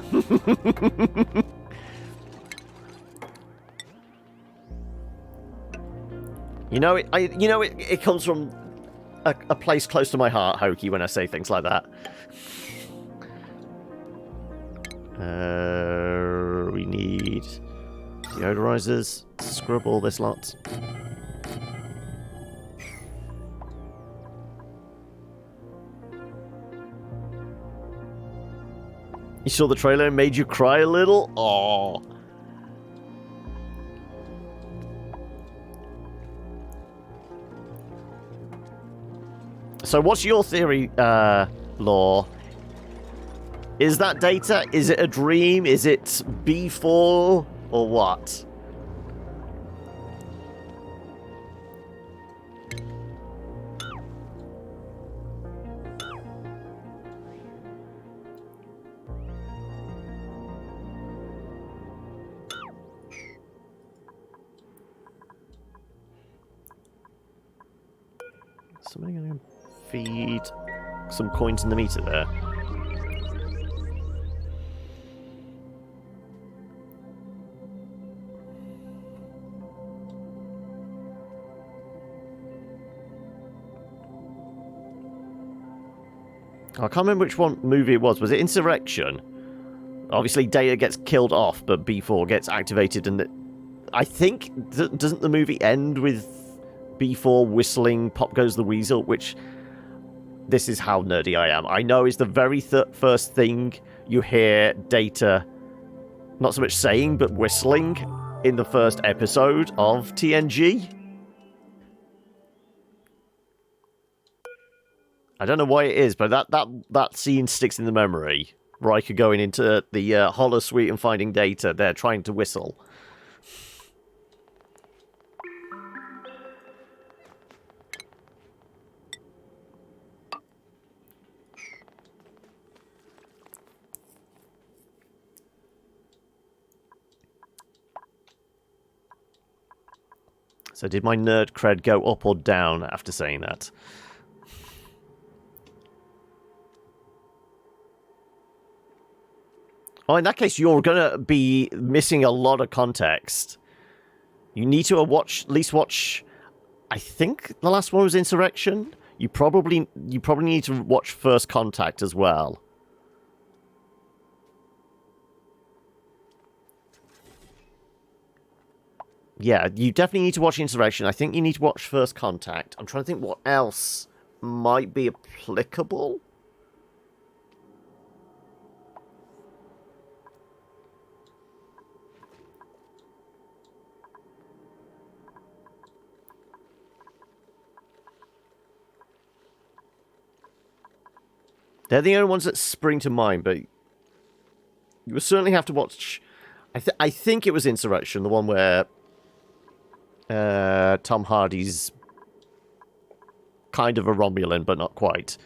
S1: It comes from a place close to my heart, Hokey, when I say things like that. We need deodorizers. Scrub all this lot. You saw the trailer and made you cry a little? Aww. So what's your theory, Law? Is that Data? Is it a dream? Is it B4? Or what? Somebody gonna feed some coins in the meter there. I can't remember which one movie it was. Was it Insurrection? Obviously, Data gets killed off, but B4 gets activated, and I think doesn't the movie end with B4 whistling "Pop Goes the Weasel," which, this is how nerdy I am. I know is the very first thing you hear Data, not so much saying, but whistling in the first episode of TNG. I don't know why it is, but that scene sticks in the memory. Riker going into the holosuite and finding Data there trying to whistle. So did my nerd cred go up or down after saying that? Oh, in that case, you're going to be missing a lot of context. You need to at least watch... I think the last one was Insurrection. You probably need to watch First Contact as well. Yeah, you definitely need to watch Insurrection. I think you need to watch First Contact. I'm trying to think what else might be applicable. They're the only ones that spring to mind, but you will certainly have to watch... I think it was Insurrection, the one where Tom Hardy's kind of a Romulan, but not quite.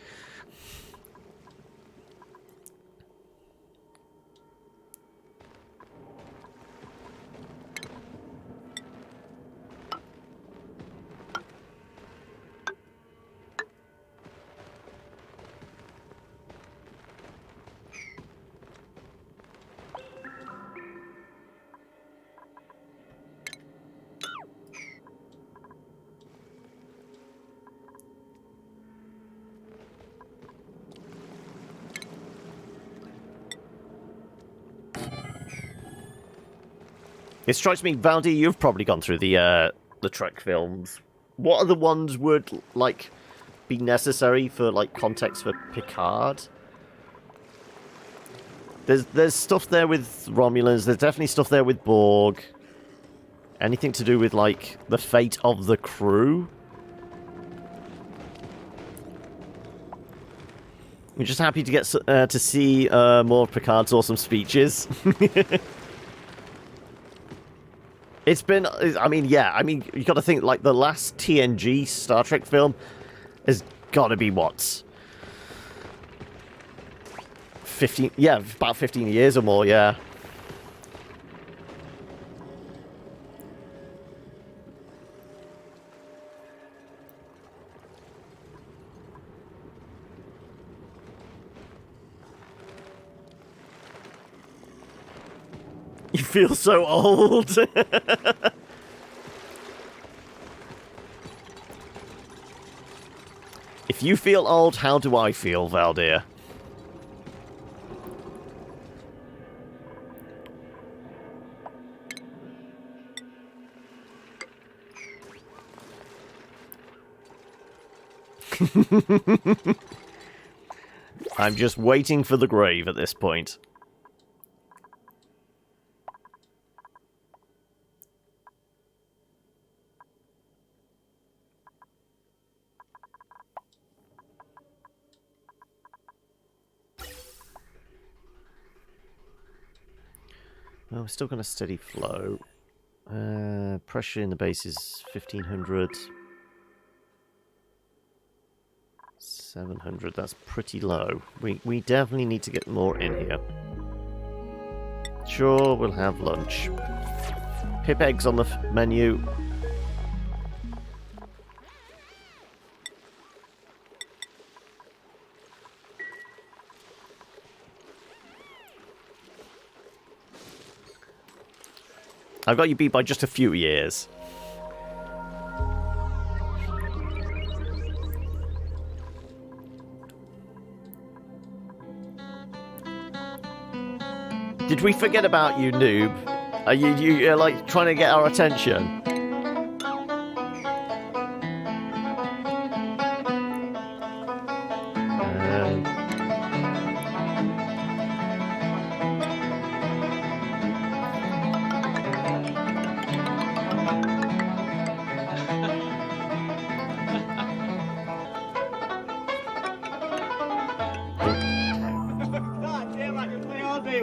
S1: It strikes me, Valdi, you've probably gone through the Trek films. What are the ones would like be necessary for like context for Picard? There's stuff there with Romulans. There's definitely stuff there with Borg. Anything to do with like the fate of the crew? We're just happy to get to see more of Picard's awesome speeches. It's been, I mean, you got to think, like, the last TNG Star Trek film has got to be, what? 15, yeah, about 15 years or more, yeah. You feel so old. If you feel old, how do I feel, Valdir? I'm just waiting for the grave at this point. Well, we're still got a steady flow. Pressure in the base is 1500. 700, that's pretty low. We definitely need to get more in here. Sure, we'll have lunch. Pip eggs on the menu. I've got you beat by just a few years. Did we forget about you, noob? Are you're like trying to get our attention?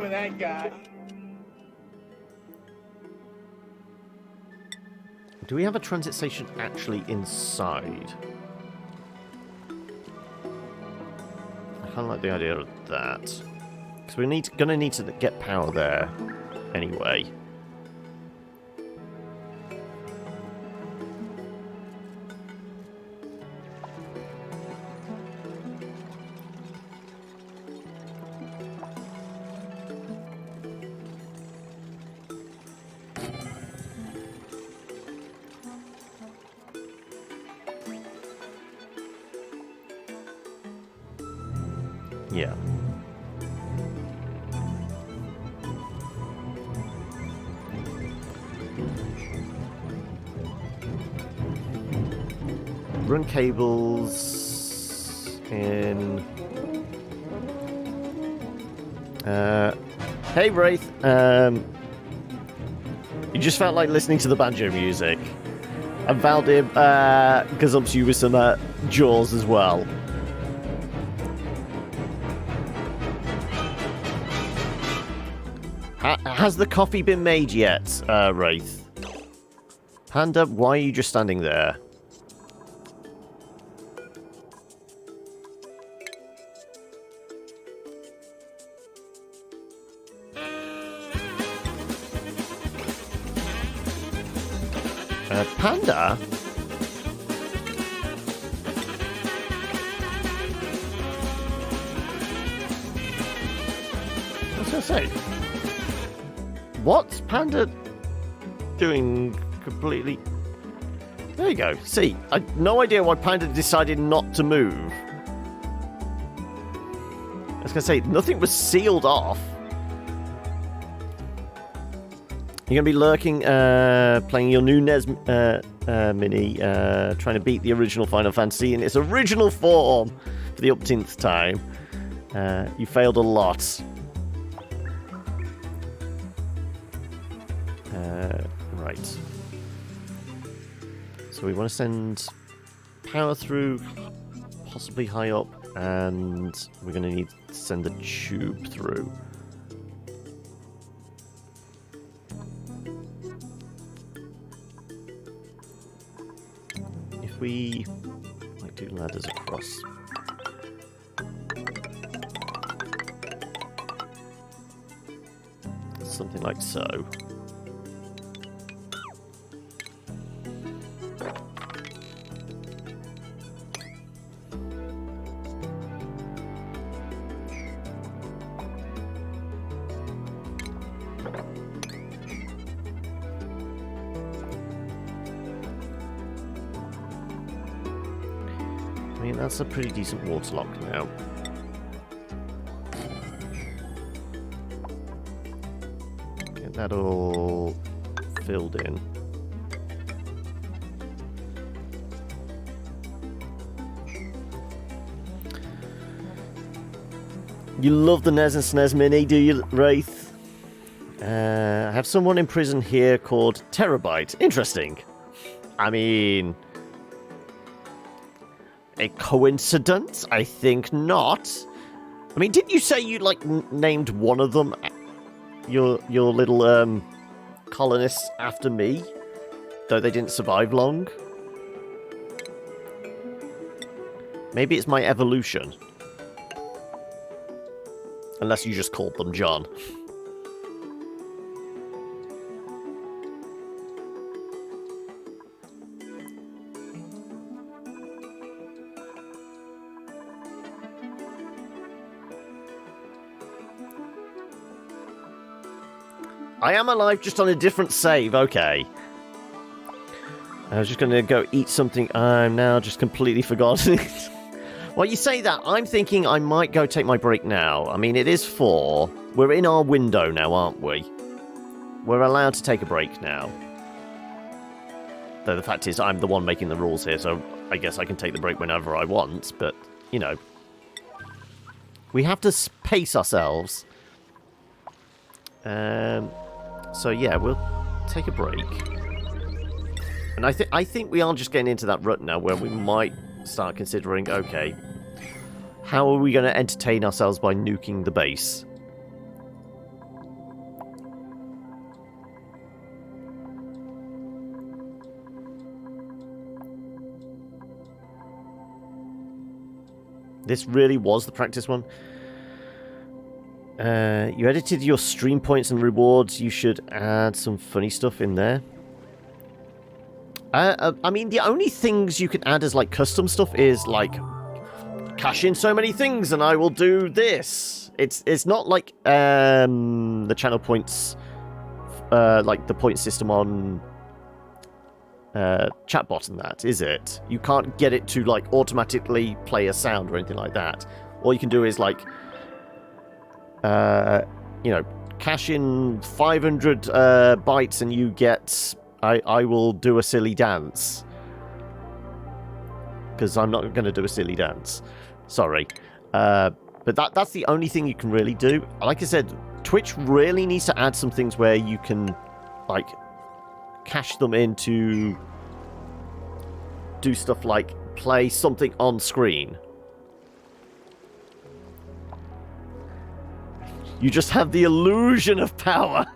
S2: With that guy.
S1: Do we have a transit station actually inside? I kind of like the idea of that. Because we're gonna need to get power there anyway. Yeah. Run cables in. Hey Wraith. You just felt like listening to the banjo music. And Valdir gazumps you with some jaws as well. Has the coffee been made yet, Wraith? Panda, why are you just standing there? Panda? What's I say? What's Panda doing completely? There you go. See, I had no idea why Panda decided not to move. I was going to say, nothing was sealed off. You're going to be lurking, playing your new NES Mini, trying to beat the original Final Fantasy in its original form for the umpteenth time. You failed a lot. Right. So we want to send power through, possibly high up, and we're going to need to send the tube through. If we might do ladders across. Something like so. I mean, that's a pretty decent waterlock now. Get that all filled in. You love the NES and SNES Mini, do you, Wraith? I have someone in prison here called Terabyte. Interesting. I mean... a coincidence? I think not. I mean, didn't you say you, like, named one of them your little colonists after me, though they didn't survive long. Maybe it's my evolution. Unless you just called them John. I am alive, just on a different save. Okay. I was just going to go eat something. I'm now just completely forgotten it. Well, you say that. I'm thinking I might go take my break now. I mean, it is 4. We're in our window now, aren't we? We're allowed to take a break now. Though the fact is, I'm the one making the rules here, so I guess I can take the break whenever I want. But, you know. We have to pace ourselves. So yeah, we'll take a break. And I think we are just getting into that rut now where we might start considering, okay, how are we going to entertain ourselves by nuking the base? This really was the practice one. You edited your stream points and rewards. You should add some funny stuff in there. I mean, the only things you can add as, like, custom stuff is, like, cash in so many things and I will do this. It's not like the channel points, like the point system on chatbot and that, is it? You can't get it to, like, automatically play a sound or anything like that. All you can do is, like, you know, cash in 500 bytes and you get... I will do a silly dance. Because I'm not going to do a silly dance. Sorry. But that's the only thing you can really do. Like I said, Twitch really needs to add some things where you can, like, cash them into... do stuff like play something on screen. You just have the illusion of power.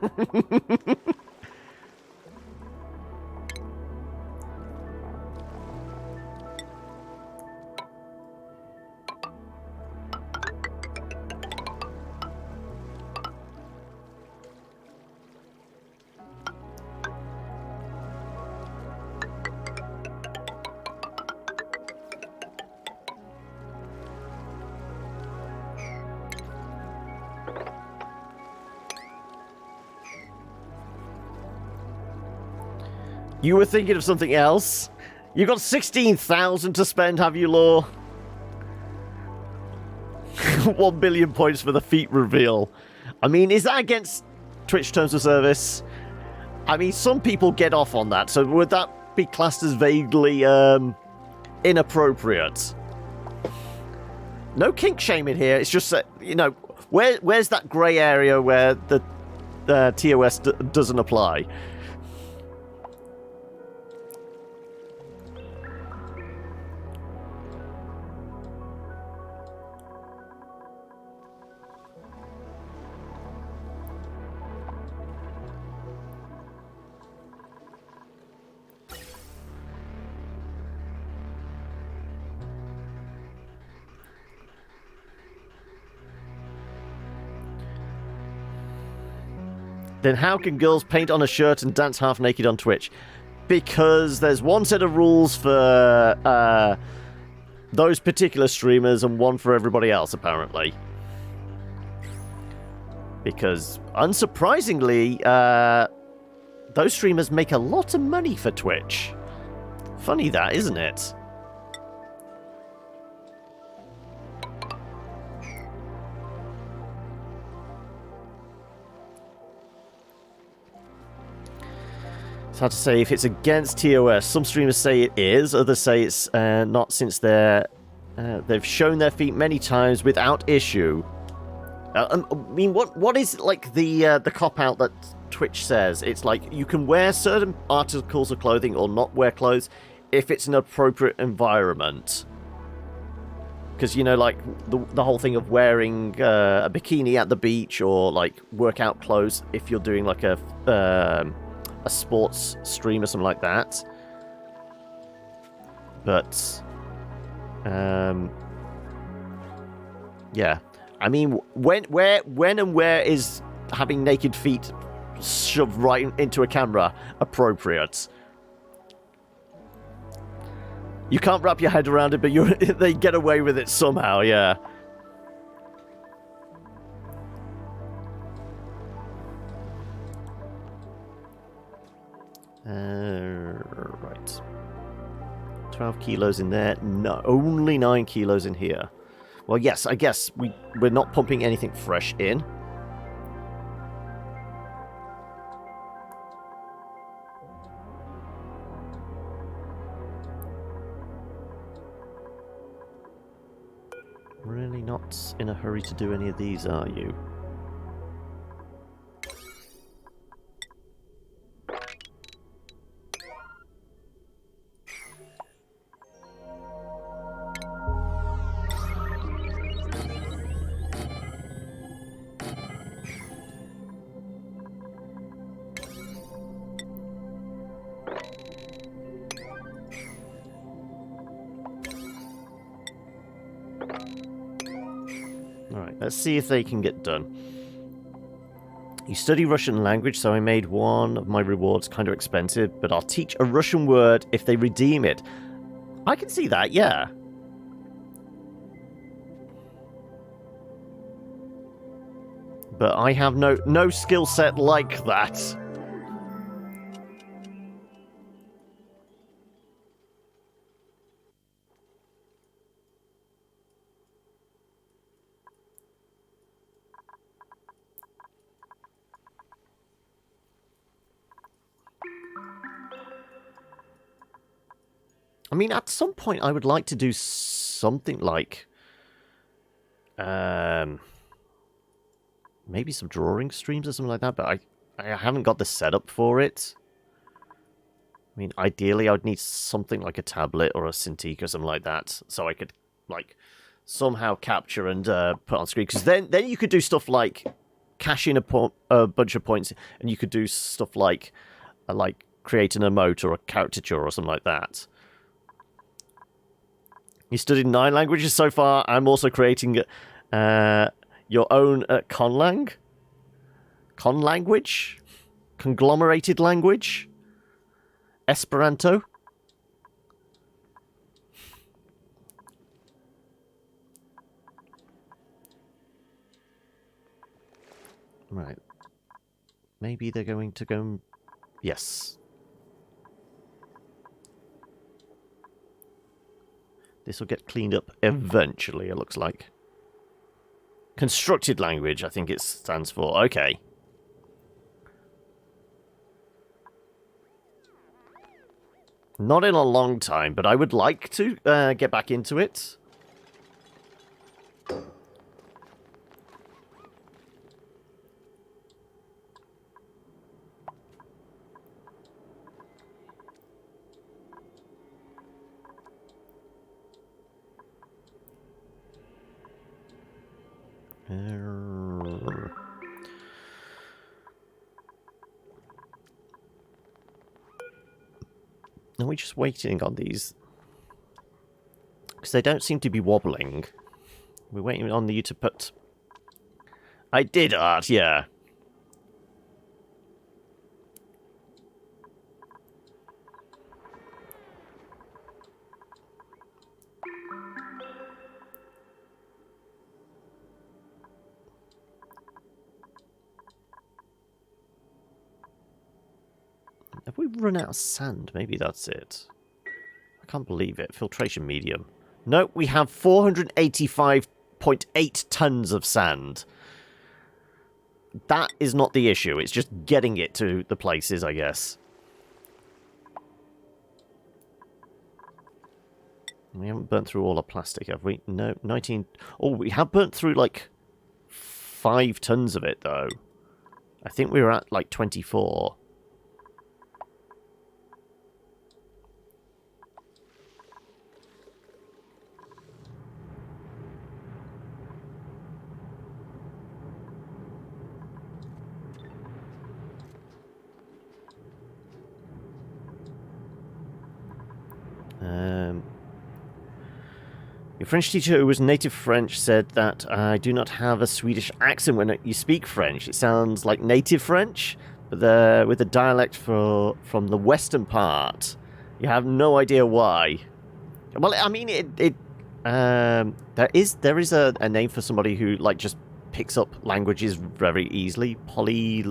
S1: You were thinking of something else? You got 16,000 to spend, have you, Law? 1 billion points for the feat reveal. I mean, is that against Twitch terms of service? I mean, some people get off on that, so would that be classed as vaguely inappropriate? No kink shaming here. It's just that, you know, where's that grey area where the TOS doesn't apply? Then how can girls paint on a shirt and dance half naked on Twitch? Because there's one set of rules for those particular streamers and one for everybody else, apparently. Because, unsurprisingly, those streamers make a lot of money for Twitch. Funny that, isn't it? It's hard to say if it's against TOS. Some streamers say it is, others say it's not, since they've shown their feet many times without issue. I mean, what is, like, the cop-out that Twitch says? It's like, you can wear certain articles of clothing or not wear clothes if it's an appropriate environment. Because, you know, like, the whole thing of wearing a bikini at the beach or, like, workout clothes if you're doing, like, a sports stream or something like that. But, yeah. I mean, when and where is having naked feet shoved right into a camera appropriate? You can't wrap your head around it, but they get away with it somehow, yeah. Right. 12 kilos in there. No, only 9 kilos in here. Well, yes, I guess we're not pumping anything fresh in. Really not in a hurry to do any of these, are you? Alright, let's see if they can get done. You study Russian language, so I made one of my rewards kind of expensive, but I'll teach a Russian word if they redeem it. I can see that, yeah. But I have no skill set like that. I mean, at some point, I would like to do something like, maybe some drawing streams or something like that. But I haven't got the setup for it. I mean, ideally, I would need something like a tablet or a Cintiq or something like that, so I could like somehow capture and put on screen. Because then you could do stuff like cash in a bunch of points, and you could do stuff like create an emote or a caricature or something like that. You studied 9 languages so far. I'm also creating your own conlanguage? Conglomerated language? Esperanto? Right. Maybe they're going to go... Yes. This will get cleaned up eventually, it looks like. Constructed language, I think it stands for. Okay. Not in a long time, but I would like to get back into it. Are we just waiting on these? Because they don't seem to be wobbling. We're waiting on you to put... I did art, yeah. Have we run out of sand? Maybe that's it. I can't believe it. Filtration medium. No, we have 485.8 tons of sand. That is not the issue. It's just getting it to the places, I guess. We haven't burnt through all our plastic, have we? No, 19... Oh, we have burnt through, like, 5 tons of it, though. I think we were at, like, 24. Your French teacher, who was native French, said that I do not have a Swedish accent when you speak French. It sounds like native French, but with a dialect from the western part. You have no idea why. Well, I mean, there is a name for somebody who like just picks up languages very easily. Poly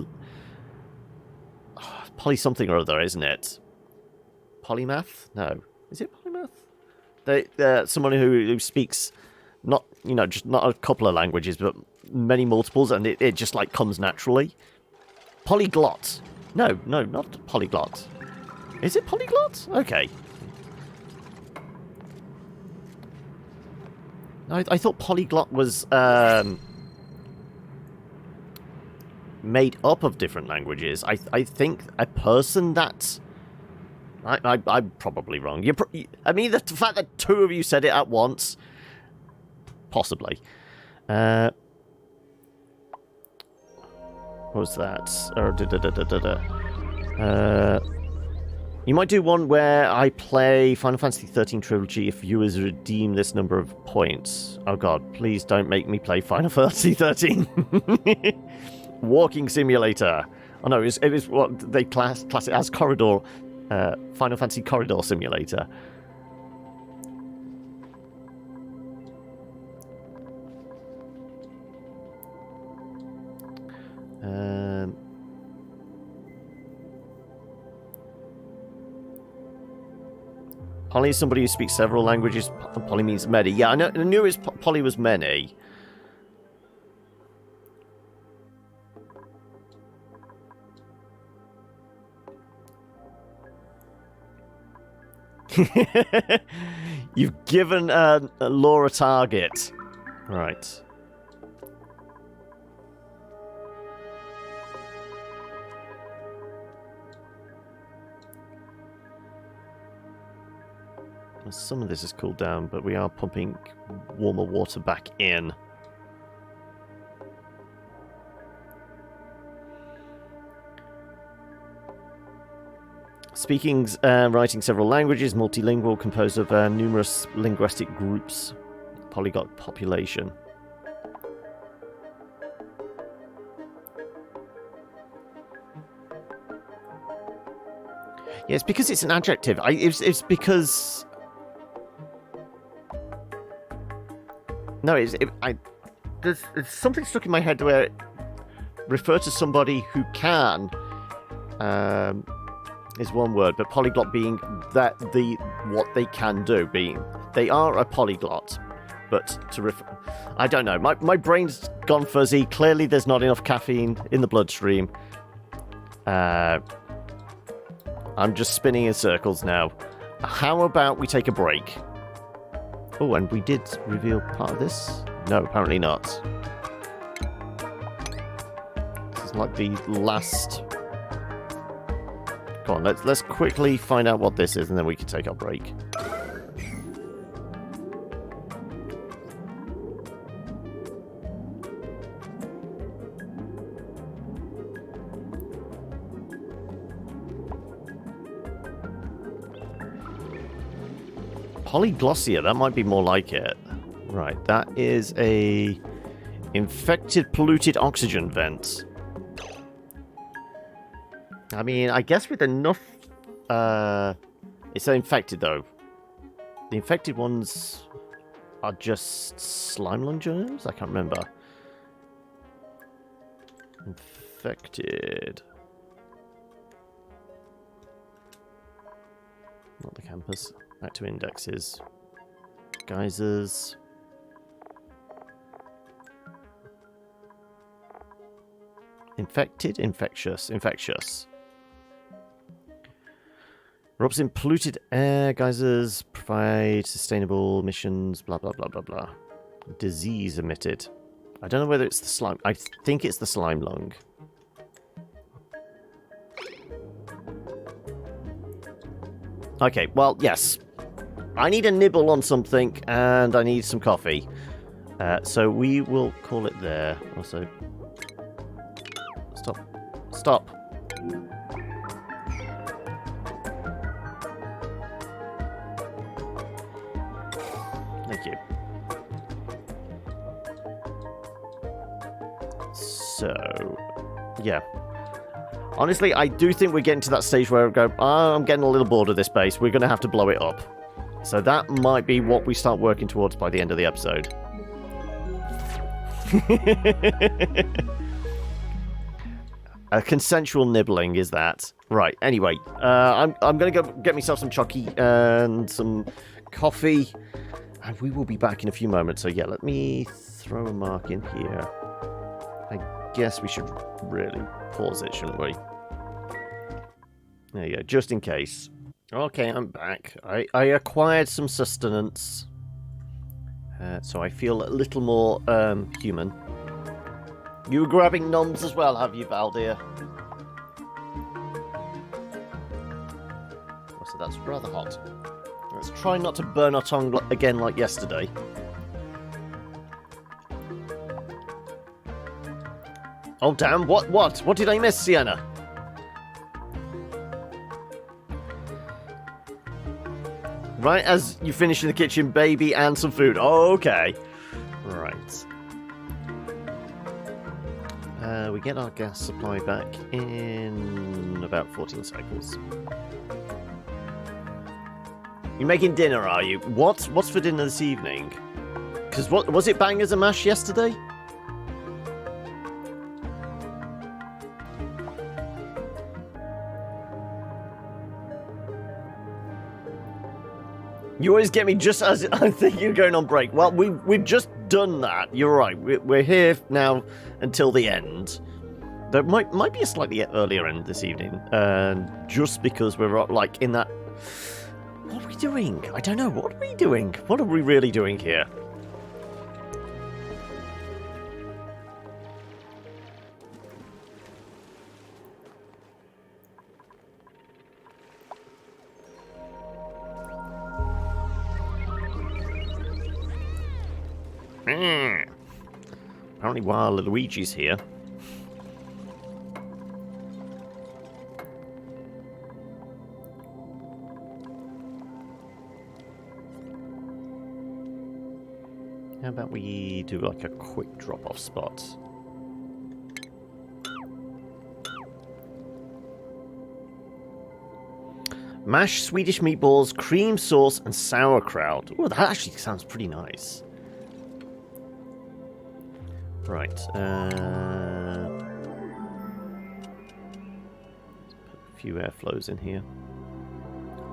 S1: something or other, isn't it? Polymath? No, is it polymath? Someone who speaks not just not a couple of languages, but many multiples, and it just like comes naturally. Polyglot? No, not polyglot. Is it polyglot? Okay. I thought polyglot was made up of different languages. I think a person that... I'm probably wrong. I mean, the fact that two of you said it at once... Possibly. What was that? You might do one where I play Final Fantasy 13 Trilogy if viewers redeem this number of points. Oh god, please don't make me play Final Fantasy 13. Walking Simulator. Oh no, it was what they class it as Corridor. Final Fantasy Corridor Simulator. Poly is somebody who speaks several languages. Poly means many. Yeah, I knew Poly was many. You've given Laura a target. Right. Some of this is cooled down, but we are pumping warmer water back in. Speaking, writing several languages, multilingual, composed of numerous linguistic groups. Polyglot population. Yeah, it's because it's an adjective. It's because... No, there's something stuck in my head where it refer to somebody who can is one word, but polyglot being that what they can do, being they are a polyglot, but I don't know. My brain's gone fuzzy. Clearly, there's not enough caffeine in the bloodstream. I'm just spinning in circles now. How about we take a break? Oh, and we did reveal part of this? No, apparently not. This is like the last... Come on, let's quickly find out what this is, and then we can take our break. Polyglossia, that might be more like it. Right, that is a infected polluted oxygen vent. I mean, I guess with enough... it's infected, though. The infected ones are just slime lung germs? I can't remember. Infected. Not the campus. Back to indexes. Geysers. Infected, infectious, infectious. Erupts in polluted air, geysers provide sustainable emissions, blah, blah, blah, blah, blah. Disease emitted. I don't know whether it's the slime. I think it's the slime lung. Okay, well, yes. I need a nibble on something, and I need some coffee. So we will call it there. Also... Stop. Stop. Thank you. So, yeah. Honestly, I do think we're getting to that stage where we go, oh, I'm getting a little bored of this base. We're going to have to blow it up. So that might be what we start working towards by the end of the episode. A consensual nibbling is that. Right, anyway. I'm going to go get myself some chocky and some coffee. And we will be back in a few moments. So yeah, let me throw a mark in here. I guess we should really pause it, shouldn't we? There you go, just in case. Okay, I'm back. I acquired some sustenance. So I feel a little more human. You were grabbing noms as well, have you, Valdir? Oh, so that's rather hot. Let's try not to burn our tongue again like yesterday. Oh, damn. What? What did I miss, Sienna? Right as you finish in the kitchen, baby, and some food. Oh, okay. Right. We get our gas supply back in about 14 cycles. You're making dinner, are you? What's for dinner this evening? Because what was it, bangers and mash yesterday? You always get me just as I think you're going on break. Well, we've just done that. You're right. We're here now until the end. There might be a slightly earlier end this evening, just because we're like in that. What are we doing? I don't know. What are we doing? What are we really doing here? Apparently while Luigi's here. How about we do like a quick drop-off spot? Mashed Swedish meatballs, cream sauce, and sauerkraut. Oh, that actually sounds pretty nice. Right. Let's put a few airflows in here.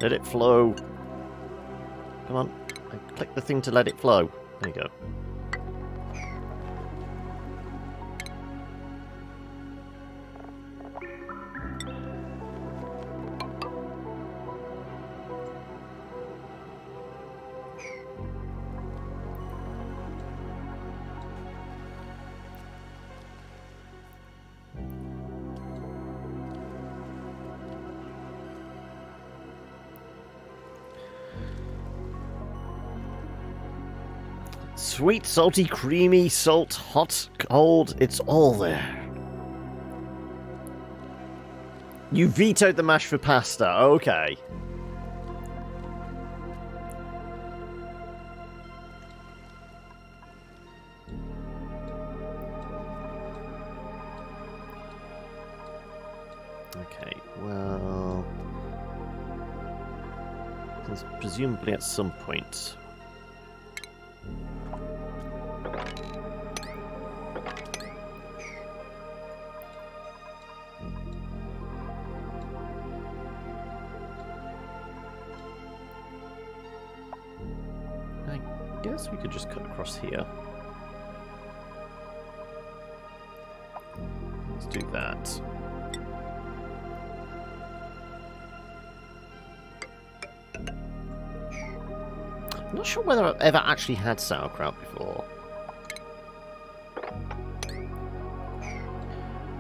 S1: Let it flow. Come on. I click the thing to let it flow. There you go. Sweet, salty, creamy, salt, hot, cold, it's all there. You vetoed the mash for pasta, okay. Okay, well... there's presumably at some point... I guess we could just cut across here. Let's do that. I'm not sure whether I've ever actually had sauerkraut before.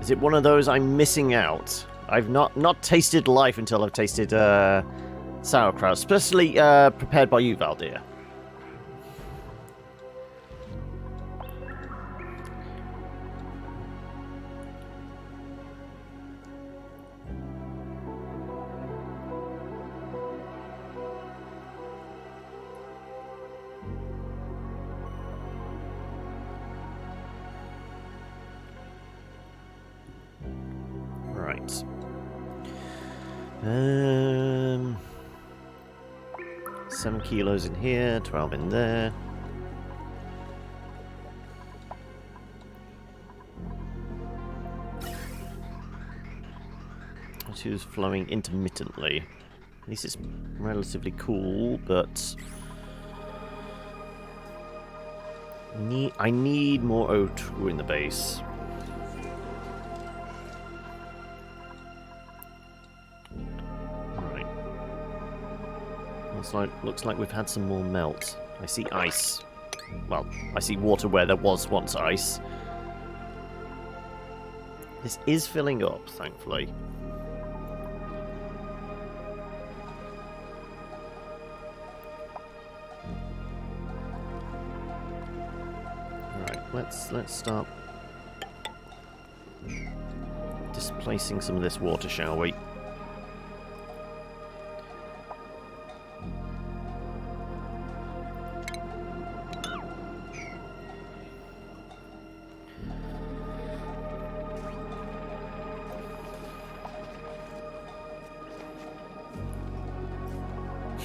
S1: Is it one of those I'm missing out? I've not tasted life until I've tasted sauerkraut, especially prepared by you, Valdir. 7 kilos in here, 12 in there. Who's flowing intermittently. At least it's relatively cool, but I need more O2 in the base. Alright. Looks like we've had some more melt. I see ice. Well, I see water where there was once ice. This is filling up, thankfully. Let's start displacing some of this water, shall we?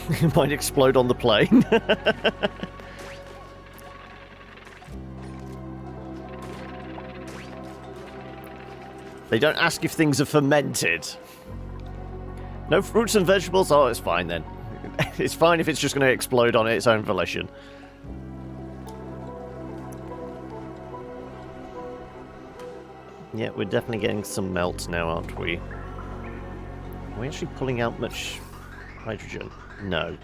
S1: It might explode on the plane. They don't ask if things are fermented. No fruits and vegetables? Oh, it's fine then. It's fine if it's just going to explode on its own volition. Yeah, we're definitely getting some melt now, aren't we? Are we actually pulling out much hydrogen? No.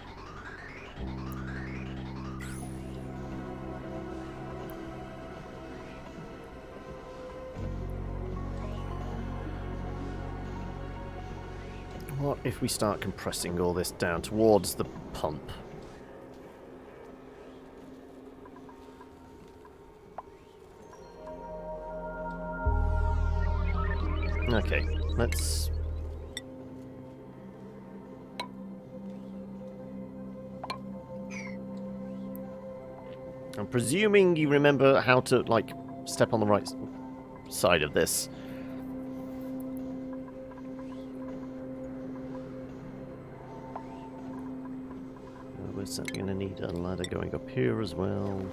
S1: What if we start compressing all this down towards the pump? Okay, let's... I'm presuming you remember how to, like, step on the right side of this. We're certainly going to need a ladder going up here as well.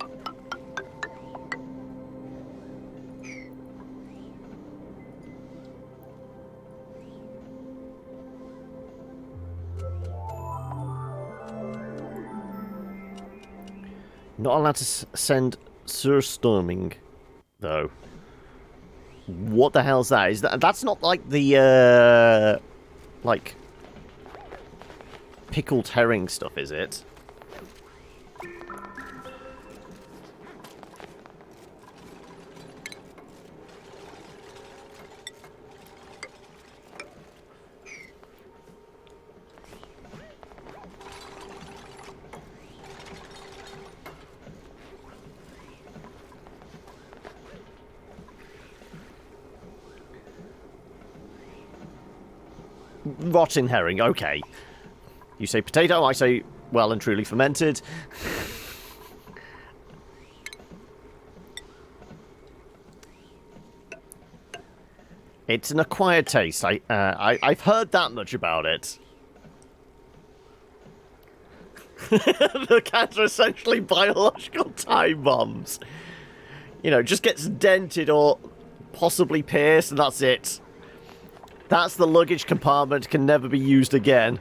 S1: Not allowed to send surstorming, though. What the hell's that? Is that's not like the like pickled herring stuff, is it? Rotten herring, okay. You say potato, I say well and truly fermented. It's an acquired taste. I've heard that much about it. The cans are essentially biological time bombs. You know, just gets dented or possibly pierced, and that's it. That's the luggage compartment, can never be used again.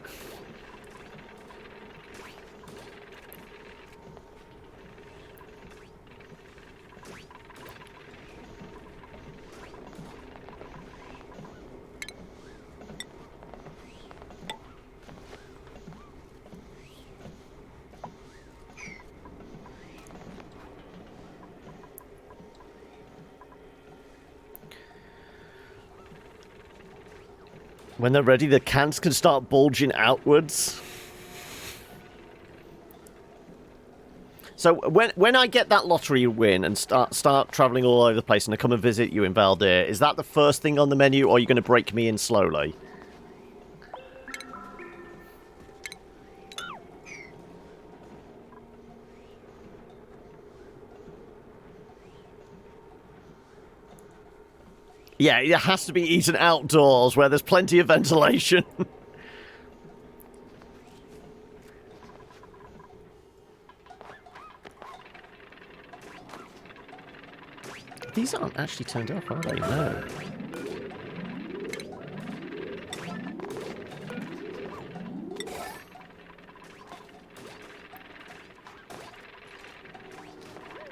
S1: When they're ready, the cans can start bulging outwards. So when I get that lottery win and start traveling all over the place and I come and visit you in Valdir, is that the first thing on the menu, or are you going to break me in slowly? Yeah, it has to be eaten outdoors where there's plenty of ventilation. These aren't actually turned up, are they? No.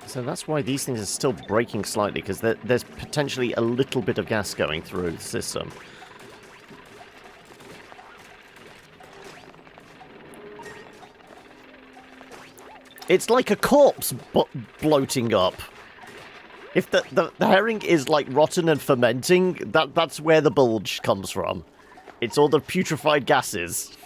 S1: So that's why these things are still braking slightly, because there's potentially a little bit of gas going through the system. It's like a corpse bloating up. If the herring is like rotten and fermenting, that's where the bulge comes from. It's all the putrefied gases.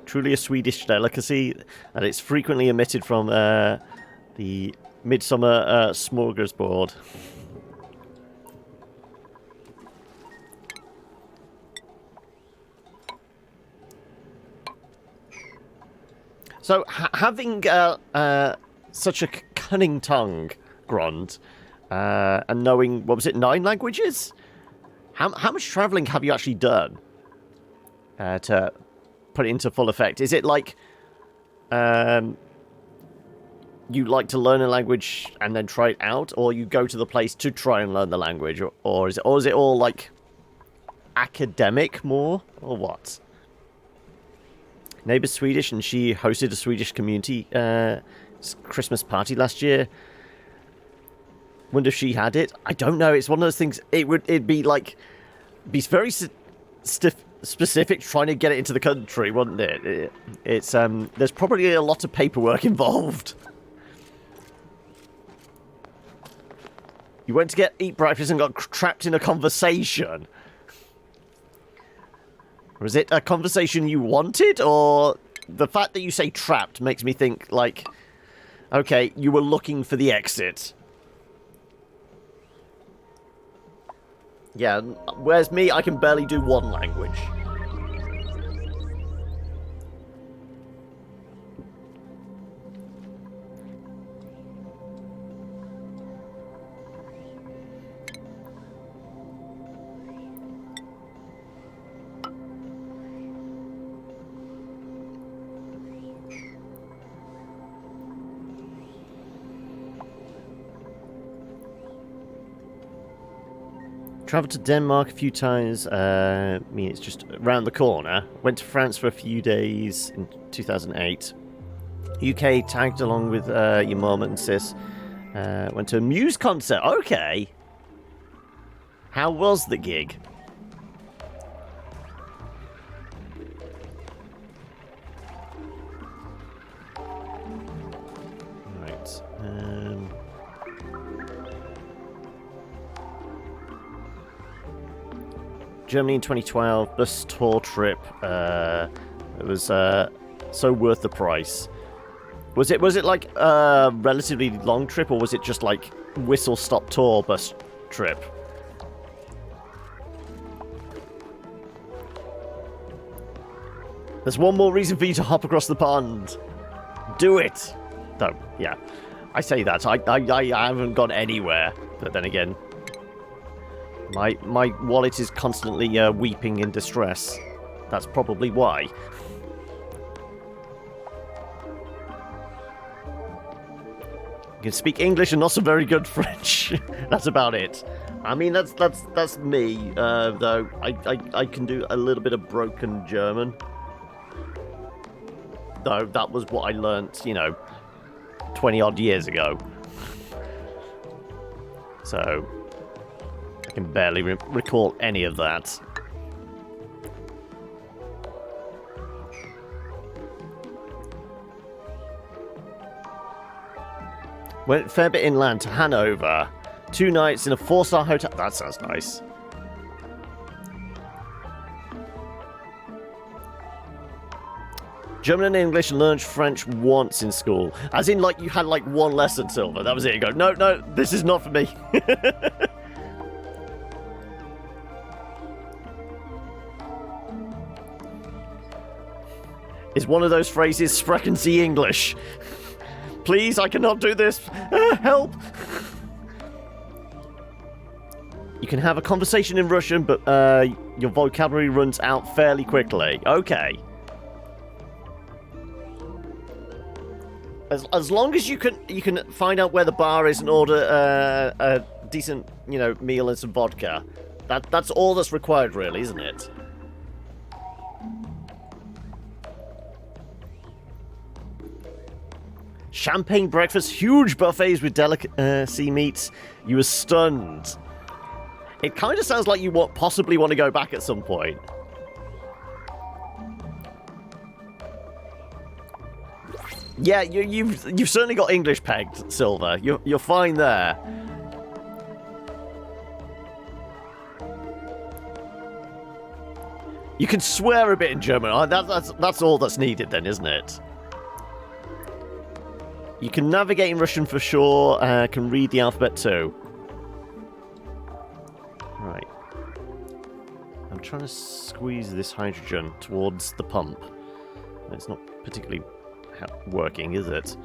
S1: Truly a Swedish delicacy, and it's frequently emitted from the midsummer smorgasbord. So, having such a cunning tongue, Grond, and knowing, what was it, 9 languages? How much travelling have you actually done to put it into full effect? Is it like you like to learn a language and then try it out, or you go to the place to try and learn the language, or is it all like academic more, or what? Neighbour's Swedish, and she hosted a Swedish community Christmas party last year. Wonder if she had it. I don't know. It's one of those things. It'd be very specific trying to get it into the country, wouldn't it? It's there's probably a lot of paperwork involved. You went to eat breakfast and got trapped in a conversation. Was it a conversation you wanted, or the fact that you say trapped makes me think, like, okay, you were looking for the exit. Yeah, whereas me, I can barely do one language. Travelled to Denmark a few times. I mean, it's just around the corner. Went to France for a few days in 2008. UK, tagged along with your mum and sis. Went to a Muse concert. Okay. How was the gig? Right. Germany in 2012, bus tour trip. It was so worth the price. Was it like a relatively long trip, or was it just like whistle stop tour bus trip? There's one more reason for you to hop across the pond. Do it. No, yeah, I say that. I haven't gone anywhere, but then again, my wallet is constantly weeping in distress. That's probably why. You can speak English and not so very good French. That's about it. I mean, that's me, though. I can do a little bit of broken German. Though that was what I learnt, 20-odd years ago. So I can barely recall any of that. Went a fair bit inland to Hanover. 2 nights in a 4-star hotel. That sounds nice. German and English, learned French once in school. As in, like, you had, like, 1 lesson, Silver. That was it. You go, no, this is not for me. Is one of those phrases, sprechen Sie English? Please, I cannot do this. Help! You can have a conversation in Russian, but your vocabulary runs out fairly quickly. Okay. As long as you can find out where the bar is and order a decent, meal and some vodka. That's all that's required, really, isn't it? Champagne breakfast, huge buffets with delicacy meats. You were stunned. It kind of sounds like you possibly want to go back at some point. Yeah, you've certainly got English pegged, Silver. You're fine there. You can swear a bit in German. Oh, that's all that's needed then, isn't it? You can navigate in Russian for sure. Can read the alphabet too. Right. I'm trying to squeeze this hydrogen towards the pump. It's not particularly working, is it?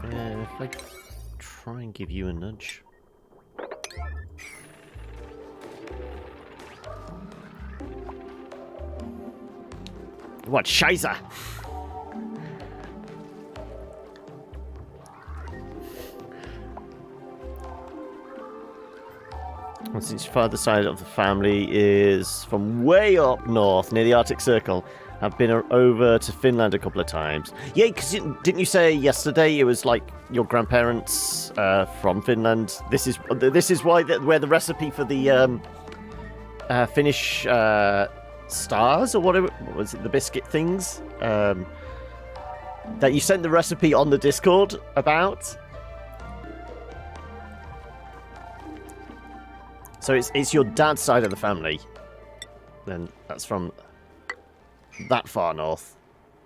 S1: If I try and give you a nudge. What, Scheiße! And since your father's side of the family is from way up north, near the Arctic Circle, I've been over to Finland a couple of times. Yeah, because didn't you say yesterday it was like your grandparents from Finland? This is why where the recipe for the Finnish stars or whatever, what was it, the biscuit things that you sent the recipe on the Discord about. So it's your dad's side of the family. Then that's from that far north.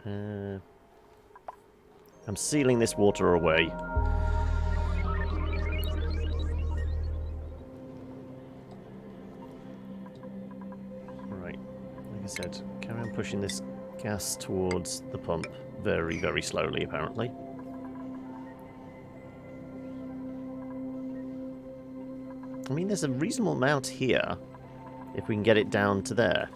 S1: I'm sealing this water away. Right, like I said, carry on pushing this gas towards the pump very, very slowly, apparently. I mean, there's a reasonable amount here, if we can get it down to there.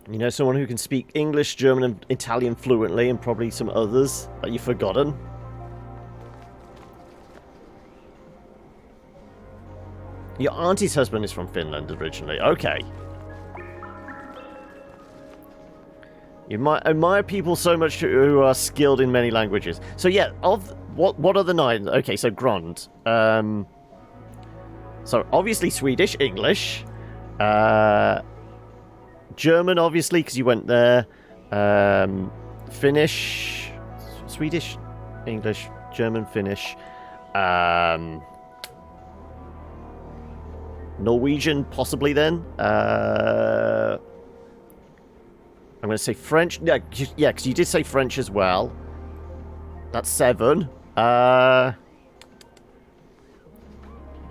S1: You know someone who can speak English, German, and Italian fluently, and probably some others that you've forgotten? Your auntie's husband is from Finland originally. Okay. You admire people so much who are skilled in many languages. So yeah, what are the 9? Okay, so Grond. So obviously Swedish, English, German obviously because you went there, Finnish, Swedish, English, German, Finnish, Norwegian, possibly then. I'm going to say French. Yeah, because you did say French as well. That's 7.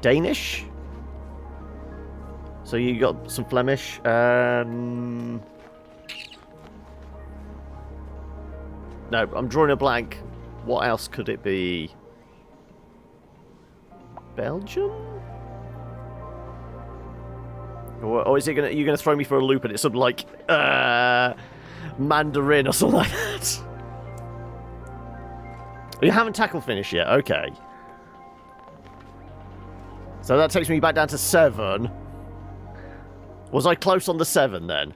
S1: Danish. So you got some Flemish. No, I'm drawing a blank. What else could it be? Belgium? Or is it gonna? You're gonna throw me for a loop and it's something like Mandarin or something like that? You haven't tackled Finnish yet. Okay. So that takes me back down to 7. Was I close on the 7 then?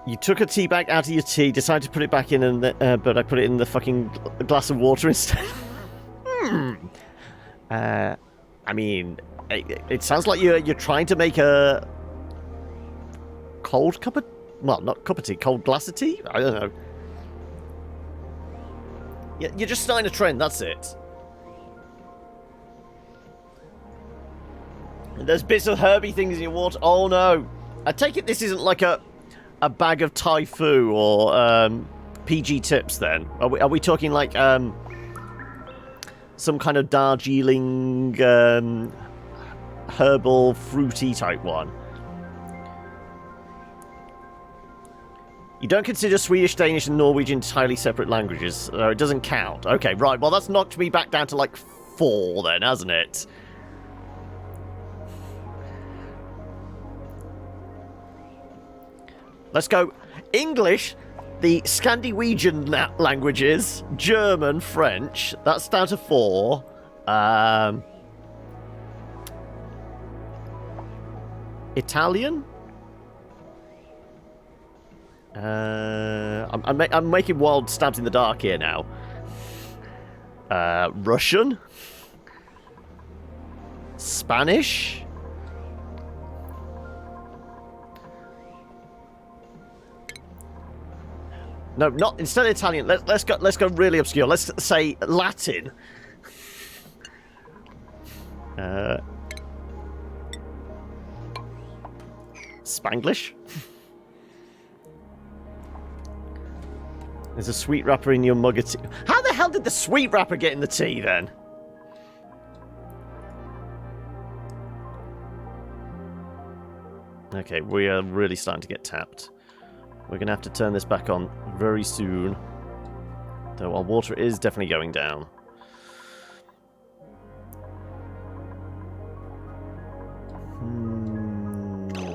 S1: You took a tea bag out of your tea, decided to put it back in, and but I put it in the fucking glass of water instead. I mean, it sounds like you're trying to make a cold cup of... Well, not cup of tea, cold glass of tea? I don't know. You're just starting a trend, that's it. And there's bits of herby things in your water. Oh no. I take it this isn't like a bag of Thai foo or PG tips then. Are we talking like some kind of Darjeeling herbal fruity type one? You don't consider Swedish, Danish, and Norwegian entirely separate languages, so it doesn't count. Okay, right. Well, that's knocked me back down to like 4 then, hasn't it? Let's go. English, the Scandinavian languages, German, French. That's down to 4. Italian? I'm making wild stabs in the dark here now. Russian? Spanish? No, not instead of Italian. Let's go really obscure. Let's say Latin. Spanglish. There's a sweet wrapper in your mug of tea. How the hell did the sweet wrapper get in the tea then? Okay, we are really starting to get tapped. We're going to have to turn this back on very soon. Though our water is definitely going down.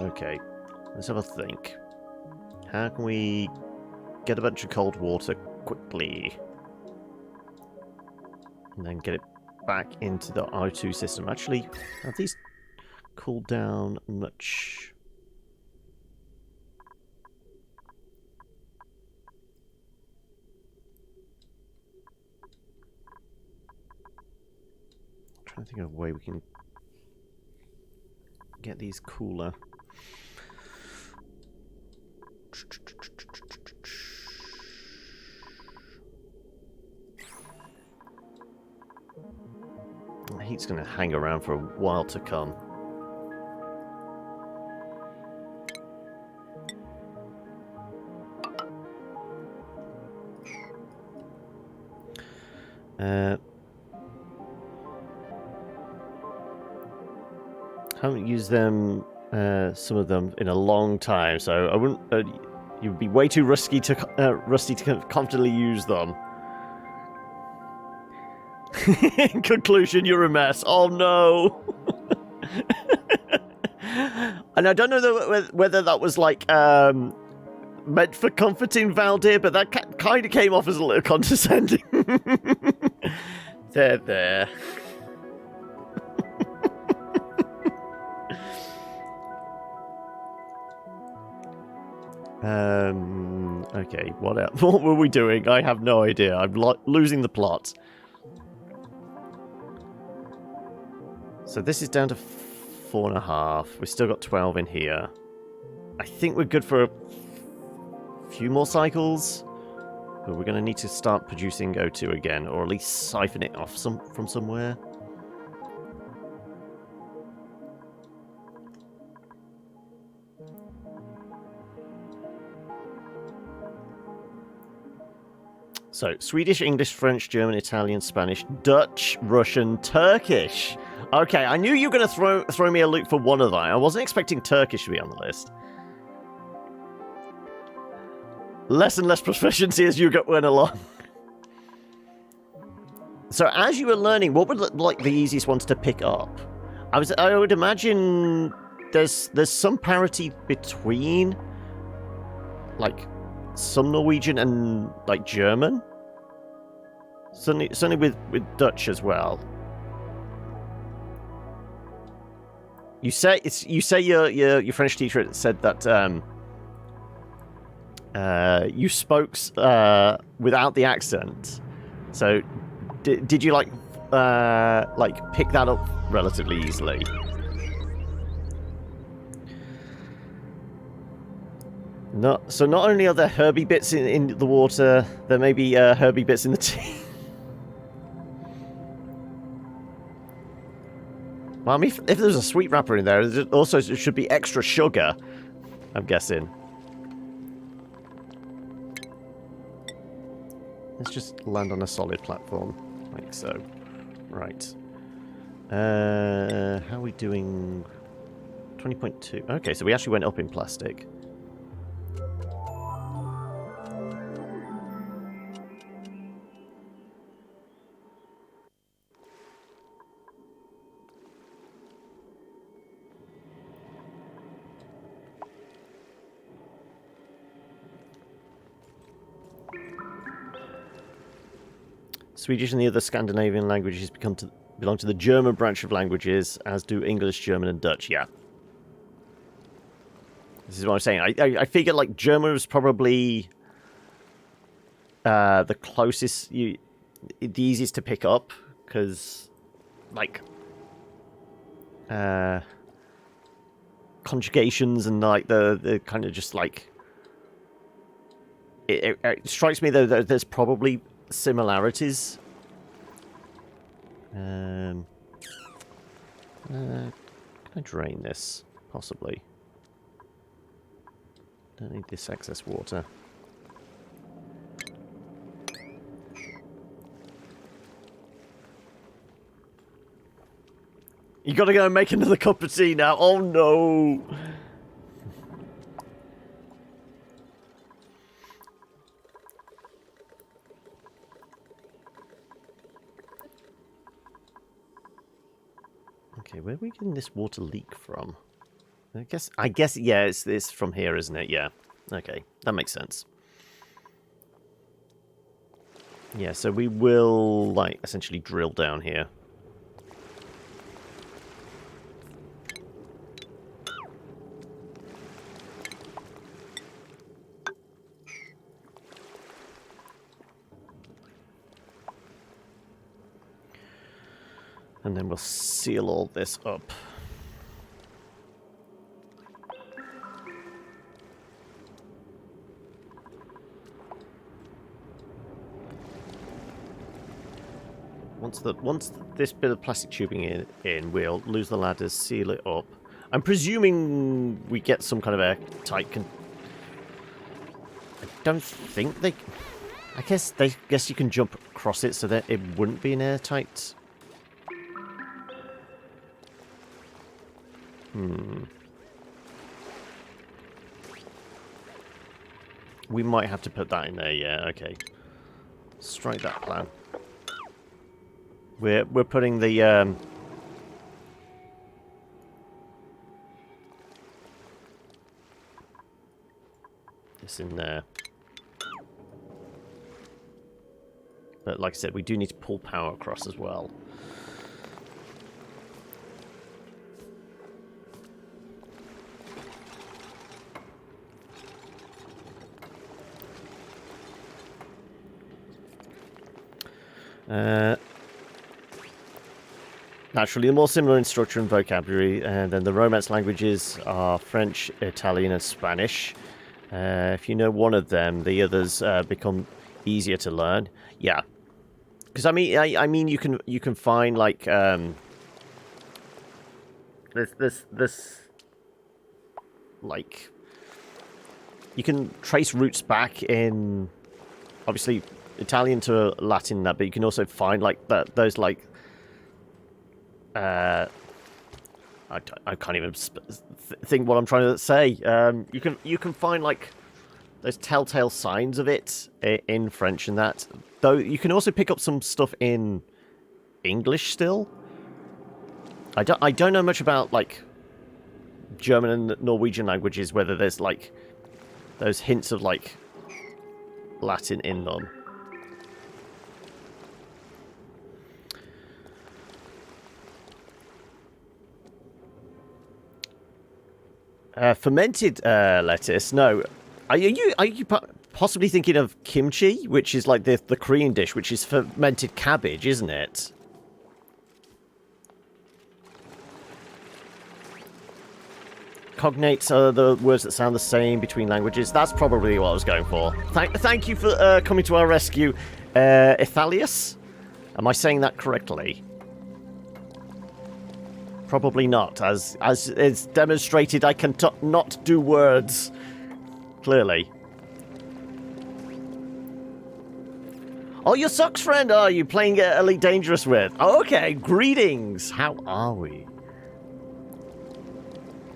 S1: Okay, let's have a think. How can we get a bunch of cold water quickly? And then get it back into the O2 system. Actually, have these cooled down much? I'm trying to think of a way we can get these cooler. The heat's going to hang around for a while to come. Haven't used them, some of them, in a long time, so I wouldn't. You'd be way too rusty to confidently use them. In conclusion, you're a mess. Oh no! And I don't know whether that was like meant for comforting Valdir, but that kind of came off as a little condescending. There. Okay, what else? What were we doing? I have no idea. I'm losing the plot. So this is down to 4.5. We've still got 12 in here. I think we're good for a few more cycles. But we're going to need to start producing O2 again, or at least siphon it off from somewhere. So, Swedish, English, French, German, Italian, Spanish, Dutch, Russian, Turkish. Okay, I knew you were going to throw me a loop for one of them. I wasn't expecting Turkish to be on the list. Less and less proficiency as you went along. So, as you were learning, what would look like the easiest ones to pick up? I would imagine there's some parity between, like, some Norwegian and like German. Certainly with Dutch as well. You say your French teacher said that you spoke without the accent. So did you like pick that up relatively easily? So not only are there herby bits in the water, there may be herby bits in the tea. Well, I mean, if there's a sweet wrapper in there, there also should be extra sugar, I'm guessing. Let's just land on a solid platform, like so. Right. How are we doing? 20.2. Okay, so we actually went up in plastic. Swedish and the other Scandinavian languages belong to the German branch of languages, as do English, German, and Dutch. Yeah. This is what I'm saying. I figure like German was probably the closest, the easiest to pick up, because like conjugations and like the kind of just like it strikes me though that there's probably similarities. Can I drain this? Possibly. Don't need this excess water. You gotta go and make another cup of tea now. Oh no! Okay, where are we getting this water leak from? I guess, yeah, it's from here, isn't it? Yeah. Okay, that makes sense. Yeah, so we will, like, essentially drill down here. And then we'll seal all this up. Once this bit of plastic tubing in, we'll lose the ladders, seal it up. I'm presuming we get some kind of airtight. I don't think they. I guess you can jump across it so that it wouldn't be an airtight. We might have to put that in there. Yeah. Okay. Strike that plan. We're putting the this in there. But like I said, we do need to pull power across as well. Naturally, the more similar in structure and vocabulary than the Romance languages are French, Italian, and Spanish. If you know one of them, the others become easier to learn. Yeah, because I mean, you can find like this like you can trace roots back in obviously Italian to Latin, but you can also find like those like. I can't even think what I'm trying to say. You can find like those telltale signs of it in French and that. Though you can also pick up some stuff in English still. I don't know much about like German and Norwegian languages, whether there's like those hints of like Latin in them. Fermented lettuce? No. Are you possibly thinking of kimchi, which is like the Korean dish, which is fermented cabbage, isn't it? Cognates are the words that sound the same between languages. That's probably what I was going for. Thank you for coming to our rescue, Ithalius. Am I saying that correctly? Probably not, as it's demonstrated I can not do words. Clearly. Oh, your socks friend are you playing Elite Dangerous with? Oh, okay, greetings. How are we?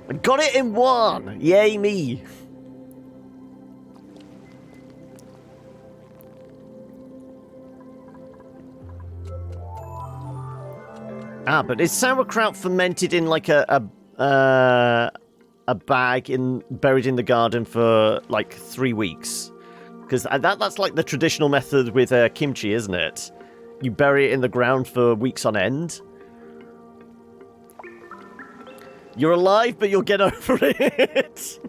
S1: I got it in one. Yay me. Ah, but is sauerkraut fermented in like a bag buried in the garden for like 3 weeks? Because that's like the traditional method with kimchi, isn't it? You bury it in the ground for weeks on end. You're alive, but you'll get over it.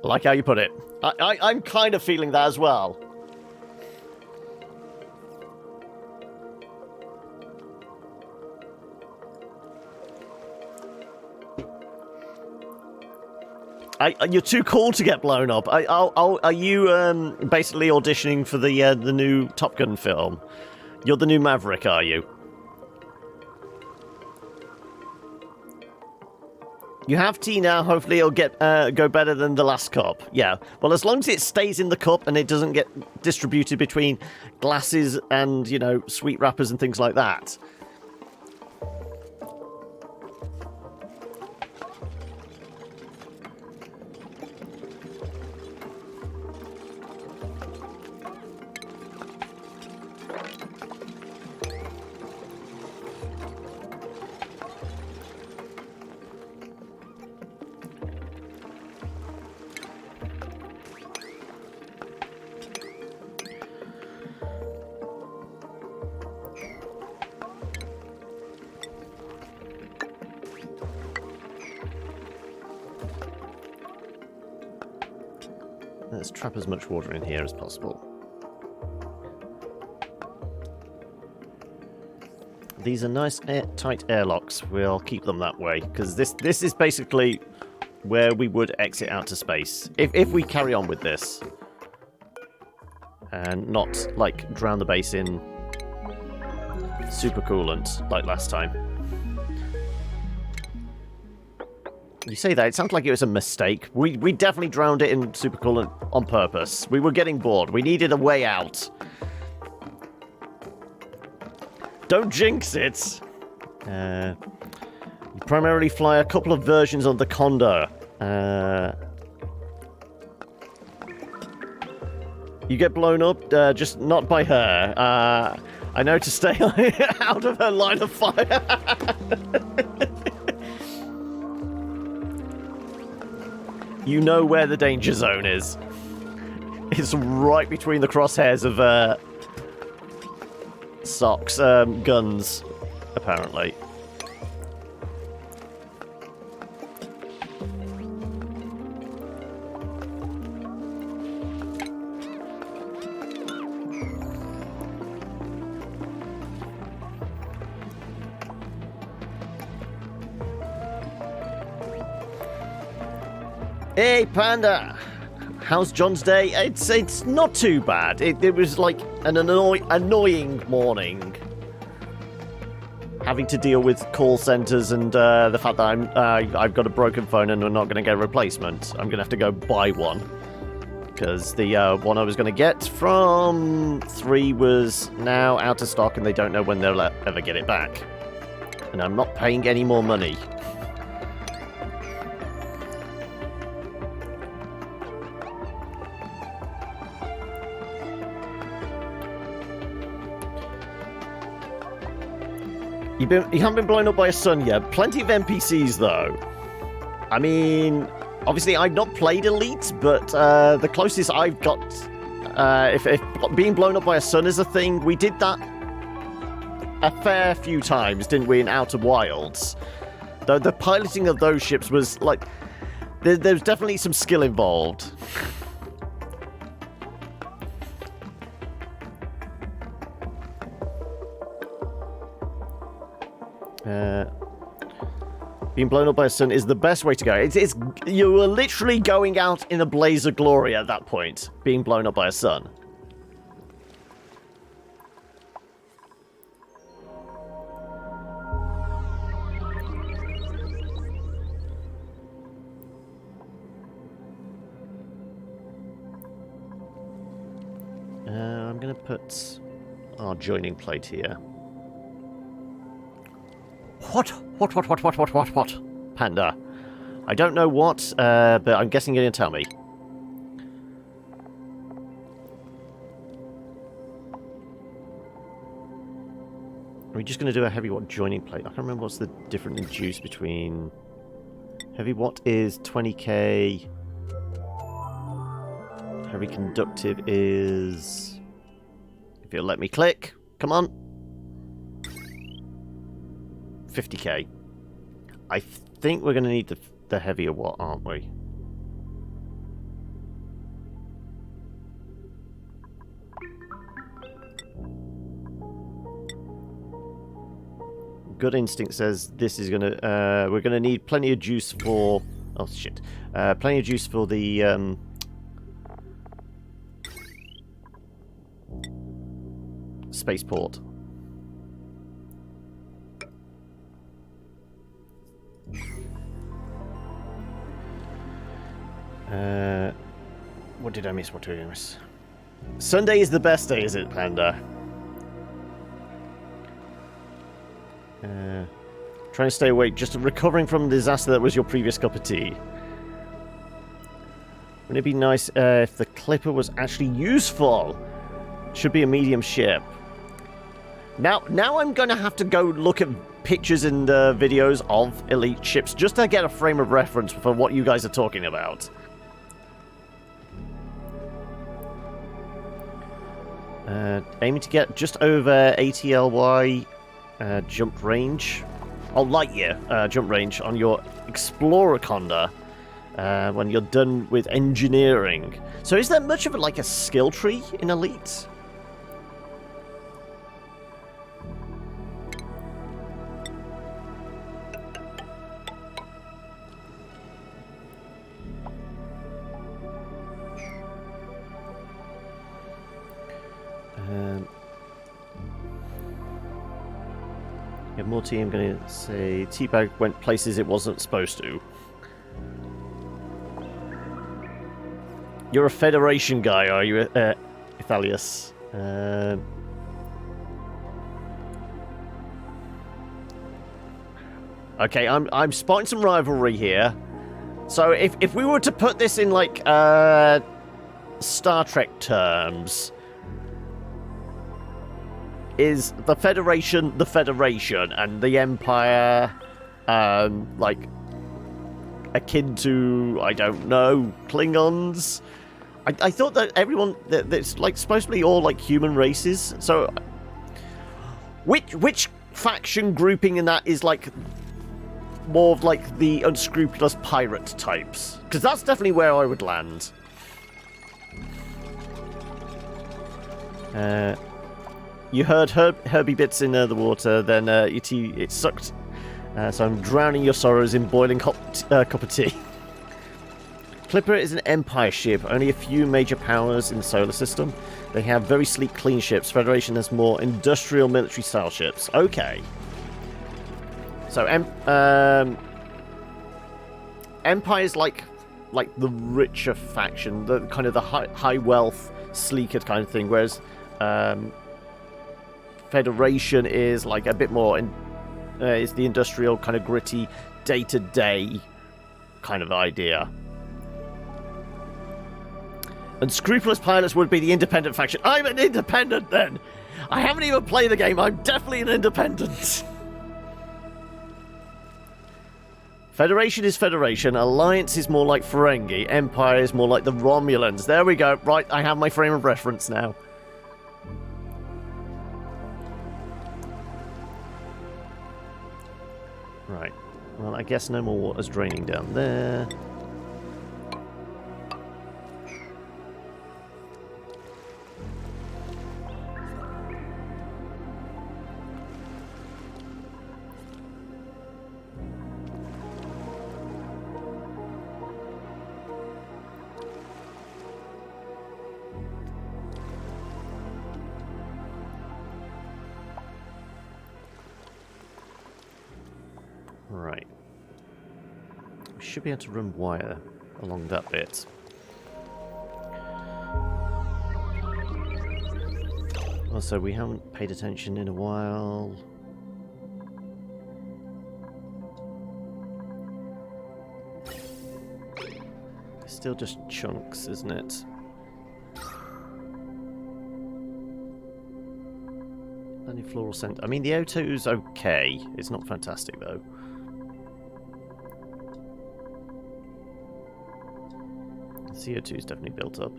S1: I like how you put it. I'm kind of feeling that as well. You're too cool to get blown up. Are you basically auditioning for the new Top Gun film? You're the new Maverick, are you? You have tea now. Hopefully, it'll go better than the last cup. Yeah. Well, as long as it stays in the cup and it doesn't get distributed between glasses and sweet wrappers and things like that. Let's trap as much water in here as possible. These are nice tight airlocks. We'll keep them that way, because this is basically where we would exit out to space. If we carry on with this. And not, like, drown the base in super coolant, like last time. You say that, it sounds like it was a mistake. We definitely drowned it in super coolant on purpose. We were getting bored. We needed a way out. Don't jinx it! You primarily fly a couple of versions of the Condor. You get blown up, just not by her. I know to stay out of her line of fire. You know where the danger zone is. It's right between the crosshairs of Sock's guns, apparently. Hey, Panda! How's John's day? It's not too bad. It was like an annoying morning. Having to deal with call centers and the fact that I've got a broken phone and we're not going to get a replacement. I'm going to have to go buy one. Because the one I was going to get from 3 was now out of stock and they don't know when they'll ever get it back. And I'm not paying any more money. You haven't been blown up by a sun yet. Plenty of NPCs, though. I mean, obviously I've not played Elite, but the closest I've got, if being blown up by a sun is a thing, we did that a fair few times, didn't we, in Outer Wilds? The piloting of those ships was, like, there's definitely some skill involved. Being blown up by a sun is the best way to go. You were literally going out in a blaze of glory at that point, being blown up by a sun. I'm going to put our joining plate here. What? What? Panda. I don't know what, but I'm guessing you're going to tell me. Are we just going to do a heavy watt joining plate? I can't remember what's the difference in juice between... Heavy watt is 20k. Heavy conductive is... If you'll let me click. Come on. 50k. I think we're going to need the heavier watt, aren't we? Gut instinct says this is gonna. We're gonna need plenty of juice for. Oh shit! Plenty of juice for the. Spaceport. What did I miss? What did I miss? Sunday is the best day, is it, Panda? Trying to stay awake, just recovering from the disaster that was your previous cup of tea. Wouldn't it be nice if the Clipper was actually useful? Should be a medium ship. Now I'm going to have to go look at pictures and videos of elite ships just to get a frame of reference for what you guys are talking about. Aiming to get just over 80 LY jump range. Oh, light year jump range on your Explorer Conda when you're done with engineering. So is there much of it like a skill tree in Elite? Yeah, Morty, I'm going to say Teabag went places it wasn't supposed to. You're a Federation guy, are you, Ithalius? Okay, I'm spotting some rivalry here. So if we were to put this in like Star Trek terms, is the Federation and the Empire like akin to, I don't know, Klingons? I thought that everyone that's like supposed to be all like human races. So which faction grouping in that is like more of like the unscrupulous pirate types? Because that's definitely where I would land. You heard Herbie bits in the water, then it sucked. So I'm drowning your sorrows in boiling hot cup of tea. Clipper is an Empire ship, only a few major powers in the solar system. They have very sleek, clean ships. Federation has more industrial, military-style ships. Okay. So Empire's like the richer faction, the kind of the high wealth, sleeker kind of thing, whereas Federation is like a bit more is the industrial kind of gritty day-to-day kind of idea. Unscrupulous pilots would be the independent faction. I'm an independent then! I haven't even played the game, I'm definitely an independent! Federation is Federation, Alliance is more like Ferengi, Empire is more like the Romulans. There we go, right, I have my frame of reference now. Right, well I guess no more water's draining down there. Right. We should be able to run wire along that bit. Also, we haven't paid attention in a while. It's still just chunks, isn't it? Only floral scent. I mean, the O2's okay. It's not fantastic, though. The CO2's definitely built up.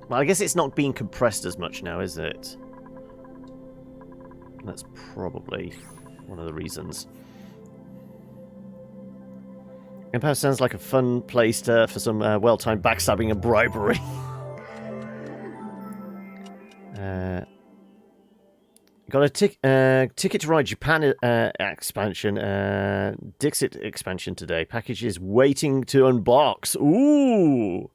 S1: Well, I guess it's not being compressed as much now, is it? That's probably one of the reasons. Empire sounds like a fun place for some well-timed backstabbing and bribery. Got a Ticket to Ride Japan expansion, Dixit expansion today. Package is waiting to unbox. Ooh!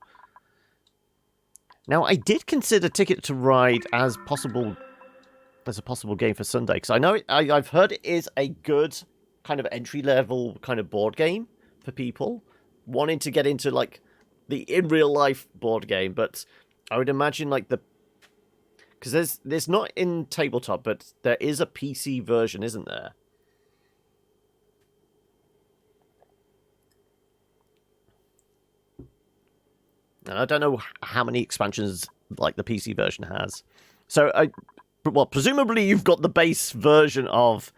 S1: Now, I did consider Ticket to Ride as a possible game for Sunday, because I know I've heard it is a good kind of entry-level kind of board game for people wanting to get into, like, the in-real-life board game, but I would imagine, like, because there's not in tabletop, but there is a PC version, isn't there? And I don't know how many expansions like the PC version has. So, well, presumably you've got the base version of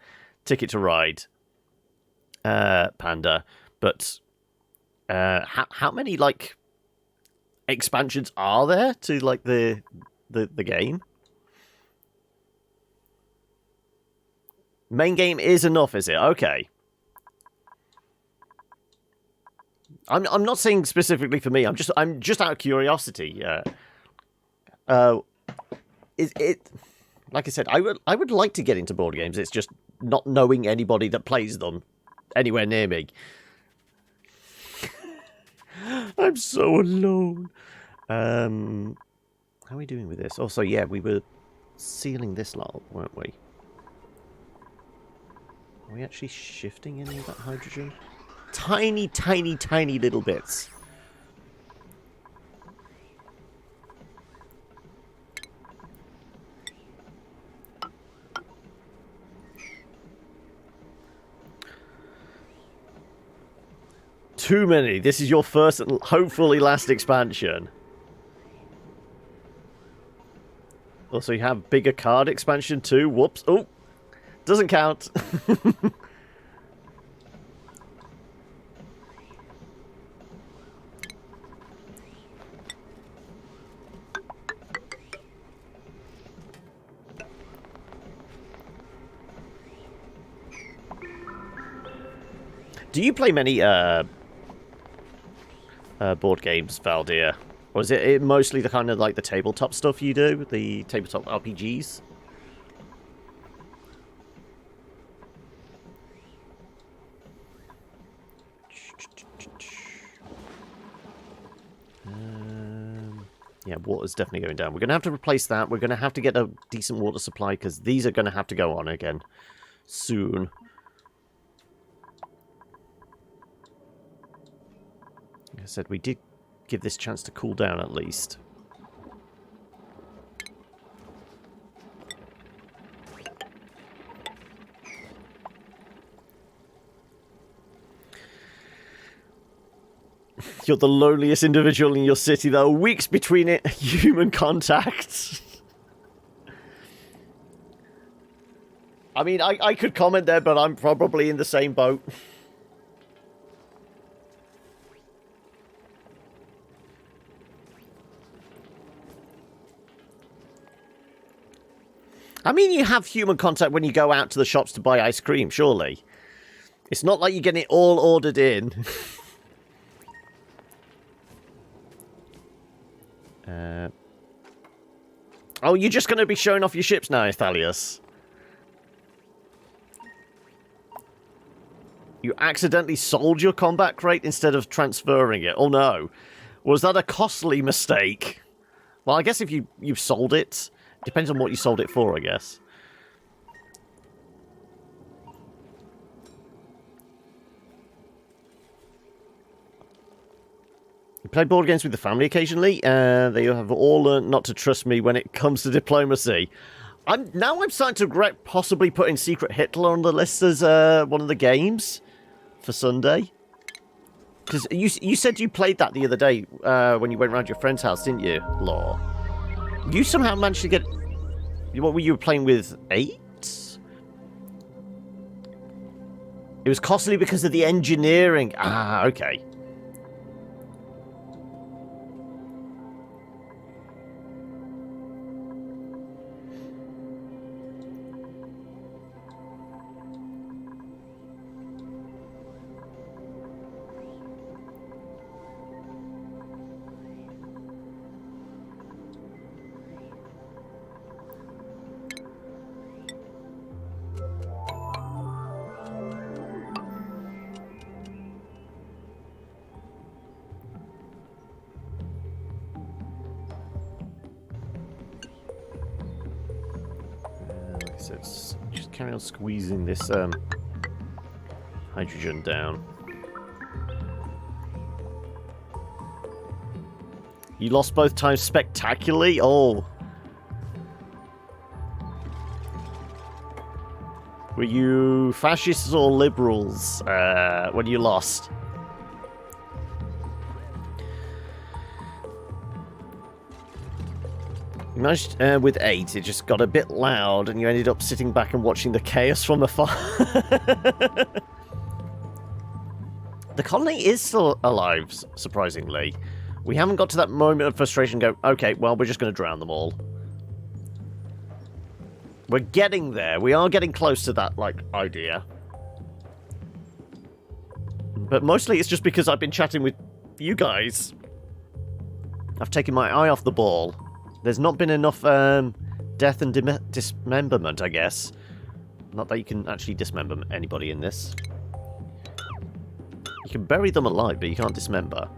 S1: Ticket to Ride, Panda. But how many like expansions are there to like the game? Main game is enough, is it? Okay. I'm not saying specifically for me. I'm just out of curiosity. Is it like I said? I would like to get into board games. It's just not knowing anybody that plays them anywhere near me. I'm so alone. How are we doing with this? Also, yeah, we were sealing this lot, weren't we? Are we actually shifting any of that hydrogen? Tiny, tiny, tiny little bits. Too many. This is your first and hopefully last expansion. Also, you have bigger card expansion too. Whoops. Oh, doesn't count. Do you play many board games, Valdir? Or is it mostly the kind of like the tabletop stuff you do? The tabletop RPGs? Yeah, water's definitely going down. We're going to have to replace that. We're going to have to get a decent water supply because these are going to have to go on again soon. Like I said, we did give this chance to cool down at least. You're the loneliest individual in your city. There are weeks between human contact. I mean, I could comment there, but I'm probably in the same boat. I mean, you have human contact when you go out to the shops to buy ice cream, surely. It's not like you're getting it all ordered in. Oh, you're just going to be showing off your ships now, Ithalius. You accidentally sold your combat crate instead of transferring it. Oh no. Was that a costly mistake? Well, I guess if you've sold it, depends on what you sold it for, I guess. play board games with the family occasionally. They have all learned not to trust me when it comes to diplomacy. I'm starting to regret possibly putting Secret Hitler on the list as one of the games for Sunday. Because you said you played that the other day when you went round your friend's house, didn't you, Law? You somehow managed to get... What were you playing with? 8? It was costly because of the engineering. Ah, okay. So it's just carry on squeezing this hydrogen down. You lost both times spectacularly? Oh. Were you fascists or liberals when you lost? You managed with 8, it just got a bit loud and you ended up sitting back and watching the chaos from afar. The colony is still alive, surprisingly. We haven't got to that moment of frustration and go, okay, well, we're just going to drown them all. We're getting there. We are getting close to that, like, idea. But mostly it's just because I've been chatting with you guys. I've taken my eye off the ball. There's not been enough death and dismemberment, I guess. Not that you can actually dismember anybody in this. You can bury them alive, but you can't dismember.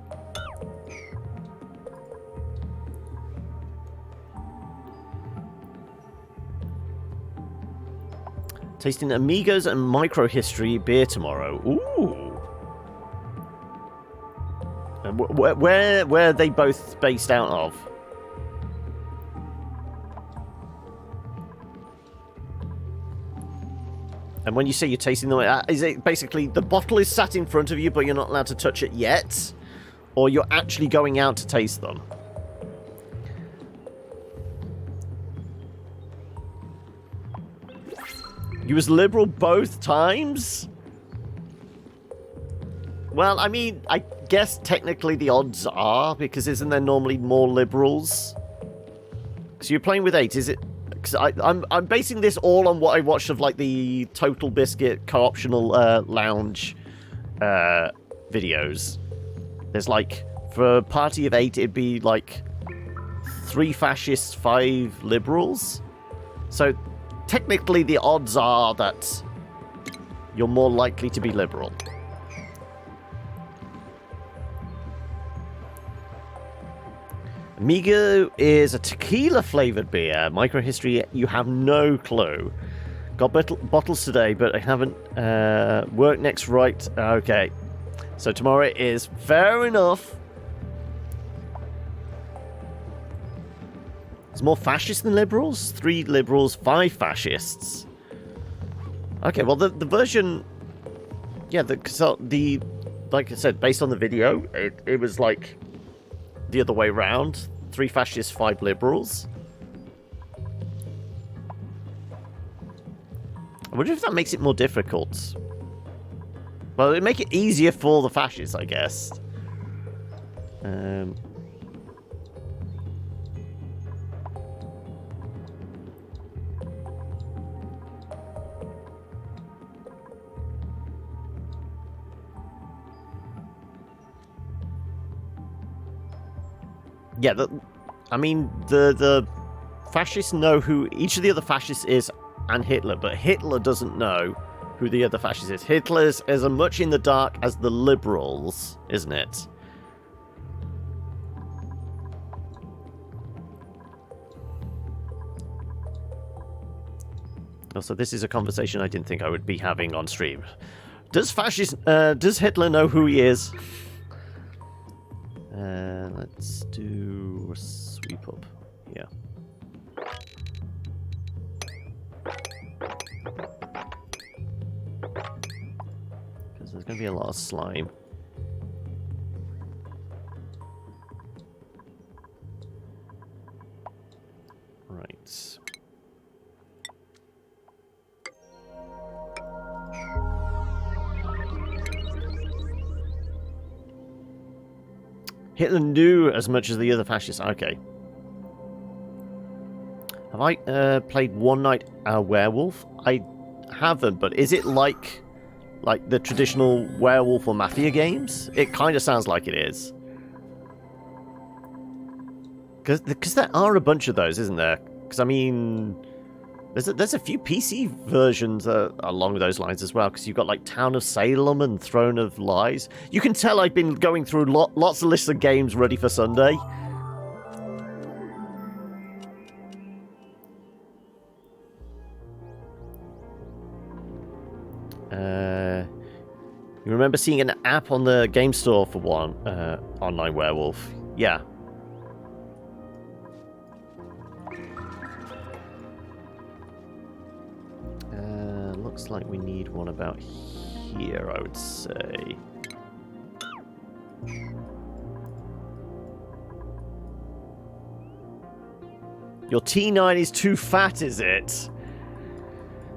S1: Tasting Amigos and Microhistory beer tomorrow. Ooh. And where are they both based out of? And when you say you're tasting them, is it basically the bottle is sat in front of you, but you're not allowed to touch it yet? Or you're actually going out to taste them? You was liberal both times? Well, I mean, I guess technically the odds are, because isn't there normally more liberals? So you're playing with 8, is it? Because I'm basing this all on what I watched of, like, the Total Biscuit co-optional lounge videos. There's, like, for a party of 8, it'd be, like, 3 fascists, 5 liberals. So, technically, the odds are that you're more likely to be liberal. Amigo is a tequila-flavored beer. Microhistory, you have no clue. Got bottles today, but I haven't worked next right. Okay. So tomorrow is fair enough. There's more fascists than liberals? 3 liberals, 5 fascists. Okay, well, the version... Yeah, the like I said, based on the video, it was like... the other way round. 3 fascists, 5 liberals. I wonder if that makes it more difficult. Well, it'd make it easier for the fascists, I guess. Yeah, I mean, the fascists know who each of the other fascists is and Hitler, but Hitler doesn't know who the other fascist is. Hitler is as much in the dark as the liberals, isn't it? Also, this is a conversation I didn't think I would be having on stream. Does Hitler know who he is? Let's do a sweep up here. Because there's going to be a lot of slime. Right. Hit them new as much as the other fascists. Okay. Have I played One Night a Werewolf? I haven't, but is it like the traditional werewolf or mafia games? It kind of sounds like it is. Because there are a bunch of those, isn't there? Because, I mean, there's a few PC versions along those lines as well, because you've got, like, Town of Salem and Throne of Lies. You can tell I've been going through lots of lists of games ready for Sunday. You remember seeing an app on the game store for one online werewolf? Yeah. Looks like we need one about here, I would say. Your T9 is too fat, is it?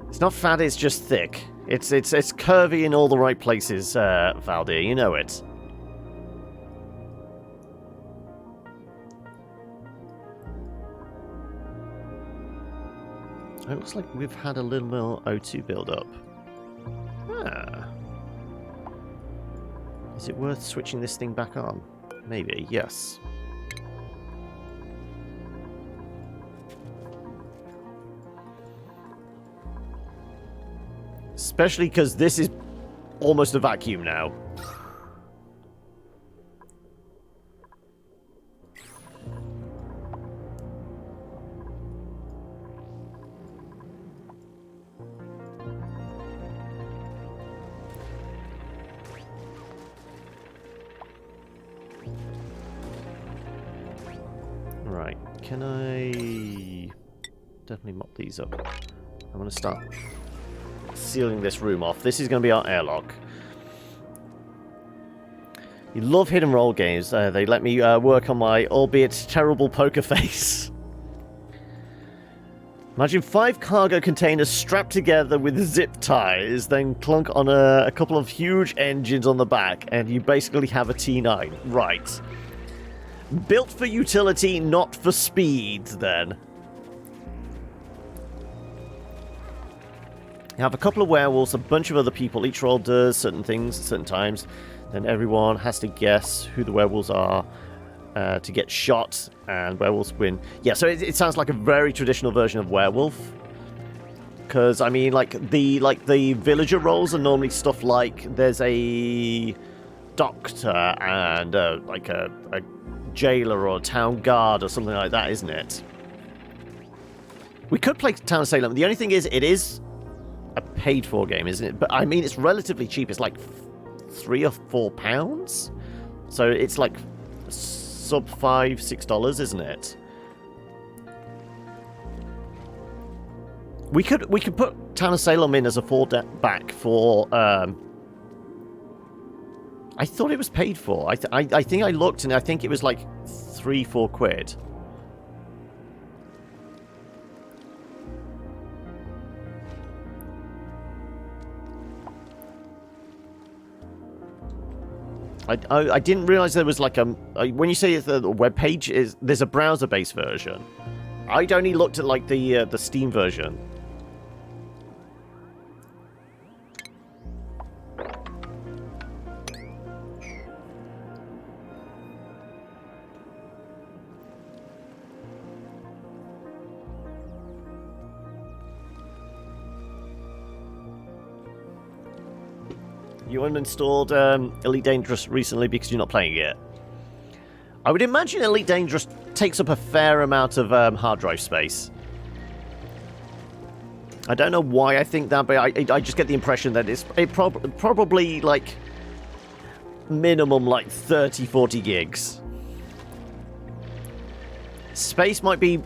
S1: It's not fat, it's just thick. It's curvy in all the right places, Valdir, you know it. It looks like we've had a little more O2 build-up. Ah. Is it worth switching this thing back on? Maybe, yes. Especially because this is almost a vacuum now. Right, can I definitely mop these up? I'm going to start sealing this room off. This is going to be our airlock. You love hidden roll games. They let me work on my, albeit terrible, poker face. Imagine 5 cargo containers strapped together with zip ties, then clunk on a couple of huge engines on the back, and you basically have a T9. Right. Built for utility, not for speed, then. You have a couple of werewolves, a bunch of other people. Each roll does certain things at certain times. Then everyone has to guess who the werewolves are to get shot, and werewolves win. Yeah, so it sounds like a very traditional version of werewolf. Because, I mean, like the villager roles are normally stuff like there's a doctor and like a jailer or a town guard or something like that, isn't it? We could play Town of Salem. The only thing is, it is a paid-for game, isn't it? But I mean, it's relatively cheap. It's like £3 or £4, so it's like sub $5-6, isn't it? We could put Town of Salem in as a fallback for. I thought it was paid for. I think I looked and I think it was like £3-4. I didn't realize there was like when you say the web page is there's a browser-based version. I'd only looked at like the Steam version. You uninstalled Elite Dangerous recently because you're not playing it. I would imagine Elite Dangerous takes up a fair amount of hard drive space. I don't know why I think that, but I just get the impression that it's probably like minimum like 30-40 gigs. Space might be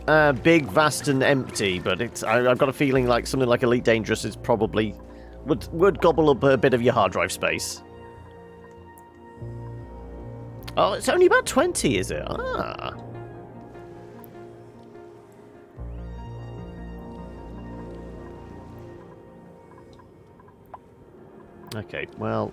S1: big, vast, and empty, but I've got a feeling like something like Elite Dangerous is probably would gobble up a bit of your hard drive space. Oh, it's only about 20, is it? Ah. Okay, well...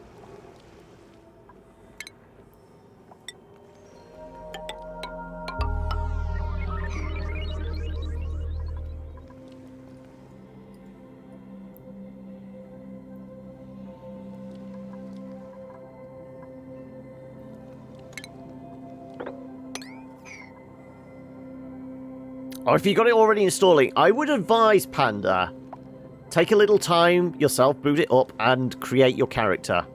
S1: Oh, if you got it already installing, I would advise, Panda, take a little time yourself, boot it up, and create your character.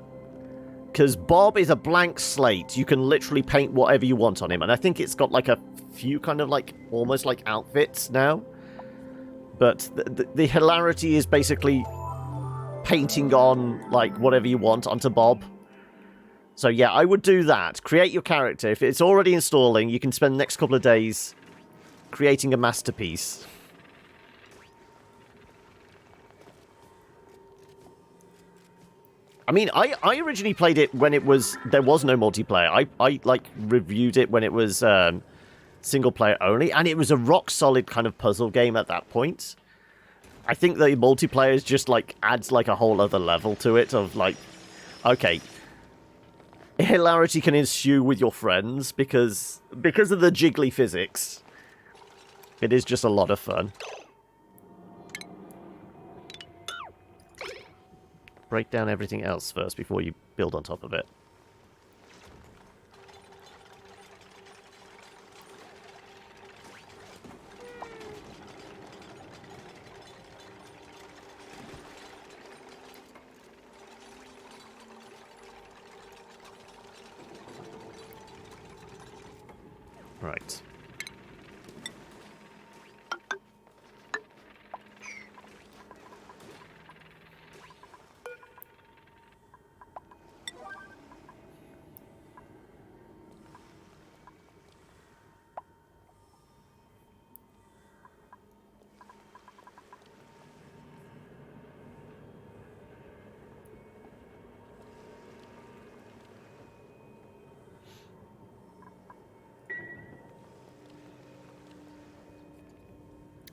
S1: Because Bob is a blank slate. You can literally paint whatever you want on him. And I think it's got like a few kind of like, almost like outfits now. But the hilarity is basically painting on like whatever you want onto Bob. So yeah, I would do that. Create your character. If it's already installing, you can spend the next couple of days creating a masterpiece. I mean, I originally played it when there was no multiplayer. I like reviewed it when it was single player only, and it was a rock solid kind of puzzle game at that point. I think the multiplayer is just like adds like a whole other level to it of like, okay, hilarity can ensue with your friends because of the jiggly physics. It is just a lot of fun. Break down everything else first before you build on top of it. Right.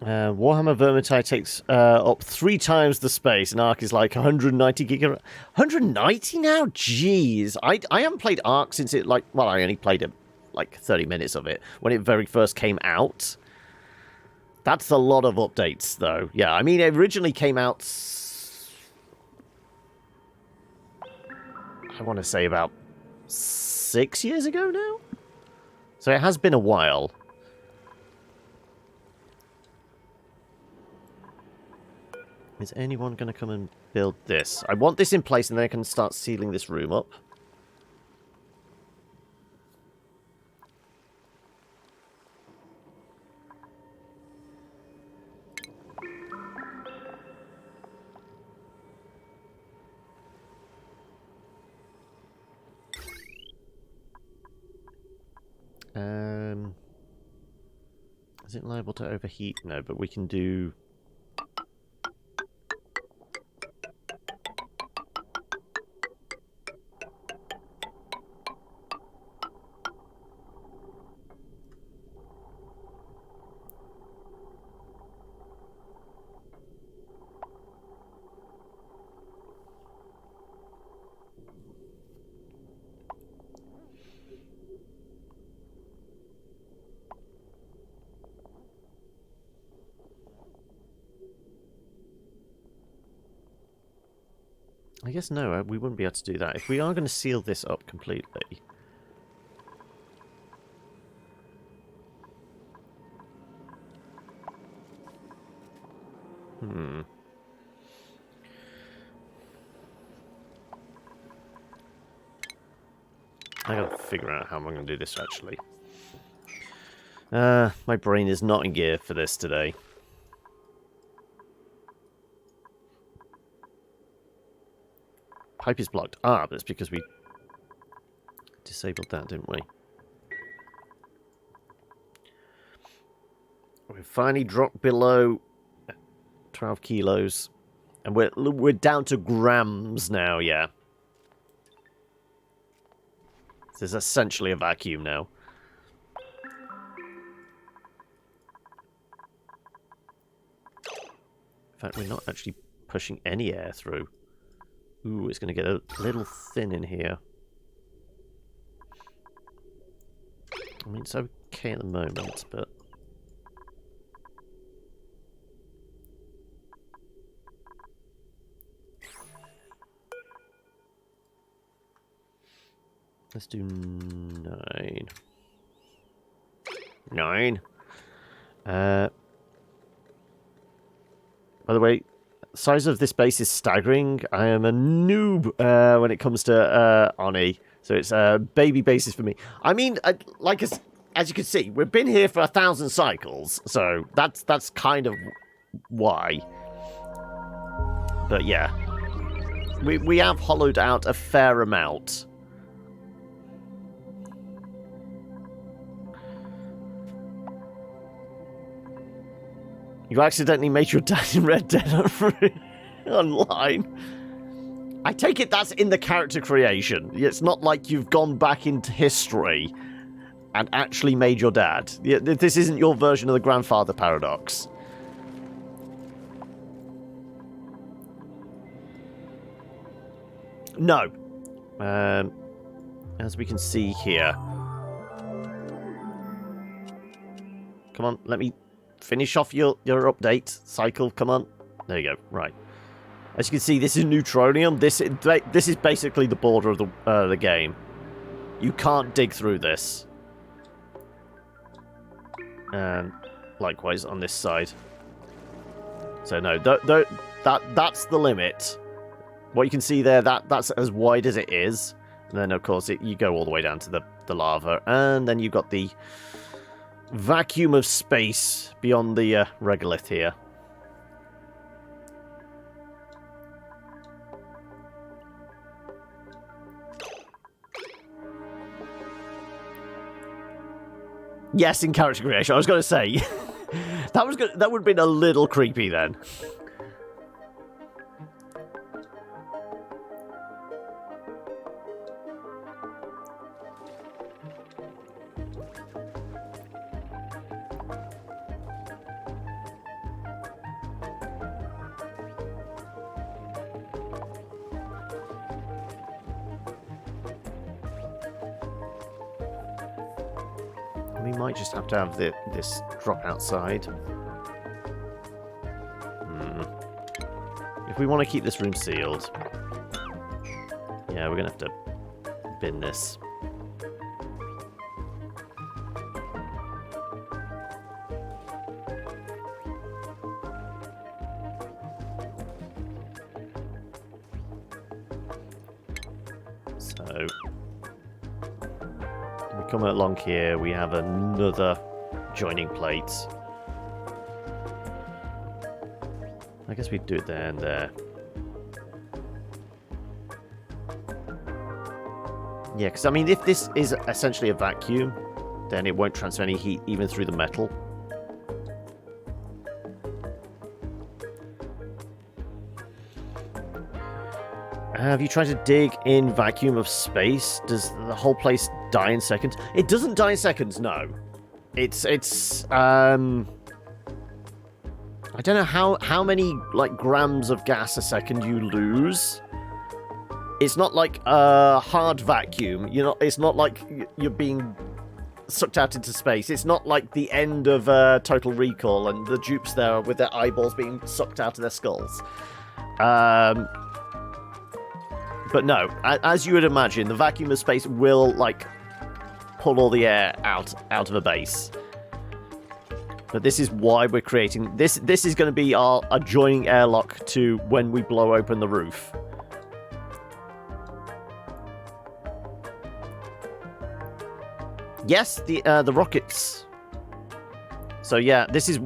S1: Warhammer Vermintide takes up 3 times the space, and Ark is like 190 gigabytes. 190 now? Jeez. I haven't played Ark since it, like, well, I only played it, like, 30 minutes of it when it very first came out. That's a lot of updates, though. Yeah, I mean, it originally came out, I want to say about 6 years ago now? So it has been a while. Is anyone going to come and build this? I want this in place and then I can start sealing this room up. Is it liable to overheat? No, but we can do... I guess no, we wouldn't be able to do that. If we are going to seal this up completely... I gotta figure out how I'm going to do this, actually. My brain is not in gear for this today. Pipe is blocked. Ah, that's because we disabled that, didn't we? finally dropped below 12 kilos. And we're down to grams now, yeah. This is essentially a vacuum now. In fact, we're not actually pushing any air through. Ooh, it's going to get a little thin in here. I mean, it's okay at the moment, but... Let's do 9. 9. By the way, size of this base is staggering. I am a noob when it comes to Oni, so it's baby bases for me. I mean, as you can see, we've been here for 1,000 cycles, so that's kind of why. But yeah, we have hollowed out a fair amount. You accidentally made your dad in Red Dead online. I take it that's in the character creation. It's not like you've gone back into history and actually made your dad. This isn't your version of the grandfather paradox. No. As we can see here. Come on, let me... finish off your update cycle. Come on. There you go. Right. As you can see, this is neutronium. This is basically the border of the game. You can't dig through this. And likewise on this side. So no, that's the limit. What you can see there, that's as wide as it is. And then of course you go all the way down to the lava, and then you've got the vacuum of space beyond the regolith here. Yes, in character creation. I was going to say that would have been a little creepy then. We might just have to have this drop outside. If we want to keep this room sealed, yeah, we're going to have to bin this. So... come along here, we have another joining plate. I guess we'd do it there and there. Yeah, because I mean, if this is essentially a vacuum, then it won't transfer any heat even through the metal. Have you tried to dig in vacuum of space? Does the whole place die in seconds? It doesn't die in seconds, no. It's I don't know how many like grams of gas a second you lose. It's not like a hard vacuum. It's not like you're being sucked out into space. It's not like the end of Total Recall and the Dupes there with their eyeballs being sucked out of their skulls. But no, as you would imagine, the vacuum of space will, like, pull all the air out of a base. But this is why we're creating... This is going to be our adjoining airlock to when we blow open the roof. Yes, the rockets. So yeah, this is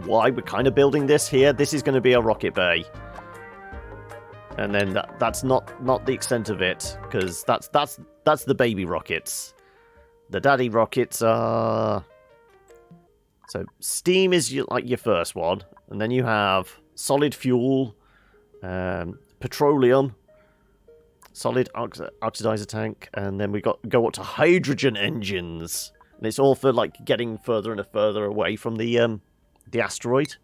S1: why we're kind of building this here. This is going to be a rocket bay. And then that's not the extent of it, because that's the baby rockets. The daddy rockets are So steam is like your first one, and then you have solid fuel, petroleum, solid oxidizer tank, and then we go up to hydrogen engines, and it's all for like getting further and further away from the asteroid.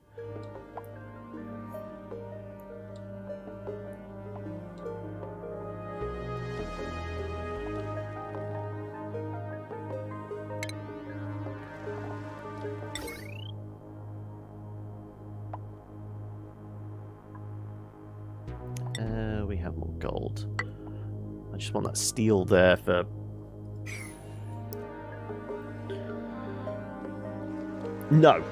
S1: We have more gold. I just want that steel there for... No.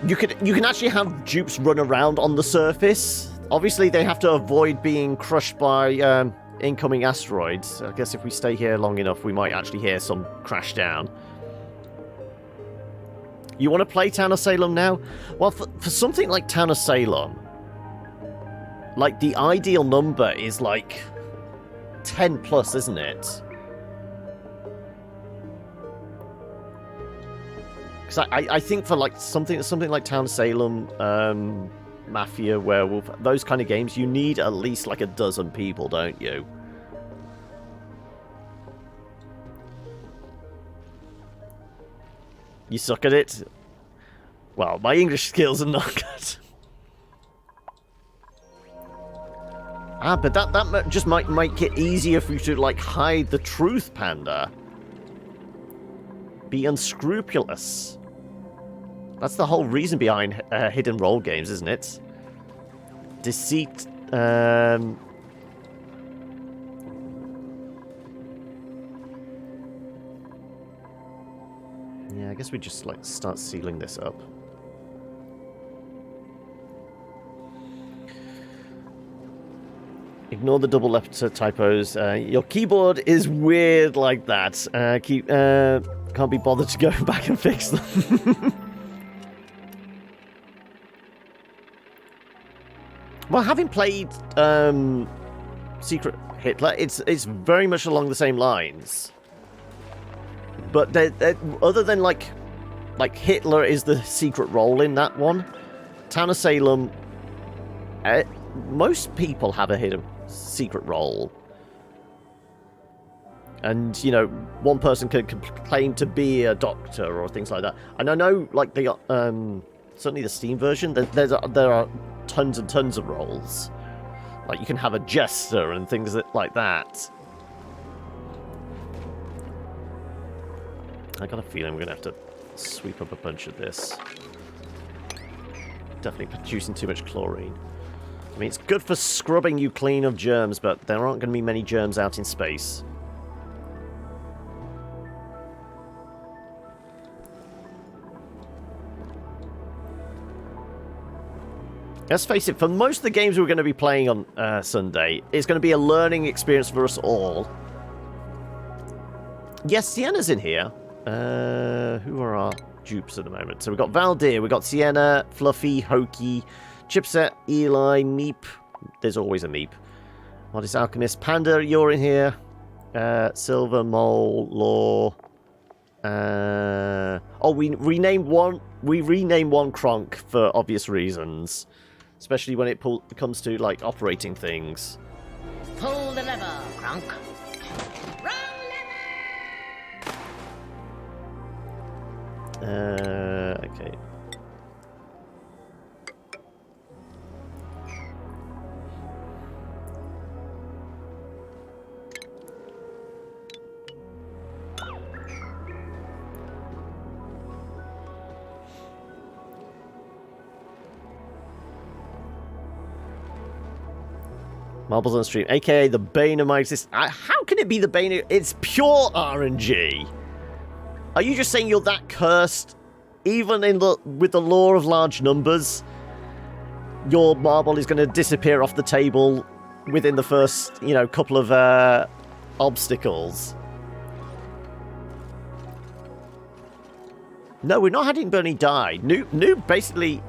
S1: You can actually have dupes run around on the surface. Obviously, they have to avoid being crushed by incoming asteroids. I guess if we stay here long enough, we might actually hear some crash down. You want to play Town of Salem now? Well, for something like Town of Salem, like, the ideal number is, like, 10 plus, isn't it? Because I think for, like, something like Town of Salem, Mafia, Werewolf, those kind of games, you need at least, like, a dozen people, don't you? You suck at it? Well, my English skills are not good. Ah, but that just might make it easier for you to, like, hide the truth, Panda. Be unscrupulous. That's the whole reason behind hidden role games, isn't it? Deceit, Yeah, I guess we just, like, start sealing this up. Ignore the double letter typos. Your keyboard is weird like that. Can't be bothered to go back and fix them. Well, having played Secret Hitler, it's very much along the same lines. But other than like Hitler is the secret role in that one, Town of Salem, most people have a hidden secret role. And, you know, one person can claim to be a doctor or things like that. And I know, like, certainly the Steam version, there are tons and tons of roles. Like, you can have a jester and things like that. I got a feeling we're going to have to sweep up a bunch of this. Definitely producing too much chlorine. I mean, it's good for scrubbing you clean of germs, but there aren't going to be many germs out in space. Let's face it, for most of the games we're going to be playing on Sunday, it's going to be a learning experience for us all. Yes, Sienna's in here. Who are our dupes at the moment? So we've got Valdir, we've got Sienna, Fluffy, Hokey, Chipset, Eli, Meep. There's always a Meep. Modest Alchemist, Panda, you're in here. Silver, Mole, Law. Oh, we renamed one Kronk for obvious reasons. Especially when it comes to, like, operating things.
S3: Pull the lever, Kronk.
S1: Okay. Marbles on stream, aka the bane of my existence. How can it be the bane of... It's pure RNG. Are you just saying you're that cursed? Even with the law of large numbers, your marble is going to disappear off the table within the first, you know, couple of obstacles. No, we're not having Bernie die. Noob basically...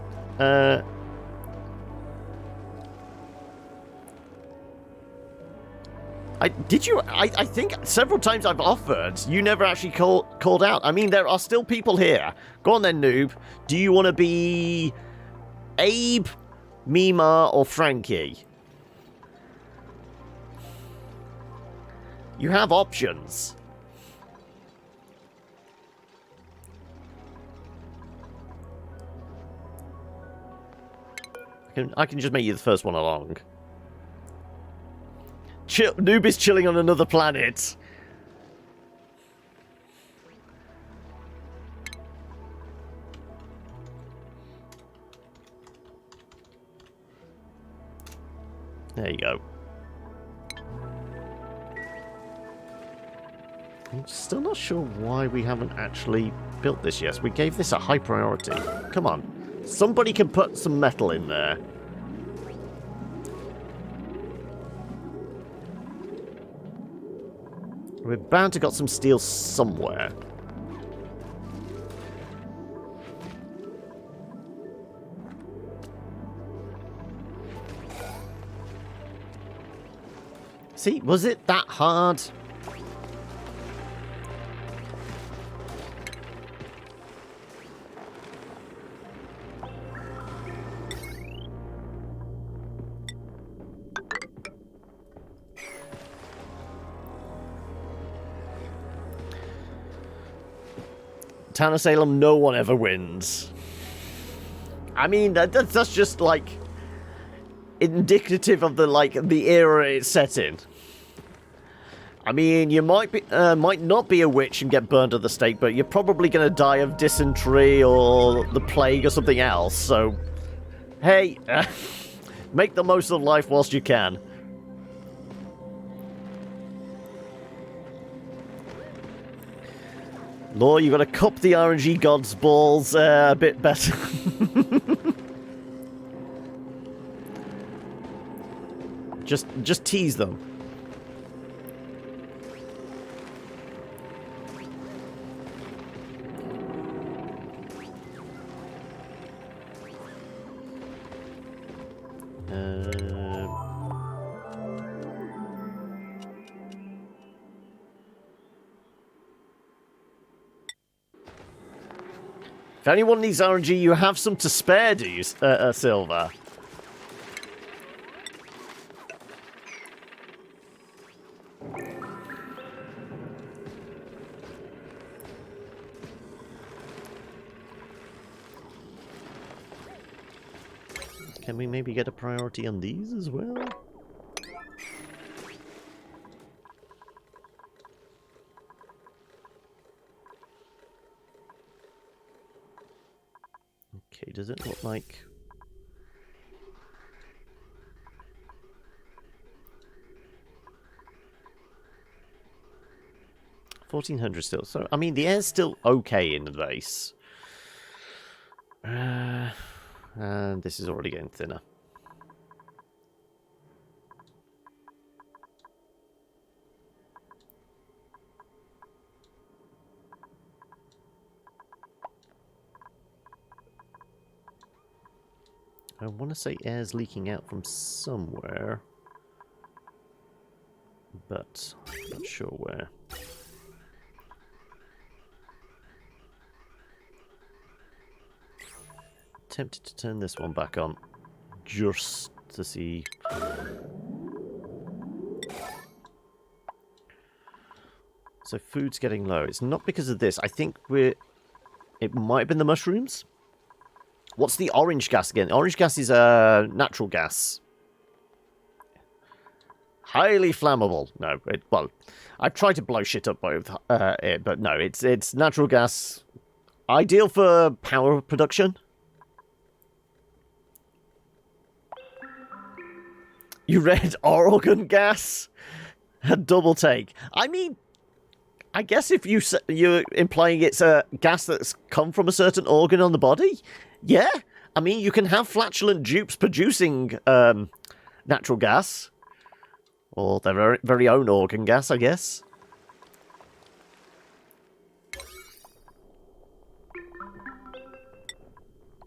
S1: I think several times I've offered. You never actually called out. I mean, there are still people here. Go on then, noob. Do you want to be Abe, Mima, or Frankie? You have options. I can just make you the first one along. Noob is chilling on another planet. There you go. I'm still not sure why we haven't actually built this yet. We gave this a high priority. Come on. Somebody can put some metal in there. We're bound to got some steel somewhere. See, was it that hard? Town of Salem, no one ever wins. I mean, that's just like indicative of the era it's set in. I mean, you might not be a witch and get burned at the stake, but you're probably going to die of dysentery or the plague or something else. So, hey, make the most of life whilst you can. Law, you got to cup the RNG gods' balls a bit better. just tease them. If anyone needs RNG, you have some to spare, do you, Silver? Can we maybe get a priority on these as well? Okay, does it look like... $1,400 still. So, I mean, the air's still okay in the base. And this is already getting thinner. I want to say air's leaking out from somewhere, but I'm not sure where. Tempted to turn this one back on, just to see. So food's getting low. It's not because of this. I think it might have been the mushrooms. What's the orange gas again? Orange gas is natural gas. Highly flammable. No, well, I've tried to blow shit up with it, but no, it's natural gas. Ideal for power production. You read organ gas? A double take. I mean, I guess if you're implying it's a gas that's come from a certain organ on the body, yeah. I mean, you can have flatulent dupes producing natural gas. Or their very own organ gas, I guess.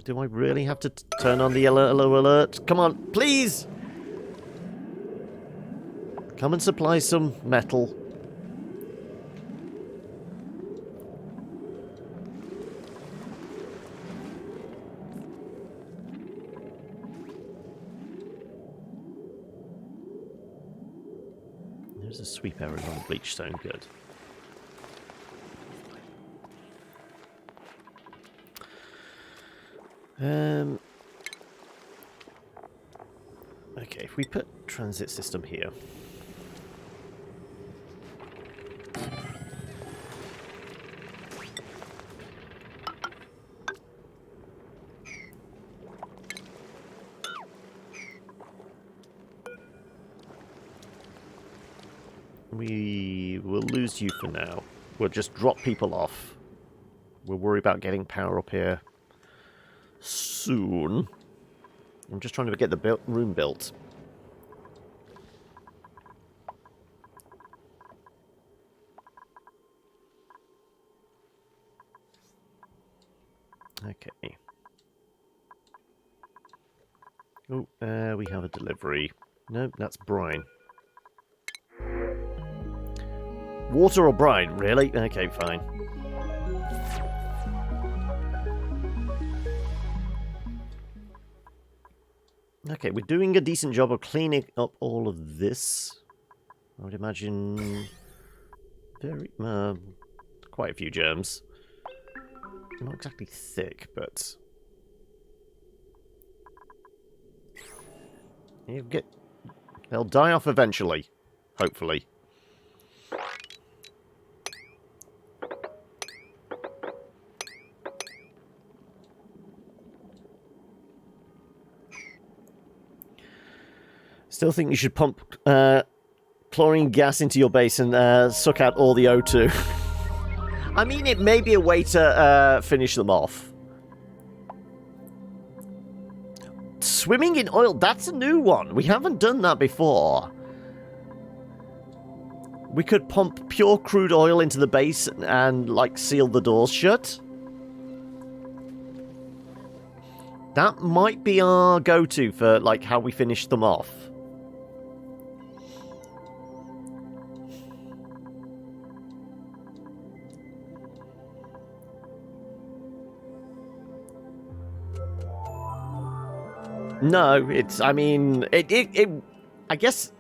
S1: Do I really have to turn on the yellow alert? Come on, please! Come and supply some metal. There's a sweep error on bleach stone. Good. Okay, if we put transit system here. We will lose you for now. We'll just drop people off. We'll worry about getting power up here soon. I'm just trying to get the room built. Okay. Oh, we have a delivery. Nope, that's brine. Water or brine, really? Okay, fine. Okay, we're doing a decent job of cleaning up all of this. I would imagine quite a few germs. Not exactly thick, but they'll die off eventually, hopefully. Still think you should pump chlorine gas into your base and suck out all the O2. I mean, it may be a way to finish them off. Swimming in oil, that's a new one. We haven't done that before. We could pump pure crude oil into the base and, like, seal the doors shut. That might be our go-to for, like, how we finish them off. No, it's, I mean, I guess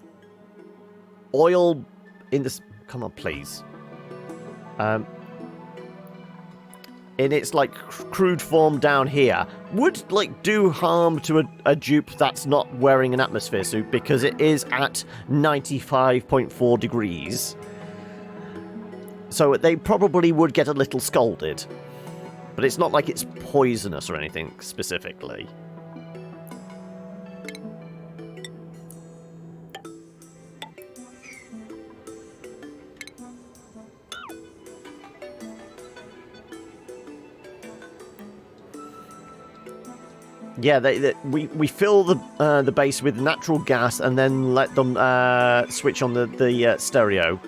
S1: oil in this, come on, please. In its, like, crude form down here, would, like, do harm to a dupe that's not wearing an atmosphere suit because it is at 95.4 degrees. So they probably would get a little scalded. But it's not like it's poisonous or anything specifically. Yeah, we fill the base with natural gas and then let them switch on the stereo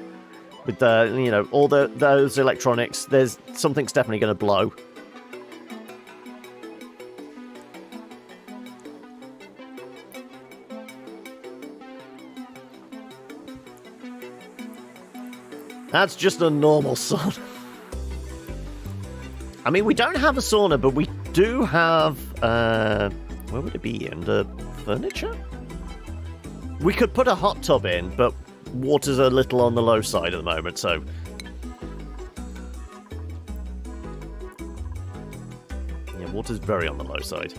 S1: with the all those electronics. Something's definitely going to blow. That's just a normal sauna. I mean, we don't have a sauna, but we do have, where would it be? Under furniture? We could put a hot tub in, but water's a little on the low side at the moment, so... Yeah, water's very on the low side.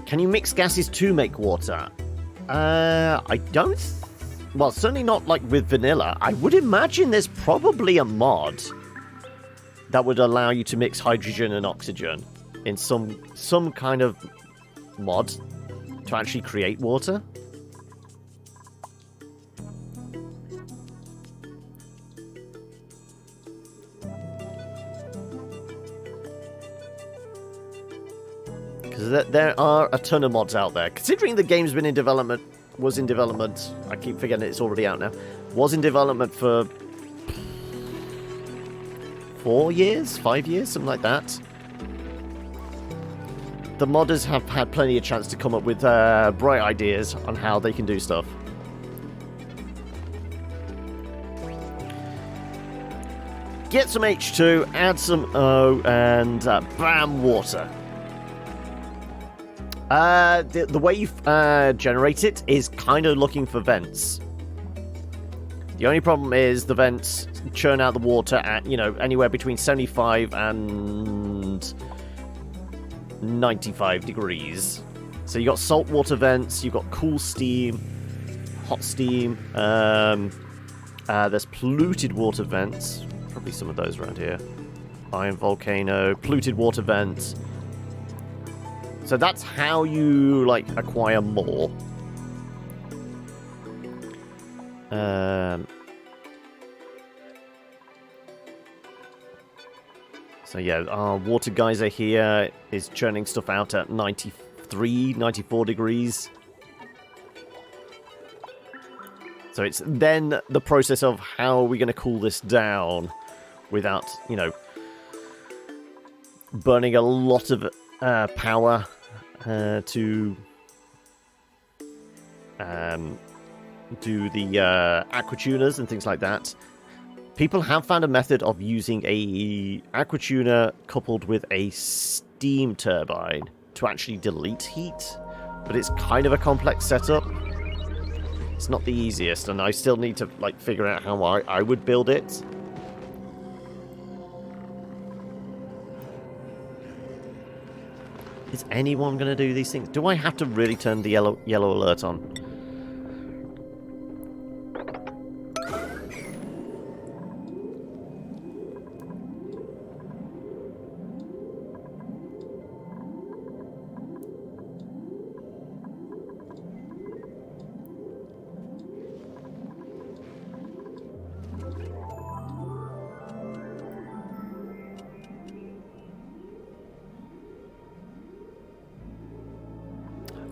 S1: Can you mix gases to make water? I don't well, certainly not like with vanilla. I would imagine there's probably a mod that would allow you to mix hydrogen and oxygen in some kind of mod to actually create water. Because there are a ton of mods out there. Considering the game's been in development, was in development, I keep forgetting it's already out now, was in development for 4 years, 5 years, something like that. The modders have had plenty of chance to come up with bright ideas on how they can do stuff. Get some H2, add some O, and bam, water. The way you generate it is kind of looking for vents. The only problem is the vents churn out the water at, you know, anywhere between 75 and 95 degrees. So you got saltwater vents, you've got cool steam, hot steam, there's polluted water vents, probably some of those around here. Iron volcano, polluted water vents. So that's how you, like, acquire more. So yeah, our water geyser here is churning stuff out at 93, 94 degrees. So it's then the process of how are we going to cool this down without, you know, burning a lot of power to do the aqua tuners and things like that. People have found a method of using a aqua tuner coupled with a steam turbine to actually delete heat, but it's kind of a complex setup. It's not the easiest, and I still need to, like, figure out how I would build it. Is anyone going to do these things? Do I have to really turn the yellow alert on?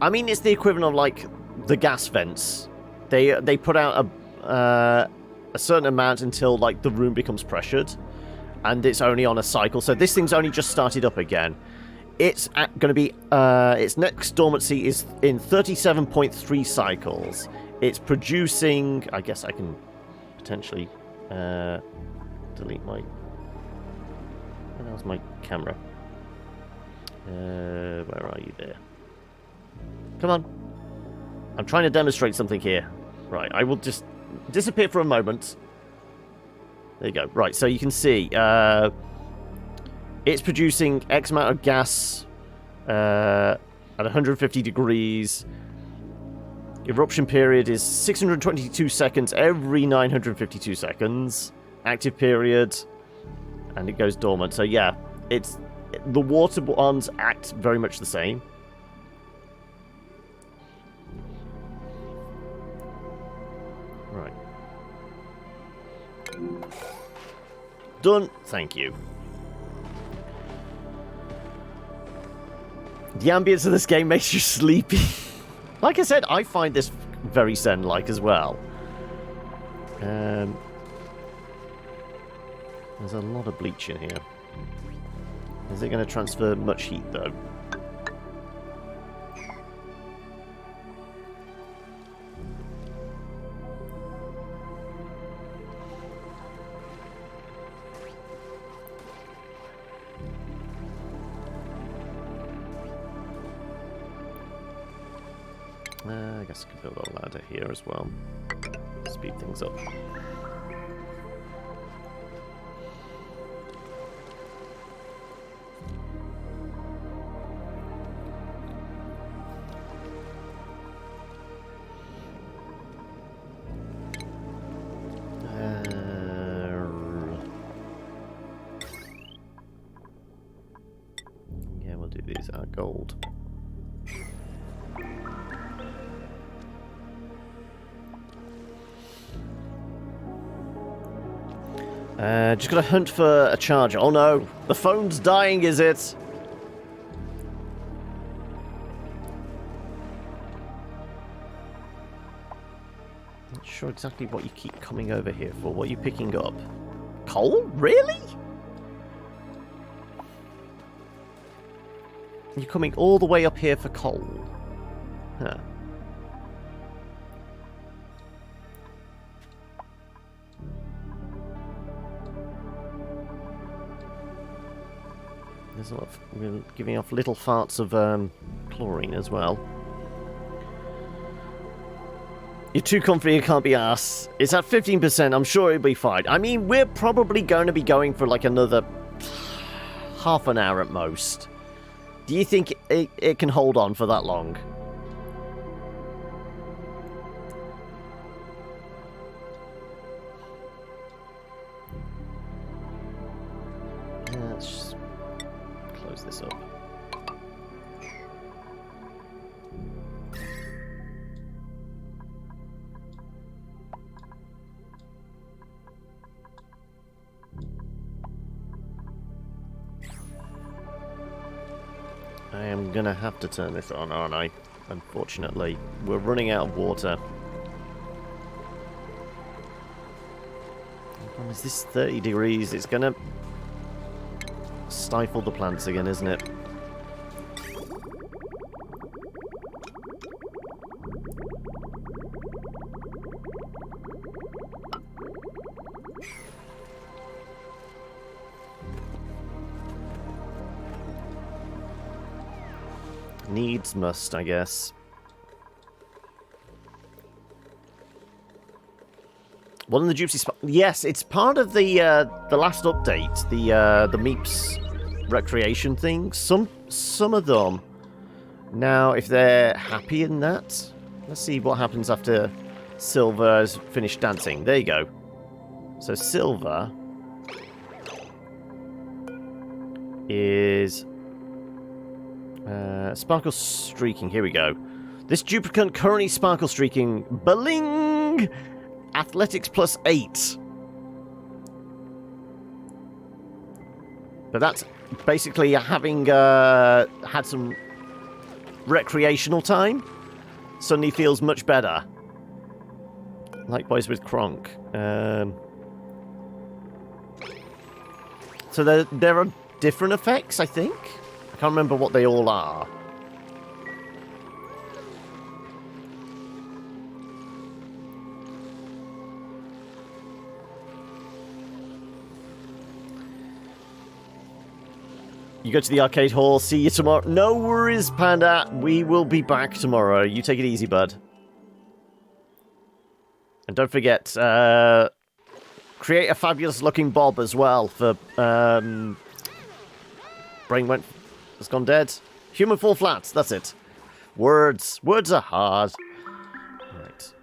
S1: I mean, it's the equivalent of, like, the gas vents. They put out a certain amount until, like, the room becomes pressured, and it's only on a cycle. So this thing's only just started up again. It's going to be its next dormancy is in 37.3 cycles. It's producing. I guess I can potentially delete my. Where the hell's my camera? Where are you there? Come on. I'm trying to demonstrate something here. Right, I will just disappear for a moment. There you go. Right, so you can see it's producing X amount of gas at 150 degrees. Eruption period is 622 seconds every 952 seconds. Active period, and it goes dormant. So yeah, it's the water ones act very much the same. Right. Done. Thank you. The ambience of this game makes you sleepy. Like I said, I find this very Zen-like as well. There's a lot of bleach in here. Is it going to transfer much heat, though? I guess I can build a ladder here as well. Speed things up. gold. Just gotta hunt for a charger. Oh no! The phone's dying, is it? Not sure exactly what you keep coming over here for. What are you picking up? Coal? Really? You're coming all the way up here for coal? Huh. There's a lot of, we're giving off little farts of chlorine as well. You're too confident you can't be arsed. It's at 15%. I'm sure it'll be fine. I mean, we're probably going to be going for like another half an hour at most. Do you think it can hold on for that long? Let's just close this up. I am gonna have to turn this on, aren't I? Unfortunately, we're running out of water. The problem is this 30 degrees, it's gonna stifle the plants again, isn't it? Needs must, I guess. One of the Dupes. Yes, it's part of the last update, the Meeps recreation thing. Some of them. Now, if they're happy in that, let's see what happens after Silver has finished dancing. There you go. So Silver is sparkle streaking. Here we go. This duplicant currently sparkle streaking. Bling! Athletics +8. But that's basically having had some recreational time. Suddenly feels much better. Likewise with Kronk. So there are different effects, I think. I can't remember what they all are. You go to the arcade hall. See you tomorrow. No worries, Panda. We will be back tomorrow. You take it easy, bud. And don't forget, create a fabulous-looking Bob as well for Brain has gone dead. Human fall flat. That's it. Words are hard. Right.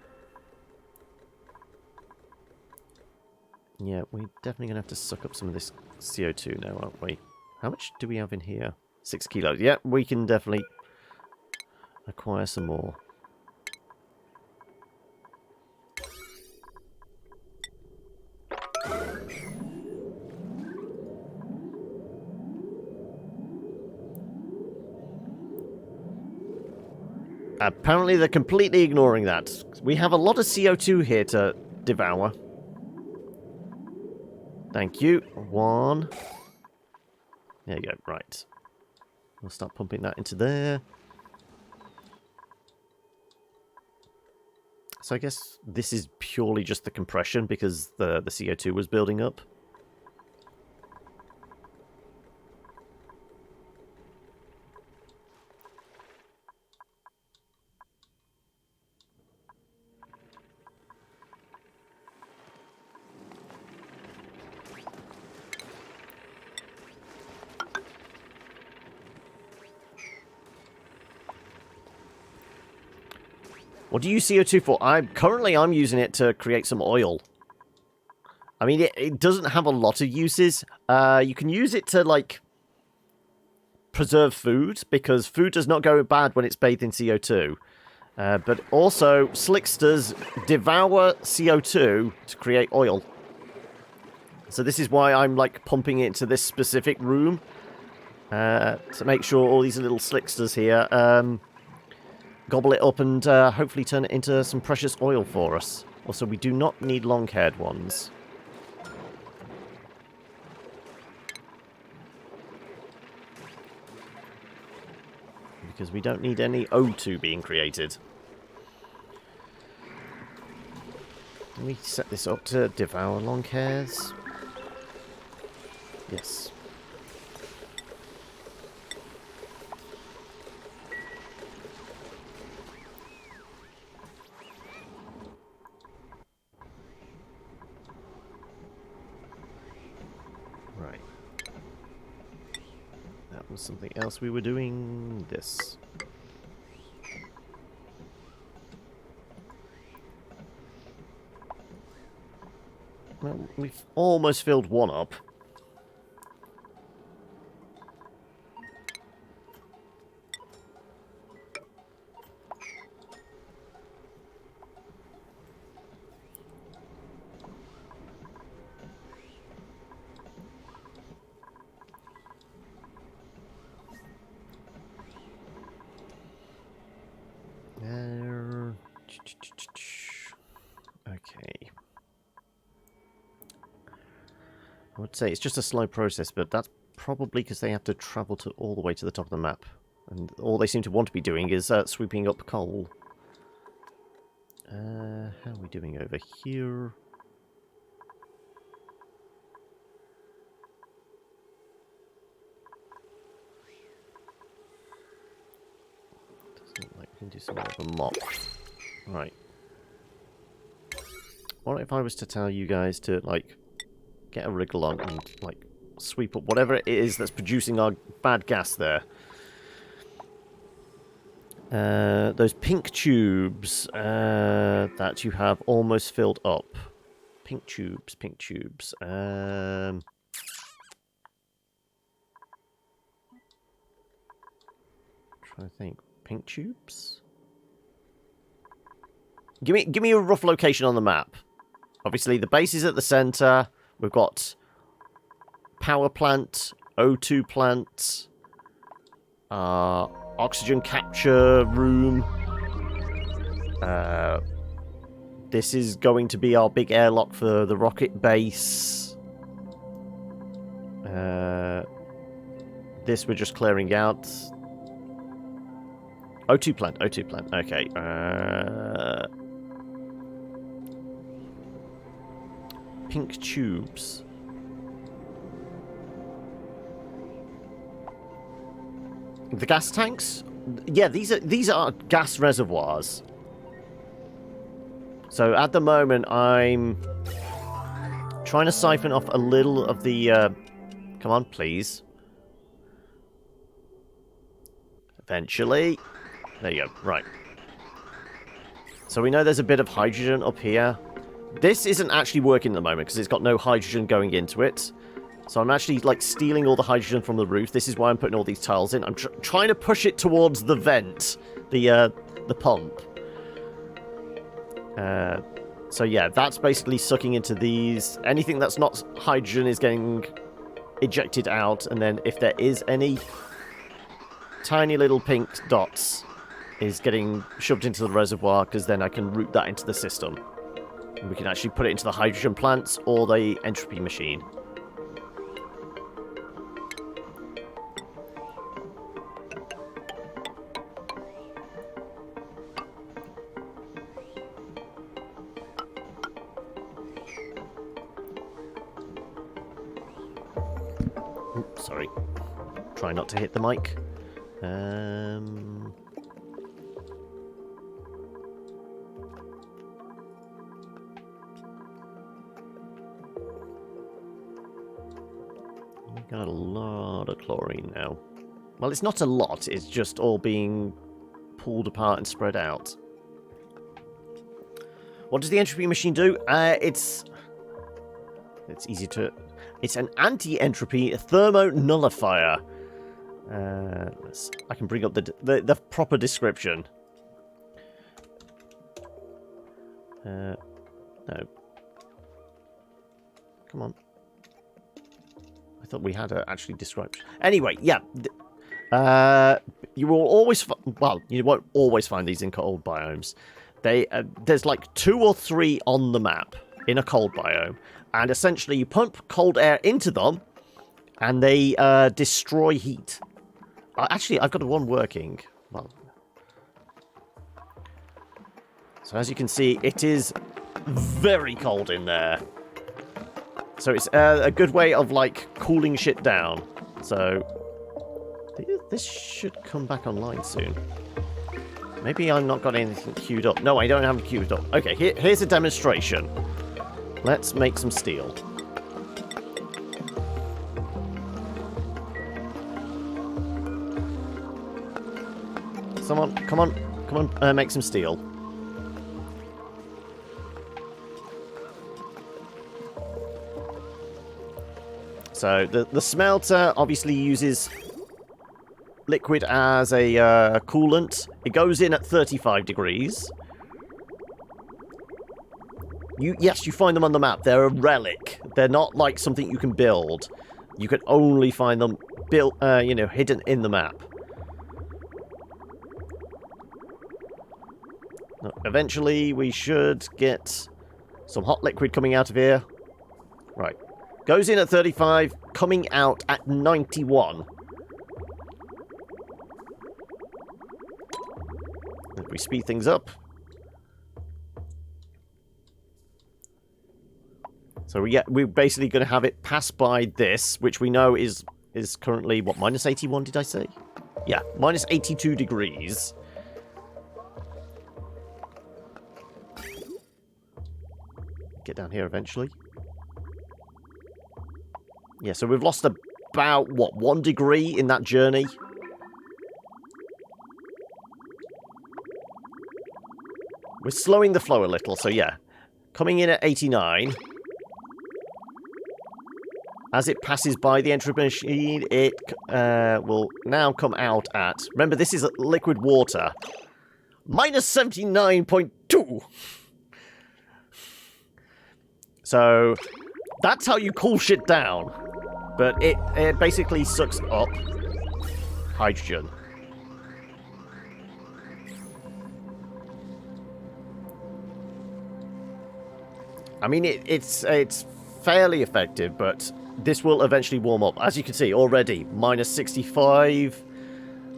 S1: Yeah, we're definitely gonna have to suck up some of this CO2 now, aren't we? How much do we have in here? 6 kilos. Yeah, we can definitely acquire some more. Apparently they're completely ignoring that. We have a lot of CO2 here to devour. Thank you. 1. There you go. Right. We'll start pumping that into there. So I guess this is purely just the compression because the CO2 was building up. What do you use CO2 for? Currently I'm using it to create some oil. I mean, it doesn't have a lot of uses. You can use it to, like, preserve food, because food does not go bad when it's bathed in CO2. But also, slicksters devour CO2 to create oil. So this is why I'm, like, pumping it into this specific room. To make sure all these little slicksters here gobble it up and hopefully turn it into some precious oil for us. Also, we do not need long-haired ones. Because we don't need any O2 being created. Can we set this up to devour long-hairs? Yes. Right. That was something else we were doing. This. Well, we've almost filled one up. Okay. I would say it's just a slow process, but that's probably because they have to travel to all the way to the top of the map. And all they seem to want to be doing is sweeping up coal. How are we doing over here? Doesn't look like we can do something with a mop. Right. What if I was to tell you guys to, like, get a wriggle on and, like, sweep up whatever it is that's producing our bad gas there. Those pink tubes that you have almost filled up. Pink tubes, pink tubes. Trying to think. Pink tubes? Give me a rough location on the map. Obviously, the base is at the center. We've got power plant, O2 plant, oxygen capture room. This is going to be our big airlock for the rocket base. This we're just clearing out. O2 plant, O2 plant. Okay. Pink tubes. The gas tanks? Yeah, these are gas reservoirs. So at the moment I'm trying to siphon off a little of the come on, please. Eventually. There you go. Right. So we know there's a bit of hydrogen up here. This isn't actually working at the moment because it's got no hydrogen going into it. So I'm actually, like, stealing all the hydrogen from the roof. This is why I'm putting all these tiles in. I'm trying to push it towards the vent, the pump. So yeah, that's basically sucking into these. Anything that's not hydrogen is getting ejected out, and then if there is any tiny little pink dots, is getting shoved into the reservoir, because then I can route that into the system. We can actually put it into the hydrogen plants or the entropy machine. Oops, sorry. Try not to hit the mic. Got a lot of chlorine now. Well, it's not a lot, it's just all being pulled apart and spread out. What does the entropy machine do? It's easy to... It's an anti-entropy thermonullifier. I can bring up the proper description. No. Come on. I thought we had actually described. Anyway, yeah. You will always... Well, you won't always find these in cold biomes. There's like 2 or 3 on the map in a cold biome. And essentially you pump cold air into them and they destroy heat. Actually, I've got one working. Well, so as you can see, it is very cold in there. So it's a good way of, like, cooling shit down. So this should come back online soon. Maybe I've not got anything queued up. No, I don't have it queued up. Okay, here's a demonstration. Let's make some steel. Someone, come on, make some steel. So the smelter obviously uses liquid as a coolant. It goes in at 35 degrees. Yes, you find them on the map. They're a relic. They're not like something you can build. You can only find them built, hidden in the map. Eventually, we should get some hot liquid coming out of here. Right. Goes in at 35, coming out at 91. If we speed things up. So we're basically going to have it pass by this, which we know is currently, what, minus 81, did I say? Yeah, minus 82 degrees. Get down here eventually. Yeah, so we've lost about, what, 1 degree in that journey? We're slowing the flow a little, so yeah. Coming in at 89. As it passes by the entropy machine, it will now come out at... Remember, this is liquid water. Minus 79.2! So, that's how you cool shit down. But it basically sucks up hydrogen. I mean, it's fairly effective, but this will eventually warm up. As you can see, already, minus 65.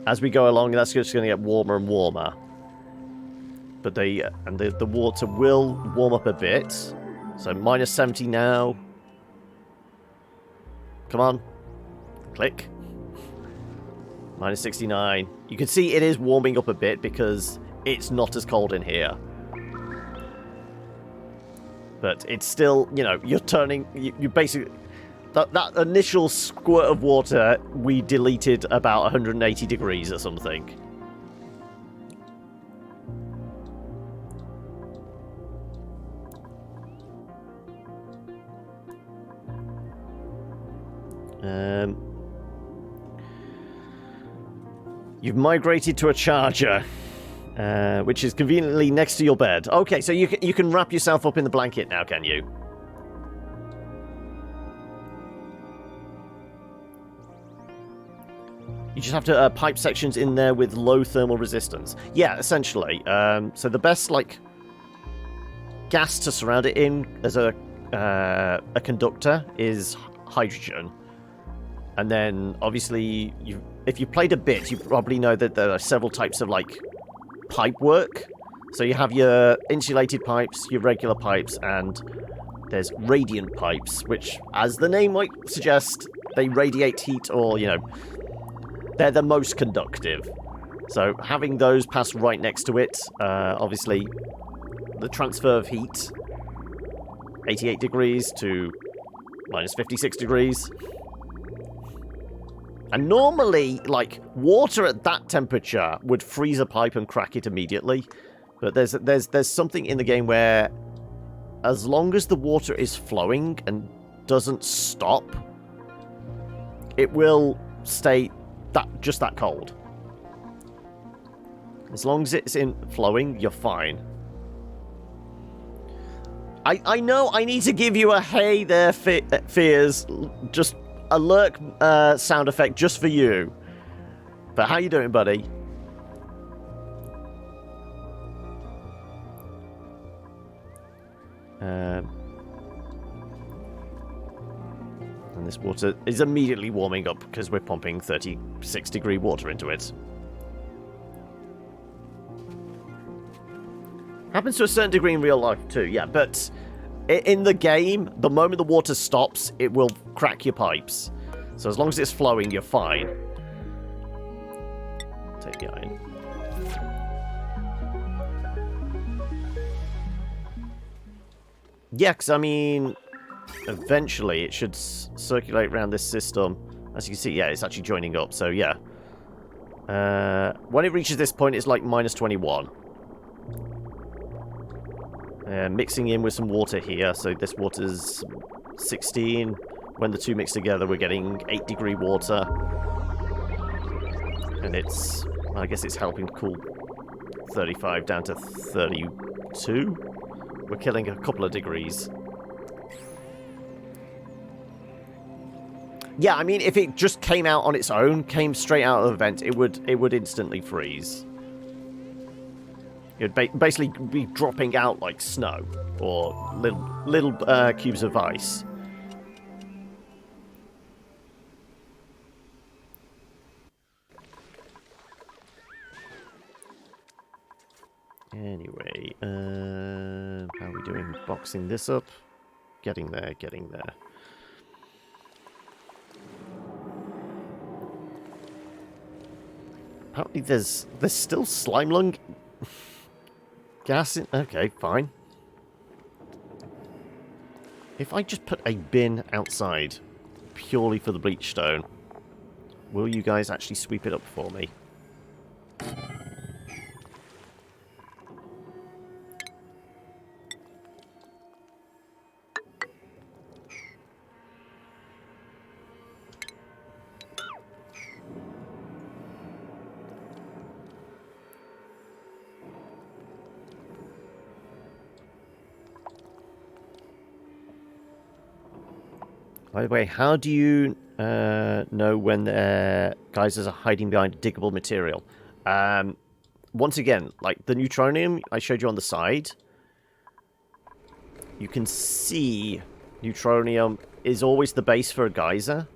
S1: As we go along, that's just going to get warmer and warmer. But the water will warm up a bit. So, minus 70 now. Come on. Click. Minus 69. You can see it is warming up a bit because it's not as cold in here. But it's still, you're turning... You basically... That initial squirt of water, we deleted about 180 degrees or something. You've migrated to a charger, which is conveniently next to your bed. Okay, so you can wrap yourself up in the blanket now, can you? You just have to pipe sections in there with low thermal resistance. Yeah, essentially. So the best, gas to surround it in as a conductor is hydrogen. And then, obviously, if you played a bit, you probably know that there are several types of, pipe work. So you have your insulated pipes, your regular pipes, and there's radiant pipes, which, as the name might suggest, they radiate heat or, they're the most conductive. So having those pass right next to it, obviously, the transfer of heat, 88 degrees to minus 56 degrees. And normally, water at that temperature would freeze a pipe and crack it immediately. But there's something in the game where, as long as the water is flowing and doesn't stop, it will stay just that cold. As long as it's in flowing, you're fine. I know I need to give you a hey there, Fears, just a lurk sound effect just for you. But how you doing, buddy? And this water is immediately warming up because we're pumping 36-degree water into it. Happens to a certain degree in real life too, yeah, but in the game, the moment the water stops, it will crack your pipes. So as long as it's flowing, you're fine. Take the iron. Yeah, because I mean, eventually it should circulate around this system. As you can see, yeah, it's actually joining up, so yeah. When it reaches this point, it's like minus 21. Mixing in with some water here, so this water's 16. When the two mix together, we're getting 8-degree water. And it's, I guess it's helping cool 35 down to 32. We're killing a couple of degrees. Yeah, I mean, if it just came out on its own, came straight out of the vent, it would instantly freeze. It would basically be dropping out like snow or little cubes of ice. Anyway, how are we doing? Boxing this up. Getting there, getting there. Apparently there's still slime lung gas in... Okay, fine. If I just put a bin outside purely for the bleach stone, will you guys actually sweep it up for me? By the way, how do you know when geysers are hiding behind diggable material? Once again, like the neutronium I showed you on the side, you can see neutronium is always the base for a geyser.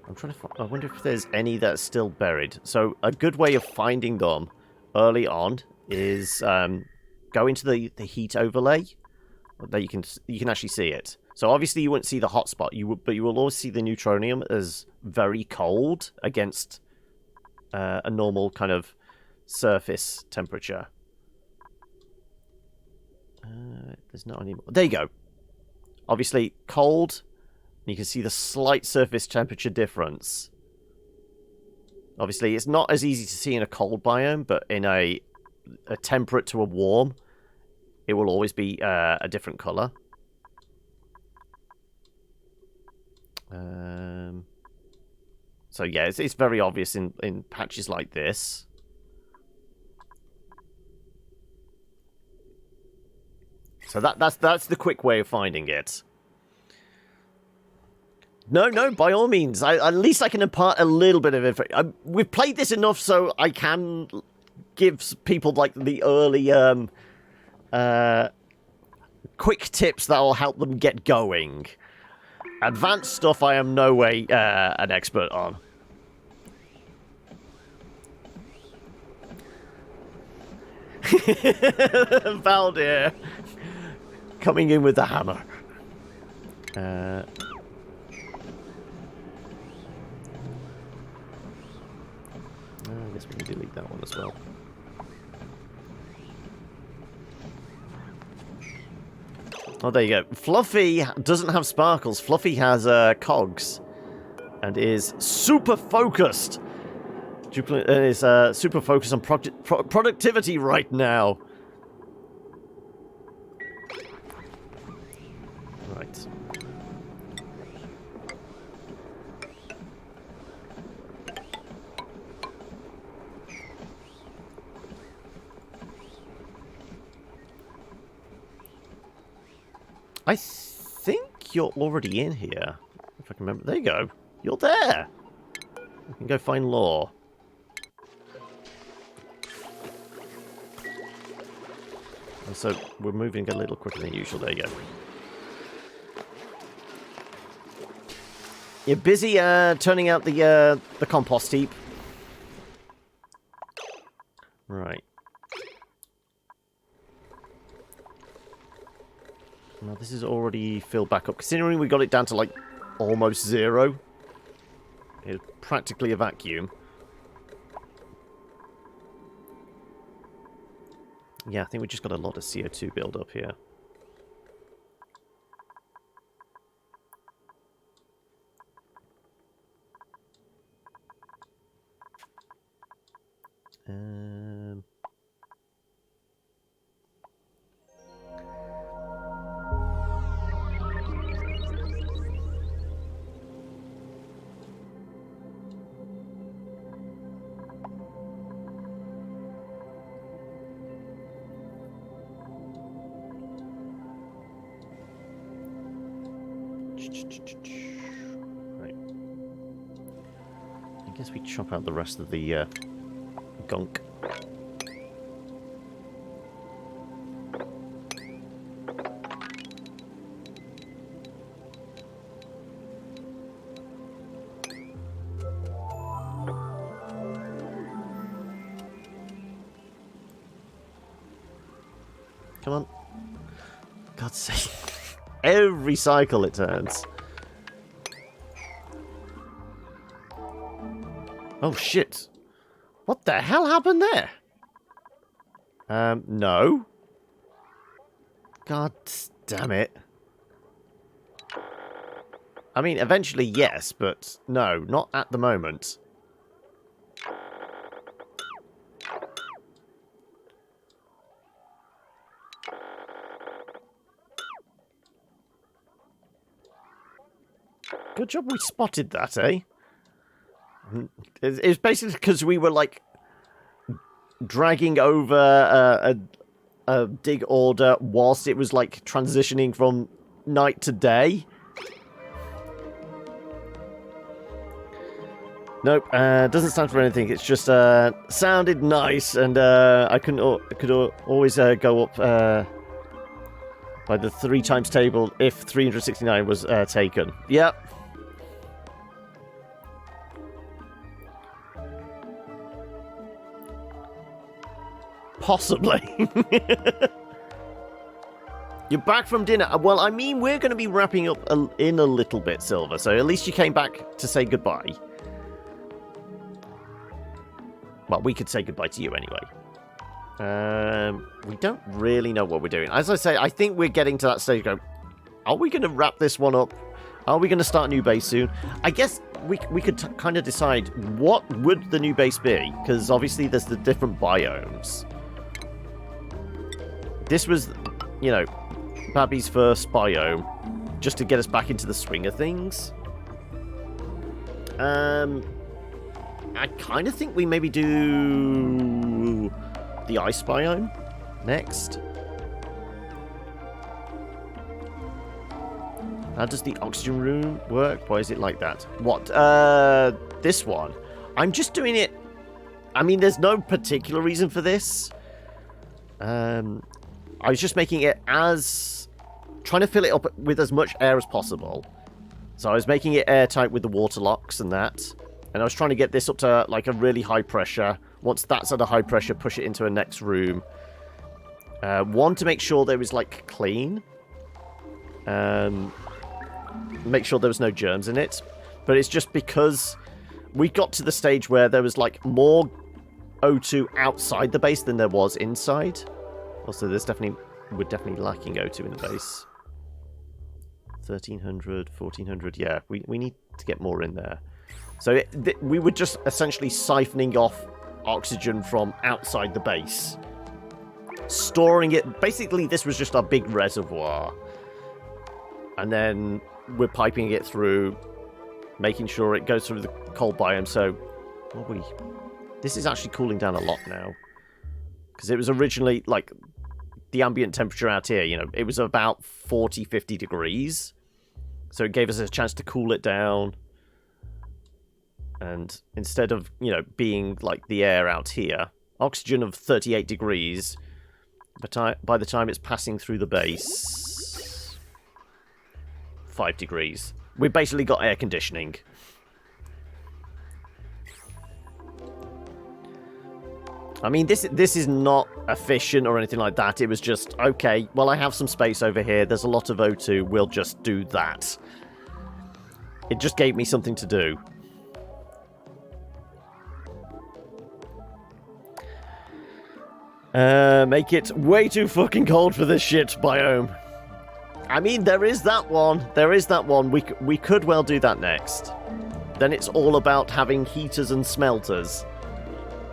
S1: I'm trying to I wonder if there's any that's still buried. So a good way of finding them early on is go into the heat overlay. There you can actually see it. So obviously you wouldn't see the hotspot, but you will always see the neutronium as very cold against a normal kind of surface temperature. There's not any more. There you go. Obviously cold, and you can see the slight surface temperature difference. Obviously it's not as easy to see in a cold biome, but in a temperate to a warm, it will always be a different color. So yeah, it's very obvious in patches like this. So that's the quick way of finding it. No, by all means. At least I can impart a little bit of info. We've played this enough so I can give people like the early quick tips that will help them get going. Advanced stuff I am no way an expert on. Valdir coming in with the hammer. I guess we can delete that one as well. Oh, there you go. Fluffy doesn't have sparkles. Fluffy has cogs and is super focused. Is super focused on productivity right now. Right. I think you're already in here. If I can remember. There you go. You're there. We can go find lore. And so we're moving a little quicker than usual. There you go. You're busy turning out the compost heap. Right. Now this is already filled back up. Considering we got it down to like almost 0. It's practically a vacuum. Yeah, I think we just got a lot of CO2 build up here. Right. I guess we chop out the rest of the gunk. Come on. God's sake. Every cycle it turns. Oh shit. What the hell happened there? No. God damn it. I mean, eventually yes, but no, not at the moment. Good job we spotted that, eh? It's basically because we were, like, dragging over a dig order whilst it was, like, transitioning from night to day. Nope, doesn't stand for anything. It's just sounded nice, and I could always go up by the 3 times table if 369 was taken. Yep. Possibly. You're back from dinner. Well, I mean, we're going to be wrapping up in a little bit, Silver, so at least you came back to say goodbye. Well, we could say goodbye to you anyway. We don't really know what we're doing. As I say, I think we're getting to that stage going, are we going to wrap this one up? Are we going to start a new base soon? I guess we could kind of decide what would the new base be, because obviously there's the different biomes. This was, you know, Babby's first biome, just to get us back into the swing of things. I kind of think we maybe do the ice biome next. How does the oxygen room work? Why is it like that? What? This one. I'm just doing it... I mean, there's no particular reason for this. I was just making it as... trying to fill it up with as much air as possible. So I was making it airtight with the water locks and that. And I was trying to get this up to, like, a really high pressure. Once that's at a high pressure, push it into a next room. One, to make sure there was, like, clean. Make sure there was no germs in it. But it's just because we got to the stage where there was, like, more O2 outside the base than there was inside. Also, we're definitely lacking O2 in the base. 1300, 1400, yeah, we need to get more in there. So we were just essentially siphoning off oxygen from outside the base. Storing it. Basically, this was just our big reservoir. And then we're piping it through, making sure it goes through the cold biome. So, this is actually cooling down a lot now. Because it was originally, like, the ambient temperature out here. You know, it was about 40, 50 degrees. So it gave us a chance to cool it down. And instead of, you know, being like the air out here, oxygen of 38 degrees, but by the time it's passing through the base, 5 degrees. We've basically got air conditioning. I mean, this is not efficient or anything like that. It was just, okay, well, I have some space over here. There's a lot of O2. We'll just do that. It just gave me something to do. Make it way too fucking cold for this shit biome. I mean, there is that one. There is that one. We could well do that next. Then it's all about having heaters and smelters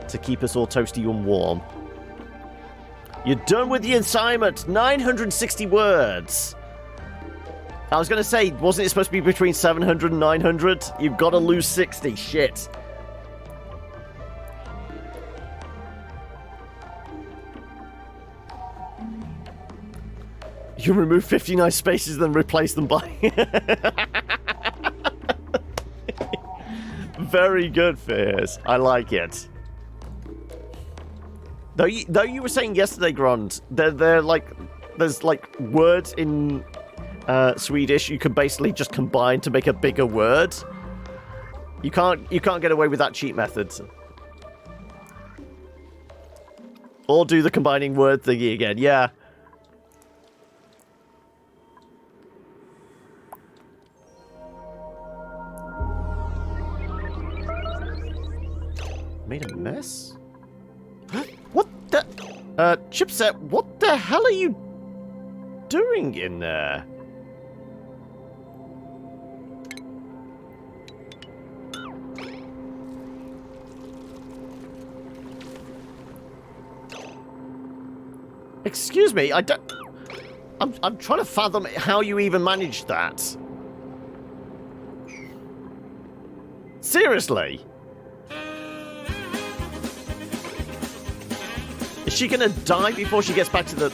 S1: to keep us all toasty and warm. You're done with the assignment. 960 words. I was going to say, wasn't it supposed to be between 700 and 900? You've got to lose 60. Shit. You remove 59 spaces, then replace them by... Very good, Fierce. I like it. Though you were saying yesterday, Grond, they're like... There's, like, words in Swedish you can basically just combine to make a bigger word. You can't get away with that cheat method. Or do the combining word thingy again, yeah. Made a mess? What the... Chipset, what the hell are you doing in there? Excuse me, I don't... I'm trying to fathom how you even managed that. Seriously? Is she gonna die before she gets back to the...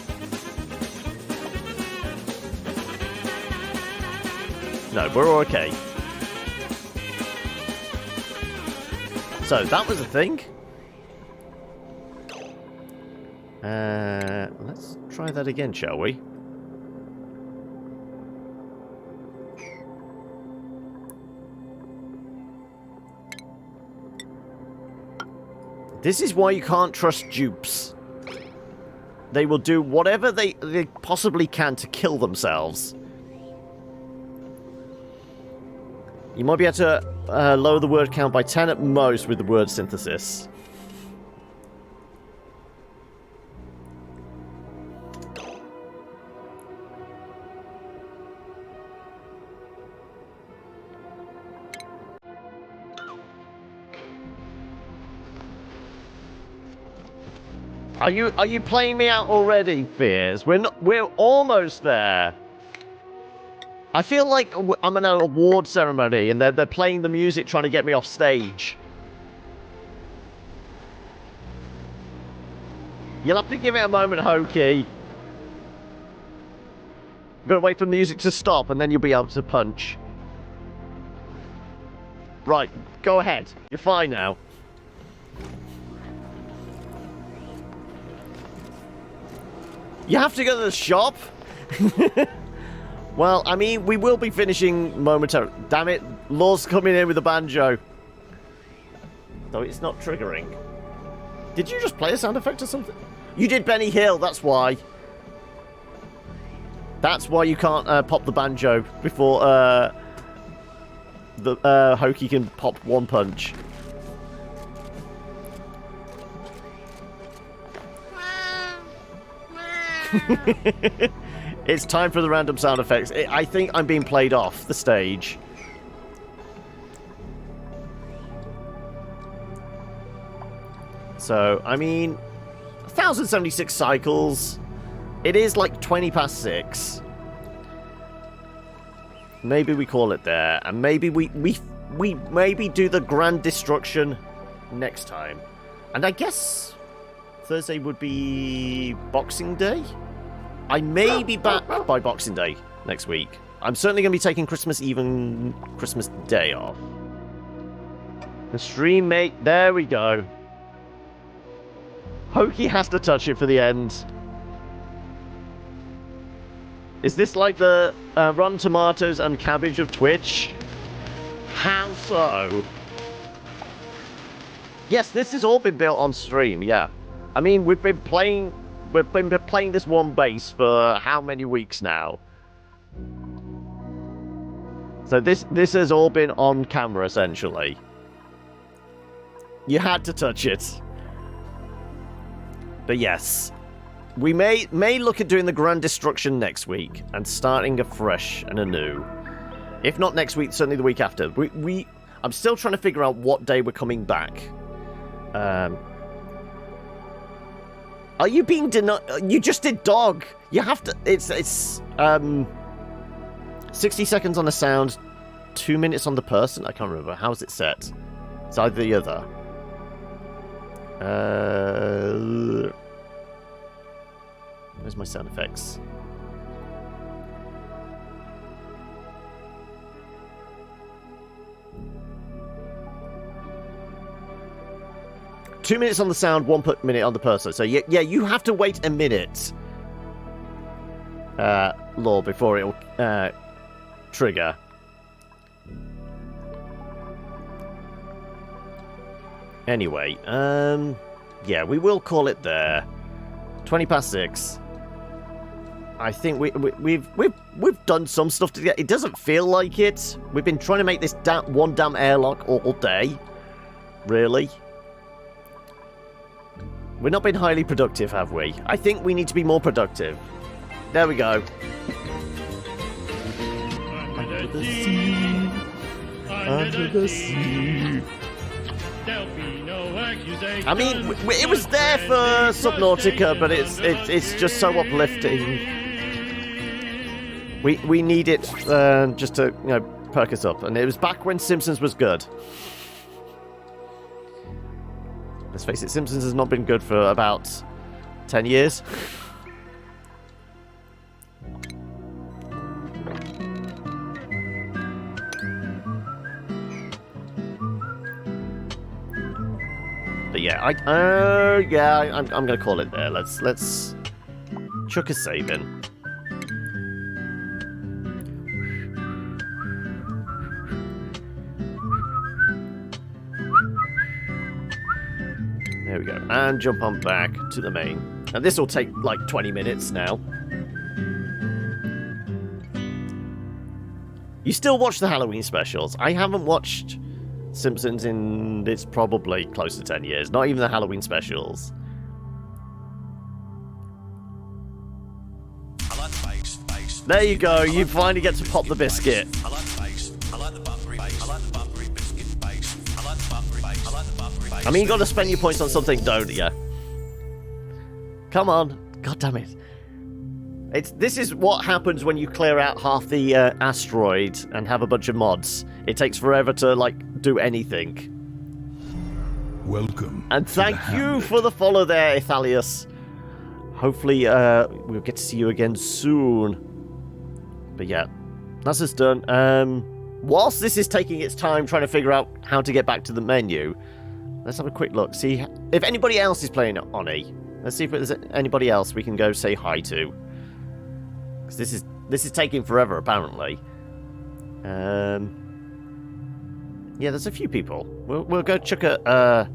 S1: No, we're all okay. So, that was a thing. Let's try that again, shall we? This is why you can't trust dupes. They will do whatever they possibly can to kill themselves. You might be able to lower the word count by 10 at most with the word synthesis. Are you playing me out already, Fears? We're almost there. I feel like I'm in an award ceremony and they're playing the music trying to get me off stage. You'll have to give it a moment, Hokey. You've got to wait for the music to stop and then you'll be able to punch. Right, go ahead. You're fine now. You have to go to the shop? Well, I mean, we will be finishing momentarily. Damn it, Law's coming in with a banjo. Though it's not triggering. Did you just play a sound effect or something? You did Benny Hill, that's why. That's why you can't pop the banjo before the Hokey can pop one punch. It's time for the random sound effects. I think I'm being played off the stage. So, I mean, 1,076 cycles. It is like 20 past 6. Maybe we call it there, and maybe we maybe do the grand destruction next time. And I guess Thursday would be Boxing Day? I may be back by Boxing Day next week. I'm certainly going to be taking Christmas Eve and Christmas Day off. The stream mate, there we go. Hokey has to touch it for the end. Is this like the Rotten Tomatoes and Cabbage of Twitch? How so? Yes, this has all been built on stream, yeah. I mean, we've been playing this one base for how many weeks now? So this has all been on camera, essentially. You had to touch it. But yes, we may look at doing the Grand Destruction next week and starting afresh and anew. If not next week, certainly the week after. I'm still trying to figure out what day we're coming back. Are you being denied? You just did dog. You have to. It's 60 seconds on the sound, 2 minutes on the person. I can't remember. How's it set? It's either the other. Where's my sound effects? Two minutes on the sound, 1 minute on the person. So yeah, you have to wait a minute, Law, before it'll trigger. Anyway, yeah, we will call it there. 6:20. I think we've done some stuff to get. It doesn't feel like it. We've been trying to make this one damn airlock all day. Really. We've not been highly productive, have we? I think we need to be more productive. There we go.
S2: Under the sea. Under the sea. There'll be no accusation.
S1: I mean, it was there for Subnautica, but it's just so uplifting. We need it just to perk us up, and it was back when Simpsons was good. Let's face it, Simpsons has not been good for about 10 years. But yeah, I'm gonna call it there. Let's chuck a save in. There we go. And jump on back to the main. And this will take like 20 minutes now. You still watch the Halloween specials. I haven't watched Simpsons in... it's probably close to 10 years. Not even the Halloween specials.
S4: I like the base.
S1: There you go. You finally get to pop the biscuit.
S4: I like the base. I like the buttery base. I like the buttery biscuit base. I like the buttery base. I like the buttery base.
S1: I mean, you got to spend your points on something, don't you? Come on. God damn it. This is what happens when you clear out half the asteroid and have a bunch of mods. It takes forever to, like, do anything.
S5: Welcome.
S1: And thank you for the follow there, Ithalius. Hopefully, we'll get to see you again soon. But yeah, that's us done. Whilst this is taking its time trying to figure out how to get back to the menu, let's have a quick look. See if anybody else is playing Oni. Let's see if there's anybody else we can go say hi to. Because this is taking forever, apparently. Yeah, there's a few people. We'll go chuck a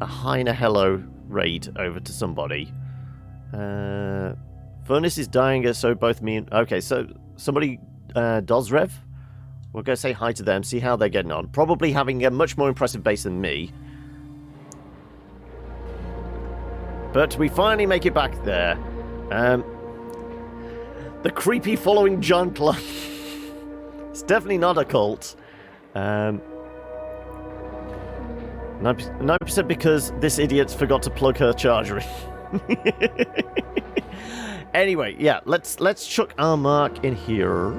S1: hi and a hello raid over to somebody. Furnace is dying, so both me and... okay, so somebody, Dozrev. We'll go say hi to them, see how they're getting on. Probably having a much more impressive base than me. But we finally make it back there. The creepy following John Club. It's definitely not a cult. 9% because this idiot forgot to plug her charger in. Anyway, yeah, let's chuck our mark in here.